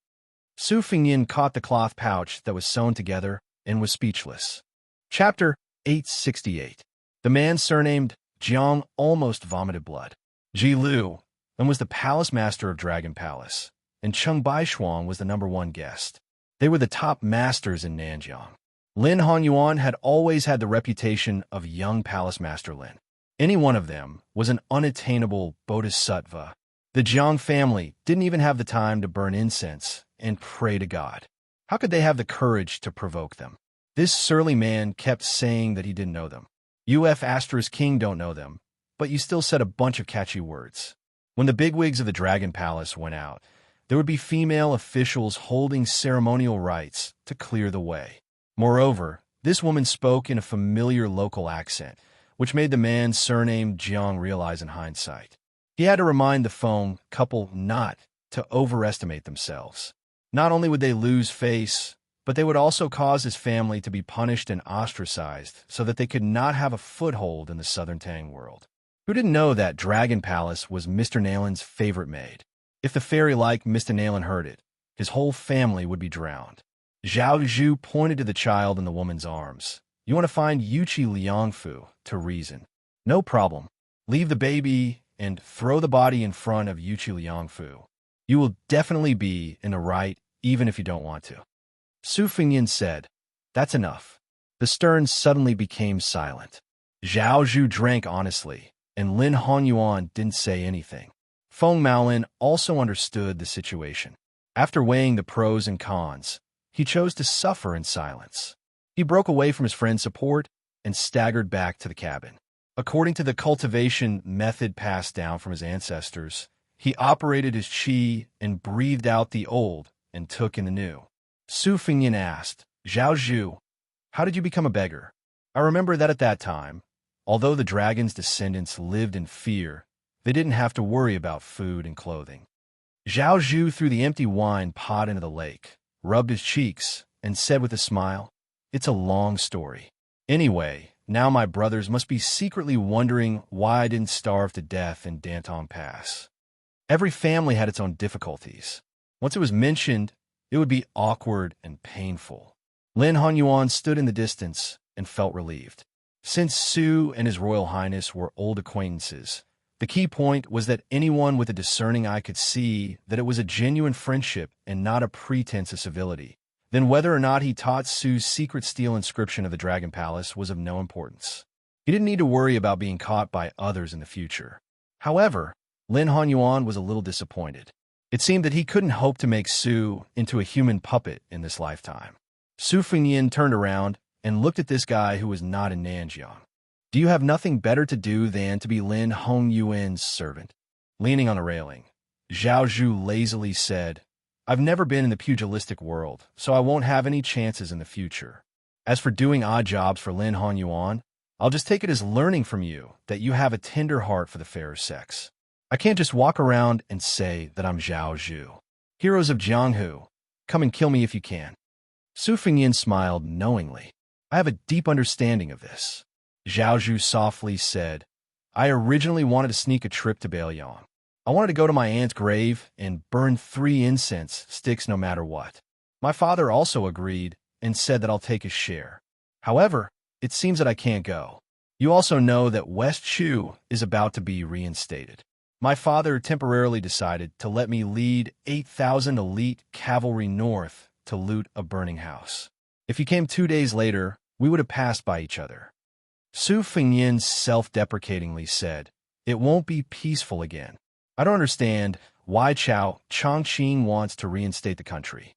Su Fengnian caught the cloth pouch that was sewn together and was speechless. Chapter 868. The man surnamed Jiang almost vomited blood. Ji Lu and was the palace master of Dragon Palace, and Cheng Baishuang was the #1 guest. They were the top masters in Nanjiang. Lin Honyuan had always had the reputation of young palace master Lin. Any one of them was an unattainable bodhisattva. The Jiang family didn't even have the time to burn incense and pray to God. How could they have the courage to provoke them? This surly man kept saying that he didn't know them. King don't know them, but you still said a bunch of catchy words. When the bigwigs of the Dragon Palace went out, there would be female officials holding ceremonial rites to clear the way. Moreover, this woman spoke in a familiar local accent, which made the man's surname Jiang realize in hindsight. He had to remind the phone couple not to overestimate themselves. Not only would they lose face, but they would also cause his family to be punished and ostracized so that they could not have a foothold in the Southern Tang world. Who didn't know that Dragon Palace was Mr. Nailan's favorite maid? If the fairy-like Mr. Nailan heard it, his whole family would be drowned. Zhao Zhu pointed to the child in the woman's arms. You want to find Yuchi Liangfu to reason. No problem. Leave the baby and throw the body in front of Yuchi Liangfu. You will definitely be in the right, even if you don't want to. Su Fengnian said, That's enough. The stern suddenly became silent. Zhao Zhu drank honestly, and Lin Hongyuan didn't say anything. Feng Maolin also understood the situation. After weighing the pros and cons, he chose to suffer in silence. He broke away from his friend's support and staggered back to the cabin. According to the cultivation method passed down from his ancestors, he operated his qi and breathed out the old and took in the new. Su Fengyan asked, "Zhao Zhu, how did you become a beggar?" I remember that at that time, although the dragon's descendants lived in fear, they didn't have to worry about food and clothing. Zhao Zhu threw the empty wine pot into the lake, rubbed his cheeks, and said with a smile, "It's a long story. Anyway, now my brothers must be secretly wondering why I didn't starve to death in Danton Pass." Every family had its own difficulties. Once it was mentioned, it would be awkward and painful. Lin Honyuan stood in the distance and felt relieved. Since Su and His Royal Highness were old acquaintances, the key point was that anyone with a discerning eye could see that it was a genuine friendship and not a pretense of civility. Then whether or not he taught Su's secret steel inscription of the Dragon Palace was of no importance. He didn't need to worry about being caught by others in the future. However, Lin Honyuan was a little disappointed. It seemed that he couldn't hope to make Su into a human puppet in this lifetime. Su Fengyan turned around and looked at this guy who was not in Nanjiang. "Do you have nothing better to do than to be Lin Hongyuan's servant?" Leaning on a railing, Zhao Zhu lazily said, "I've never been in the pugilistic world, so I won't have any chances in the future. As for doing odd jobs for Lin Honyuan, I'll just take it as learning from you that you have a tender heart for the fairer sex. I can't just walk around and say that I'm Zhao Zhu. Heroes of Jianghu, come and kill me if you can." Su Fengyan smiled knowingly. "I have a deep understanding of this." Zhao Zhu softly said, "I originally wanted to sneak a trip to Beiyang. I wanted to go to my aunt's grave and burn 3 incense sticks no matter what. My father also agreed and said that I'll take his share. However, it seems that I can't go. You also know that West Chu is about to be reinstated. My father temporarily decided to let me lead 8,000 elite cavalry north to loot a burning house. If you came 2 days later, we would have passed by each other." Su Fengyan self-deprecatingly said, "It won't be peaceful again. I don't understand why Chao Chongqing wants to reinstate the country."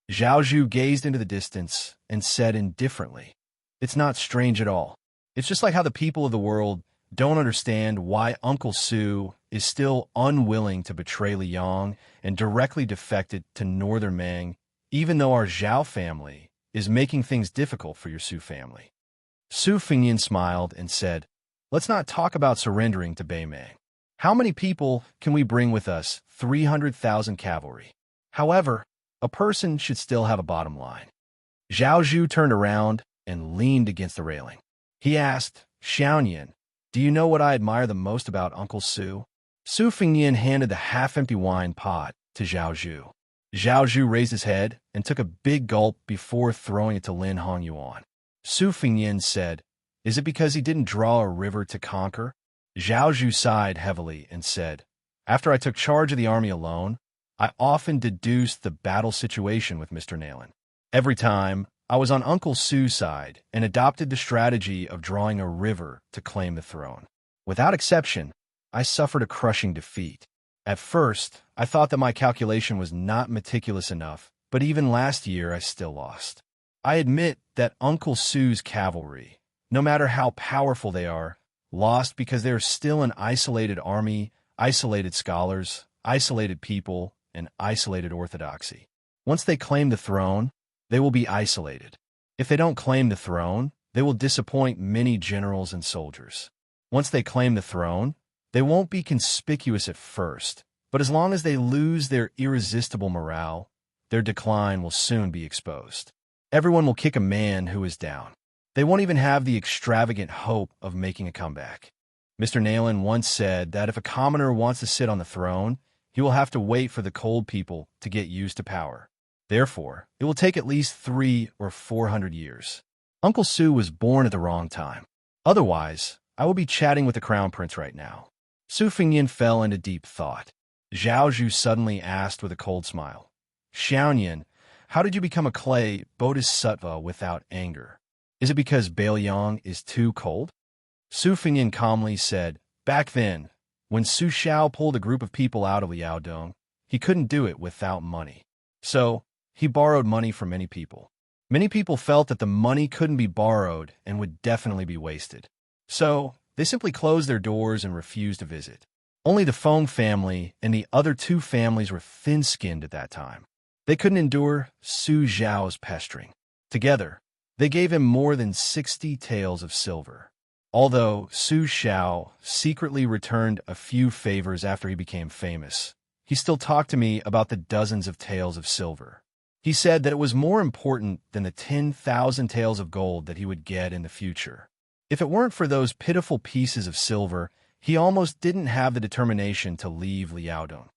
Zhao Zhu gazed into the distance and said indifferently, "It's not strange at all. It's just like how the people of the world don't understand why Uncle Su is still unwilling to betray Liang and directly defected to Northern Meng, even though our Zhao family is making things difficult for your Su family." Su Fengyan smiled and said, "Let's not talk about surrendering to Beimeng. How many people can we bring with us? 300,000 cavalry. However, a person should still have a bottom line." Zhao Zhu turned around and leaned against the railing. He asked, "Xianxia, do you know what I admire the most about Uncle Su?" Su Fengyan handed the half-empty wine pot to Zhao Zhu. Zhao Zhu raised his head and took a big gulp before throwing it to Lin Hongyuan. Su Fengyan said, "Is it because he didn't draw a river to conquer?" Zhao Zhu sighed heavily and said, "After I took charge of the army alone, I often deduced the battle situation with Mr. Nalen. Every time, I was on Uncle Su's side and adopted the strategy of drawing a river to claim the throne. Without exception, I suffered a crushing defeat. At first, I thought that my calculation was not meticulous enough, but even last year I still lost. I admit that Uncle Su's cavalry, no matter how powerful they are, lost because they are still an isolated army, isolated scholars, isolated people, and isolated orthodoxy. Once they claim the throne, they will be isolated. If they don't claim the throne, they will disappoint many generals and soldiers. Once they claim the throne, they won't be conspicuous at first, but as long as they lose their irresistible morale, their decline will soon be exposed. Everyone will kick a man who is down. They won't even have the extravagant hope of making a comeback. Mr. Nalen once said that if a commoner wants to sit on the throne, he will have to wait for the cold people to get used to power. Therefore, it will take at least 300 or 400 years. Uncle Su was born at the wrong time. Otherwise, I will be chatting with the crown prince right now." Su Fengyan fell into deep thought. Zhao Zhu suddenly asked with a cold smile, "Xianxia, how did you become a clay bodhisattva without anger? Is it because Beiyang is too cold?" Su Fengyan calmly said, Back then, when Su Xiao pulled a group of people out of Liaodong, he couldn't do it without money. So, he borrowed money from many people. Many people felt that the money couldn't be borrowed and would definitely be wasted. So, they simply closed their doors and refused to visit. Only the Feng family and the other two families were thin-skinned at that time. They couldn't endure Su Xiao's pestering. Together, they gave him more than 60 taels of silver. Although Su Xiao secretly returned a few favors after he became famous, he still talked to me about the dozens of taels of silver. He said that it was more important than the 10,000 taels of gold that he would get in the future. If it weren't for those pitiful pieces of silver, he almost didn't have the determination to leave Liaodong.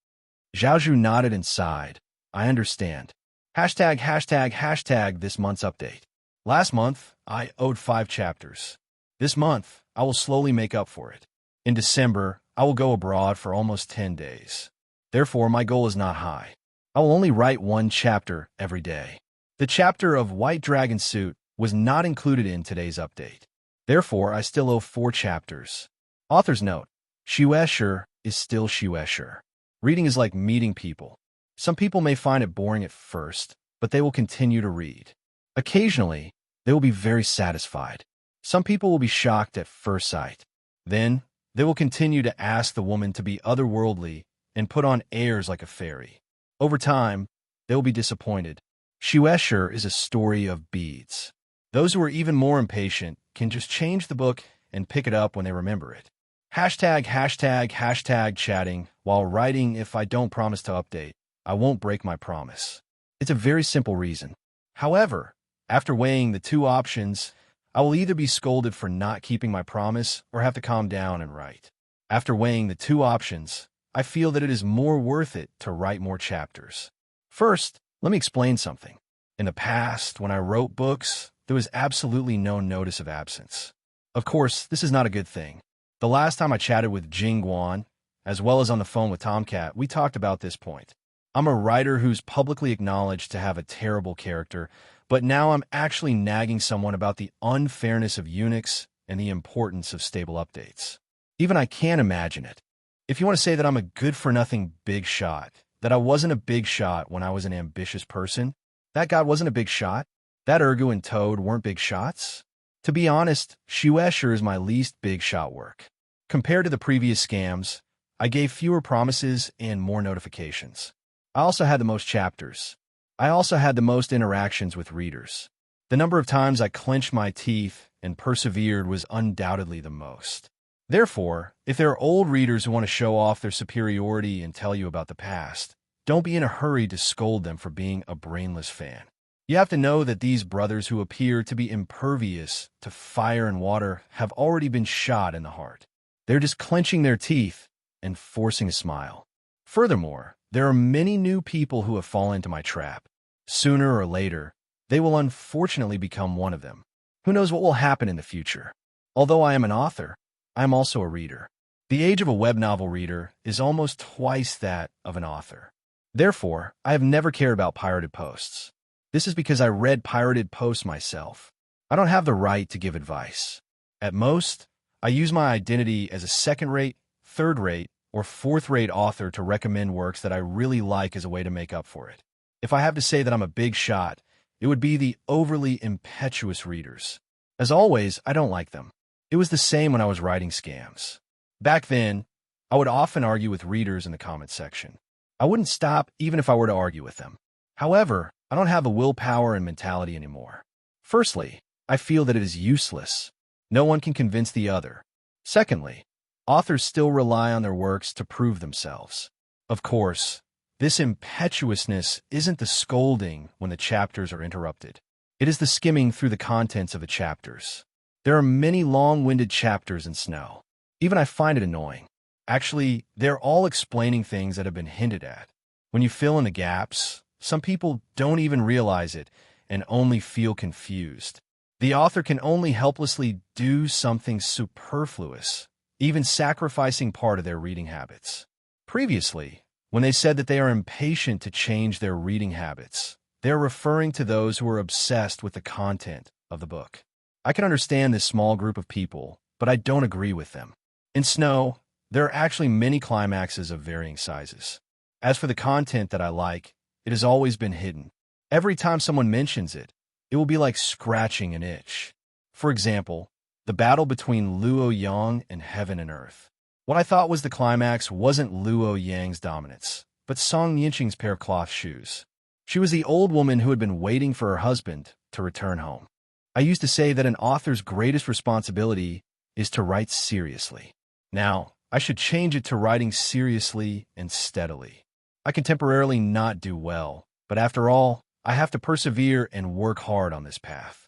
Zhaozhu nodded and sighed. I understand. #### this month's update. Last month, I owed 5 chapters. This month, I will slowly make up for it. In December, I will go abroad for almost 10 days. Therefore, my goal is not high. I will only write 1 chapter every day. The chapter of White Dragon Suit was not included in today's update. Therefore, I still owe 4 chapters. Author's note: Xianxia is still Xianxia. Reading is like meeting people. Some people may find it boring at first, but they will continue to read. Occasionally, they will be very satisfied. Some people will be shocked at first sight. Then, they will continue to ask the woman to be otherworldly and put on airs like a fairy. Over time, they will be disappointed. Xianxia is a story of beads. Those who are even more impatient can just change the book and pick it up when they remember it. #### chatting while writing. If I don't promise to update, I won't break my promise. It's a very simple reason. However, after weighing the 2 options, I will either be scolded for not keeping my promise or have to calm down and write. After weighing the 2 options, I feel that it is more worth it to write more chapters. First, let me explain something. In the past, when I wrote books, there was absolutely no notice of absence. Of course, this is not a good thing. The last time I chatted with Jing Guan, as well as on the phone with Tomcat, we talked about this point. I'm a writer who's publicly acknowledged to have a terrible character, but now I'm actually nagging someone about the unfairness of Unix and the importance of stable updates. Even I can't imagine it. If you want to say that I'm a good-for-nothing big shot, that I wasn't a big shot when I was an ambitious person, that god wasn't a big shot, that Urgu and Toad weren't big shots. To be honest, Xianxia is my least big shot work. Compared to the previous scams, I gave fewer promises and more notifications. I also had the most chapters. I also had the most interactions with readers. The number of times I clenched my teeth and persevered was undoubtedly the most. Therefore, if there are old readers who want to show off their superiority and tell you about the past, don't be in a hurry to scold them for being a brainless fan. You have to know that these brothers who appear to be impervious to fire and water have already been shot in the heart. They're just clenching their teeth and forcing a smile. Furthermore, there are many new people who have fallen into my trap. Sooner or later, they will unfortunately become one of them. Who knows what will happen in the future? Although I am an author, I am also a reader. The age of a web novel reader is almost twice that of an author. Therefore, I have never cared about pirated posts. This is because I read pirated posts myself. I don't have the right to give advice. At most, I use my identity as a second-rate, third-rate, or fourth-rate author to recommend works that I really like as a way to make up for it. If I have to say that I'm a big shot, it would be the overly impetuous readers. As always, I don't like them. It was the same when I was writing scams. Back then, I would often argue with readers in the comment section. I wouldn't stop even if I were to argue with them. However, I don't have the willpower and mentality anymore. Firstly, I feel that it is useless. No one can convince the other. Secondly, authors still rely on their works to prove themselves. Of course, this impetuousness isn't the scolding when the chapters are interrupted. It is the skimming through the contents of the chapters. There are many long-winded chapters in Snow. Even I find it annoying. Actually, they're all explaining things that have been hinted at. When you fill in the gaps, some people don't even realize it and only feel confused. The author can only helplessly do something superfluous, even sacrificing part of their reading habits. Previously, when they said that they are impatient to change their reading habits, they're referring to those who are obsessed with the content of the book. I can understand this small group of people, but I don't agree with them. In Snow, there are actually many climaxes of varying sizes. As for the content that I like, it has always been hidden. Every time someone mentions it, it will be like scratching an itch. For example, the battle between Luo Yang and Heaven and Earth. What I thought was the climax wasn't Luo Yang's dominance, but Song Yinqing's pair of cloth shoes. She was the old woman who had been waiting for her husband to return home. I used to say that an author's greatest responsibility is to write seriously. Now, I should change it to writing seriously and steadily. I can temporarily not do well, but after all, I have to persevere and work hard on this path.